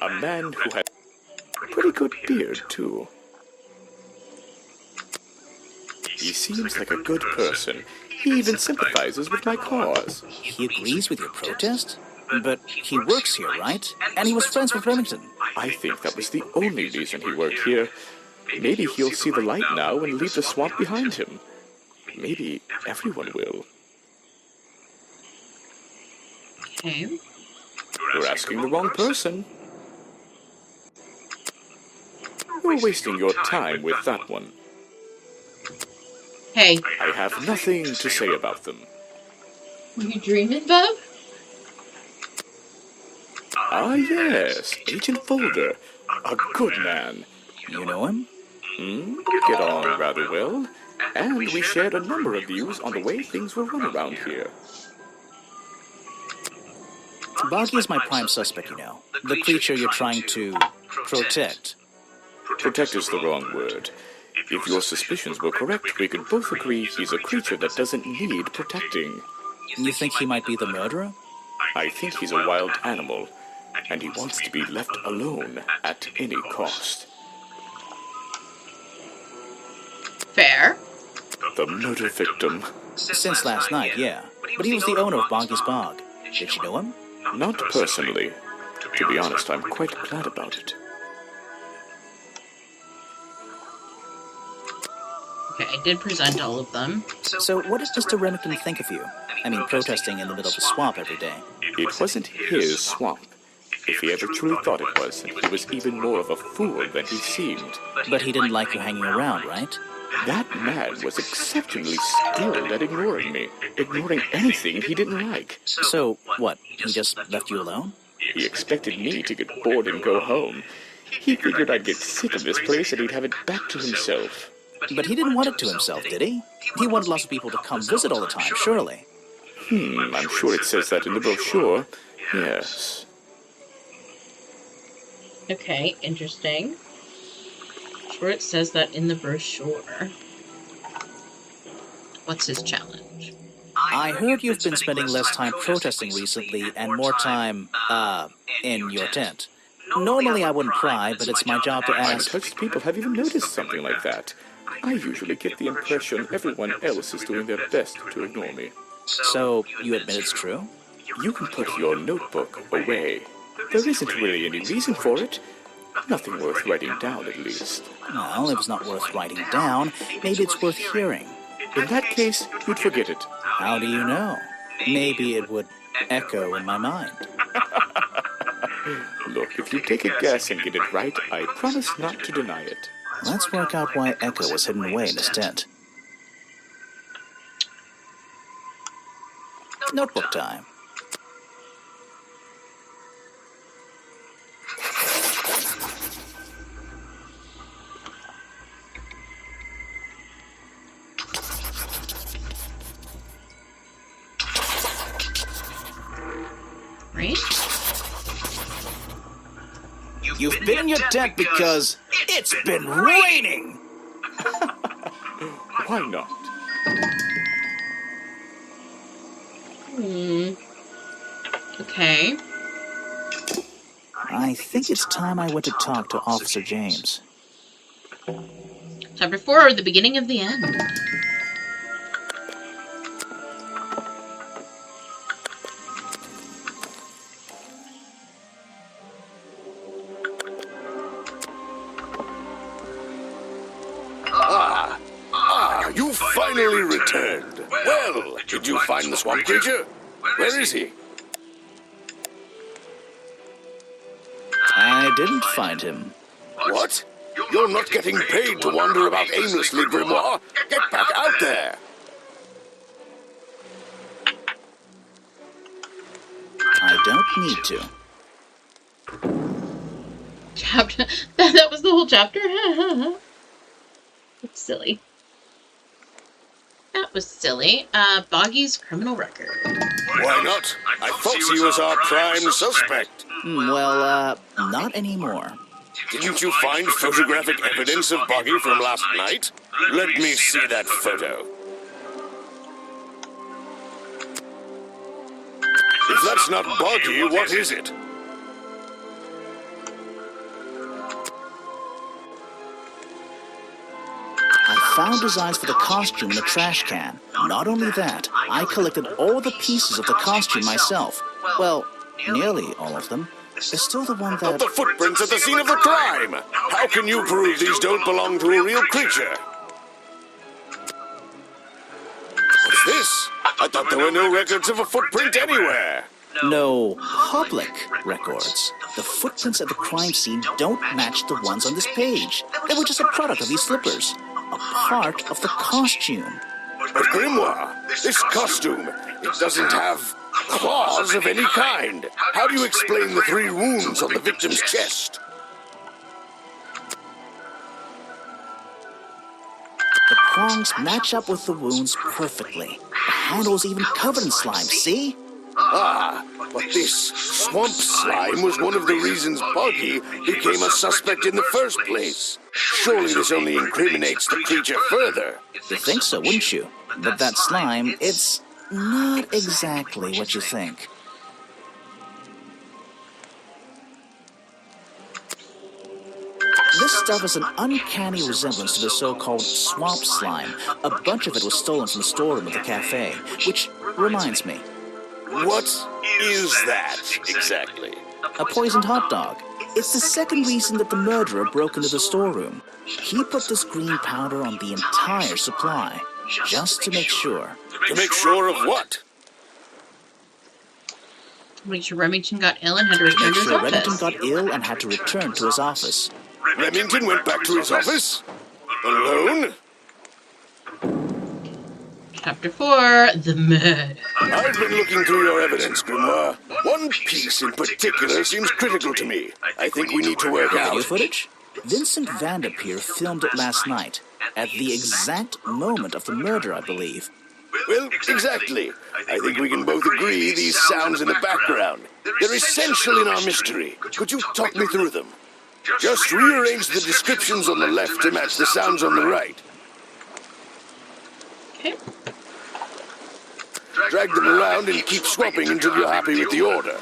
A man who has a pretty good beard, too. He seems like a good person. He even sympathizes with my cause. He agrees with your protest? But he works here, right? And he was friends with Remington. I think that was the only reason he worked here. Maybe he'll see the light now and leave the swamp behind him. Maybe everyone will. Okay. You're asking the wrong person. You're wasting your time with that one. Hey, I have nothing to say about them. were you dreaming, Bev? Ah, yes, Agent Folder. A good man. You know him? We get on rather well. And we shared a number of views on the way things were run around here. Boggy is my prime suspect, you know. The creature you're trying to protect. Protect is the wrong word. If your suspicions were correct, we could both agree he's a creature that doesn't need protecting. You think he might be the murderer? I think he's a wild animal, and he wants to be left alone at any cost. Fair. The murder victim. Since last night, yeah. But he was the owner of Boggy's Bog. Did you know him? Not personally. To be honest, I'm quite glad about it. Okay, I did present all of them. So what did Mr. Remington think of you? I mean, protesting in the middle of the swamp every day. It wasn't his swamp. If he ever truly thought it was, then he was even more of a fool than he seemed. But he didn't like you hanging around, right? That man was exceptionally skilled at ignoring me, ignoring anything he didn't like. So, what, he just left you alone? He expected me to get bored and go home. He figured I'd get sick of this place and he'd have it back to himself. But he didn't want it to himself, did he? He wanted lots of people to come visit all the time, surely. I'm sure it says that in the brochure. Yes. Okay, interesting. Sure, it says that in the brochure. What's his challenge? I heard you've been spending less time protesting recently and more time, in your tent. Normally I wouldn't pry, but it's my job to ask. Untouched people have even noticed something like that. I usually get the impression everyone else is doing their best to ignore me. So, you admit it's true? You can put your notebook away. There isn't really any reason for it. Nothing worth writing down, at least. Well, if it's not worth writing down, maybe it's worth hearing. In that case, you'd forget it. How do you know? Maybe it would echo in my mind. Look, if you take a guess and get it right, I promise not to deny it. Let's work out why Echo was hidden away in his tent. Notebook time. Right? You've been in your tent because it's been raining! Why not? Okay. I think it's time I went to talk to Officer James. Chapter 4, the beginning of the end. You finally returned. Well, did you find the swamp creature? Where is he? I didn't find him. What? You're not getting paid to wander about aimlessly, Grimoire. Get back out there. I don't need to. Chapter. That was the whole chapter? That's silly. That was silly. Boggy's criminal record. Why not? I thought he was our prime suspect. Well, not anymore. Didn't you find photographic evidence of Boggy from last night? Let me see that photo. If that's not Boggy, what is it? I found designs for the costume in the trash can. Not only that, I collected all the pieces of the costume myself. Well, nearly all of them. There's still the one But that... the footprints at the scene of the crime! How can you prove these don't belong to a real creature? What's this? I thought there were no records of a footprint anywhere. No public records. The footprints at the crime scene don't match the ones on this page. They were just a product of these slippers. A part of the costume. But Grimoire, this costume, it doesn't have claws of any kind. How do you explain the 3 wounds on the victim's chest? The prongs match up with the wounds perfectly. The handle's even covered in slime, see? Ah, but this swamp slime was one of the reasons Boggy became a suspect in the first place. Surely this only incriminates the creature further. You'd think so, wouldn't you? But that slime, it's not exactly what you think. This stuff is an uncanny resemblance to the so-called swamp slime. A bunch of it was stolen from the storeroom of the cafe, which reminds me. What is that exactly? A poisoned hot dog. It's the second reason that the murderer broke into the storeroom. He put this green powder on the entire supply, just to make sure. To make sure of what? Make sure Remington got ill and had to return Make to his sure office. Remington got ill and had to return to his office. Remington went back to his office? Alone? Chapter 4, The Murder. I've been looking through your evidence, Grimoire. One piece in particular seems critical to me. I think we need to work Video out. footage? Vincent Vanderpeer filmed it last night, at the exact moment of the murder, I believe. Well, exactly. I think we can both agree these sounds in the background. They're essential in our mystery. Could you talk me through them? Just rearrange the descriptions on the left to match the sounds on the right. Okay. Drag them around and keep swapping until you're happy with the order.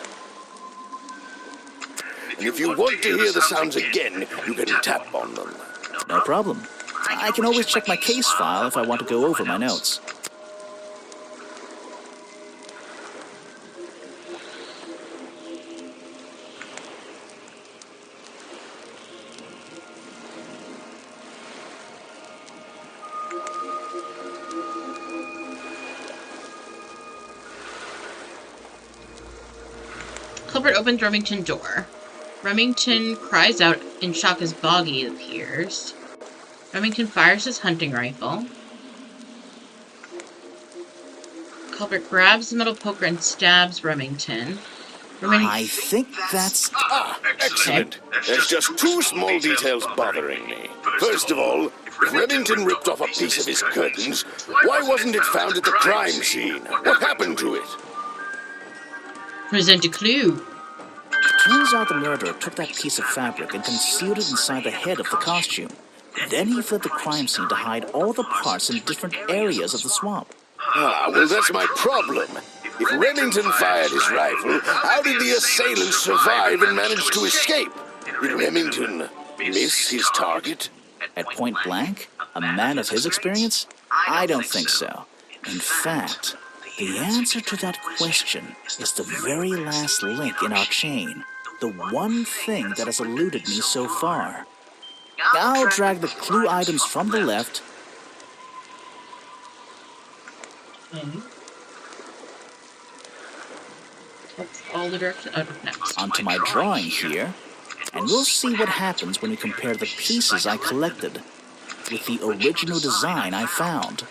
And if you want to hear the sounds again, you can tap on them. No problem. I can always check my case file if I want to go over my notes. Culprit opens Remington's door. Remington cries out in shock as Boggy appears. Remington fires his hunting rifle. Culprit grabs the metal poker and stabs Remington. I think that's... Ah, excellent. There's just two small details bothering me. First of all, if Remington ripped off a piece of his curtains, why wasn't it found at the crime scene? What happened to it? Present a clue. Turns out the murderer took that piece of fabric and concealed it inside the head of the costume. Then he fled the crime scene to hide all the parts in different areas of the swamp. Ah, well, that's my problem. If Remington fired his rifle, how did the assailant survive and manage to escape? Did Remington miss his target? At point blank? A man of his experience? I don't think so. In fact, the answer to that question is the very last link in our chain. The one thing that has eluded me so far. I'll drag the clue items from the left That's all the directions. Oh, next. onto my drawing here, and we'll see what happens when we compare the pieces I collected with the original design I found.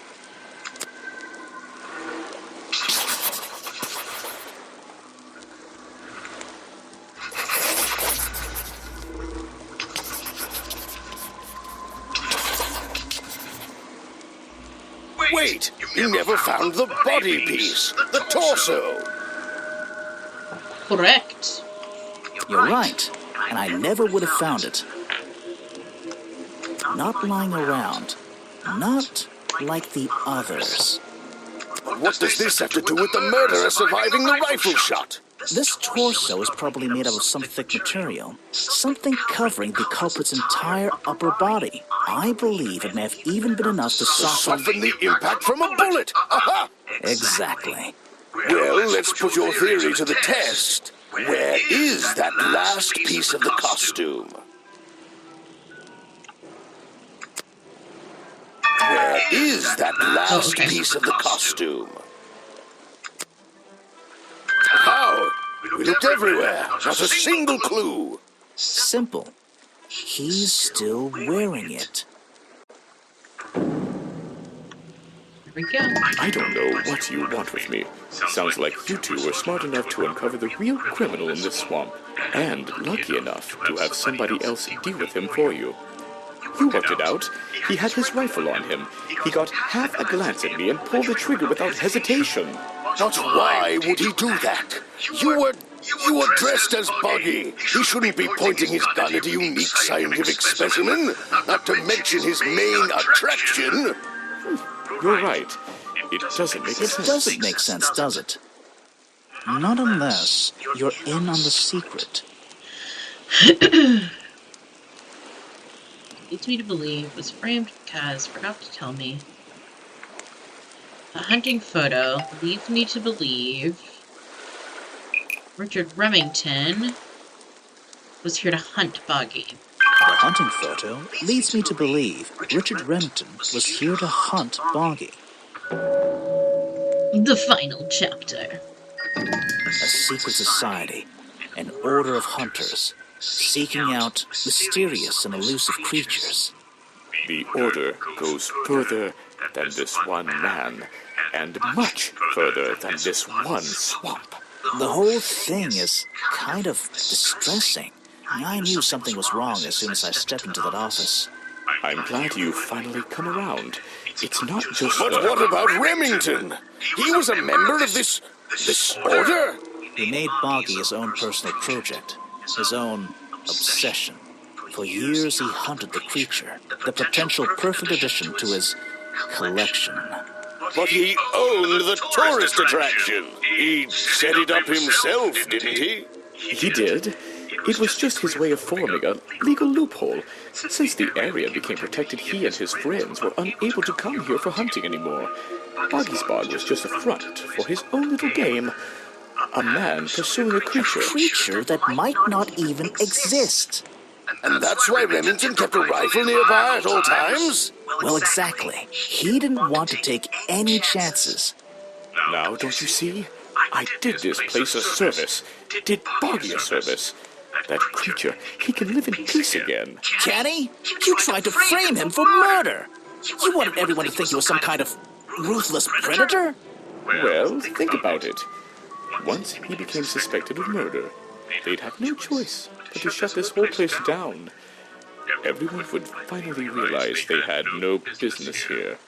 Wait, you never found the body piece, the torso. Correct. You're right, and I never would have found it. Not lying around. Not like the others. But what does this have to do with the murderer surviving the rifle shot? This torso is probably made out of some thick material. Something covering the culprit's entire upper body. I believe it may have even been enough to Soften the impact from a bullet. Aha! Exactly. Well, let's put your theory to the test. Where is that last piece of the costume? Where is that last piece of the costume? How? We looked everywhere. Not a single clue. Simple. He's still wearing it. Here we go. I don't know what you want with me. Sounds like you two were smart enough to uncover the real criminal in this swamp, and lucky enough to have somebody else deal with him for you. You worked it out. He had his rifle on him. He got half a glance at me and pulled the trigger without hesitation. But why would he do that? You were dressed as Boggy. He shouldn't be pointing his gun at a unique scientific specimen, not to mention his main attraction. You're right. It doesn't make sense. It doesn't make sense, does it? Not unless you're in on the secret. Leads me to believe was framed because forgot to tell me. A hunting photo leads me to believe Richard Remington was here to hunt Boggy. The hunting photo leads me to believe Richard Remington was here to hunt Boggy. The final chapter. A secret society, an order of hunters, seeking out mysterious and elusive creatures. The order goes further than this one man, and much further than this one swamp. The whole thing is kind of distressing. I knew something was wrong as soon as I stepped into that office. I'm glad you've finally come around. It's not just But what about Remington? He was a member of this order? He made Boggy his own personal project, his own obsession. For years he hunted the creature, the potential perfect addition to his collection. But he owned the tourist attraction. He set it up himself, didn't he? He did. It was just his way of forming a legal loophole. Since the area became protected, he and his friends were unable to come here for hunting anymore. Boggy's Bog was just a front for his own little game. A man pursuing a creature. A creature that might not even exist. And that's why Remington kept a rifle nearby at all times? Well, exactly. He didn't want to take any chances. Now, don't you see? I did this place a service. Did Boggy a service. That creature, he can live in peace again. Can he? You tried to frame him for murder. You wanted everyone to think he was some kind of ruthless predator? Well, think about it. Once he became suspected of murder, they'd have no choice but to shut this whole place down. Everyone would finally realize they had no business here.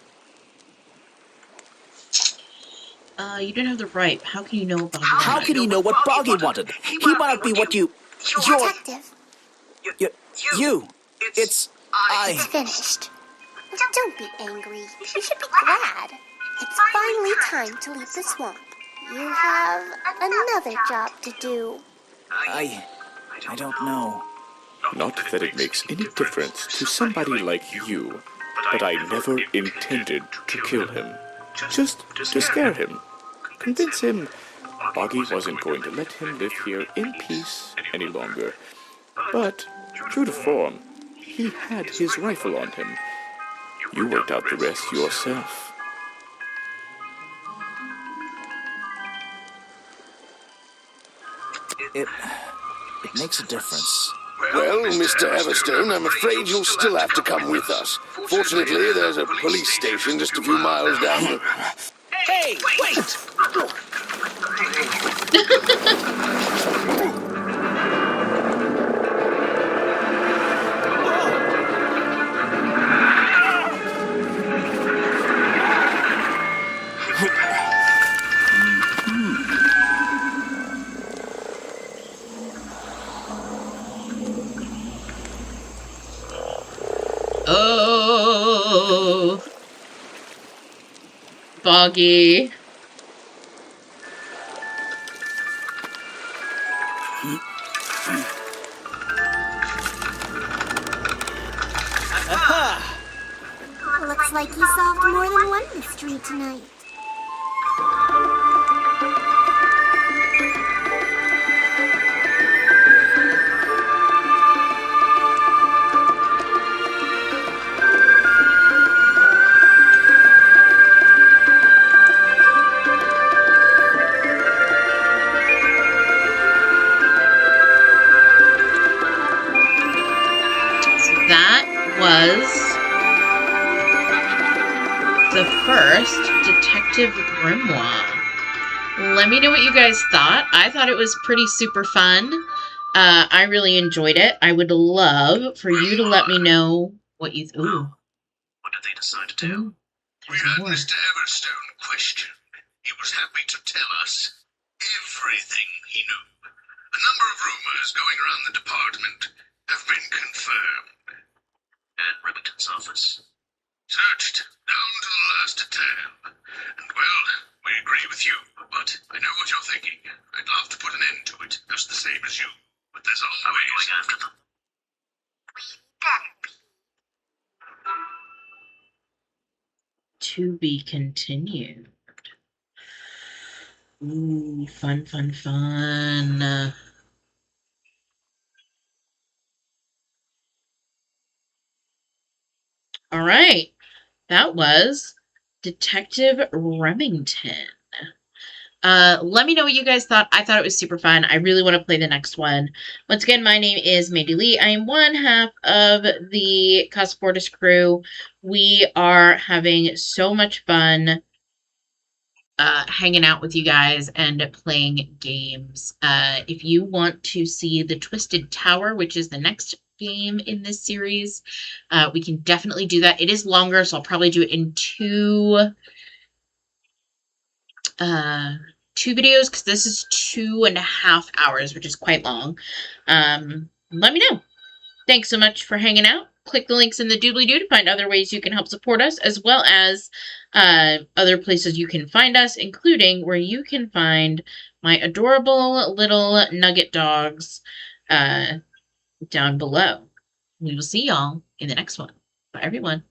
You didn't have the right. How can you know about that? How can he know what Boggy wanted? He might not be what you... Detective. You. It's... It's finished. Don't be angry. You should be glad. It's finally time to leave the swamp. You have another job to do. I don't know. Not that it makes any difference to somebody like you, but I never intended to kill him. Just to scare him. Convince him Boggy wasn't going to let him live here in peace any longer. But, true to form, he had his rifle on him. You worked out the rest yourself. It makes a difference. Well, Mr. Everstone, I'm afraid you'll still have to come with us. Fortunately, there's a police station just a few miles down. Hey, wait! Oh, Boggy. Looks like you solved more than one mystery tonight. That was the first Detective Grimoire. Let me know what you guys thought. I thought it was pretty super fun. I really enjoyed it. I would love for you to let me know what you... Ooh. What did they decide to do? We had Mr. Everstone questioned. He was happy to tell us everything he knew. A number of rumors going around the department have been confirmed. At Remington's office. Searched down to the last detail. And, well, we agree with you, but I know what you're thinking. I'd love to put an end to it, just the same as you. But there's always... Are we going after them? To be continued. Ooh, fun, fun, fun. All right. That was Detective Remington. Let me know what you guys thought. I thought it was super fun. I really want to play the next one. Once again, my name is Mandy Lee. I am one half of the Casa Fortis crew. We are having so much fun hanging out with you guys and playing games. If you want to see the Twisted Tower, which is the next game in this series, we can definitely do that. It is longer, so I'll probably do it in two videos, because this is 2.5 hours, which is quite long. Let me know. Thanks so much for hanging out. Click the links in the doobly-doo to find other ways you can help support us, as well as other places you can find us, including where you can find my adorable little nugget dogs down below. We will see y'all in the next one. Bye, everyone.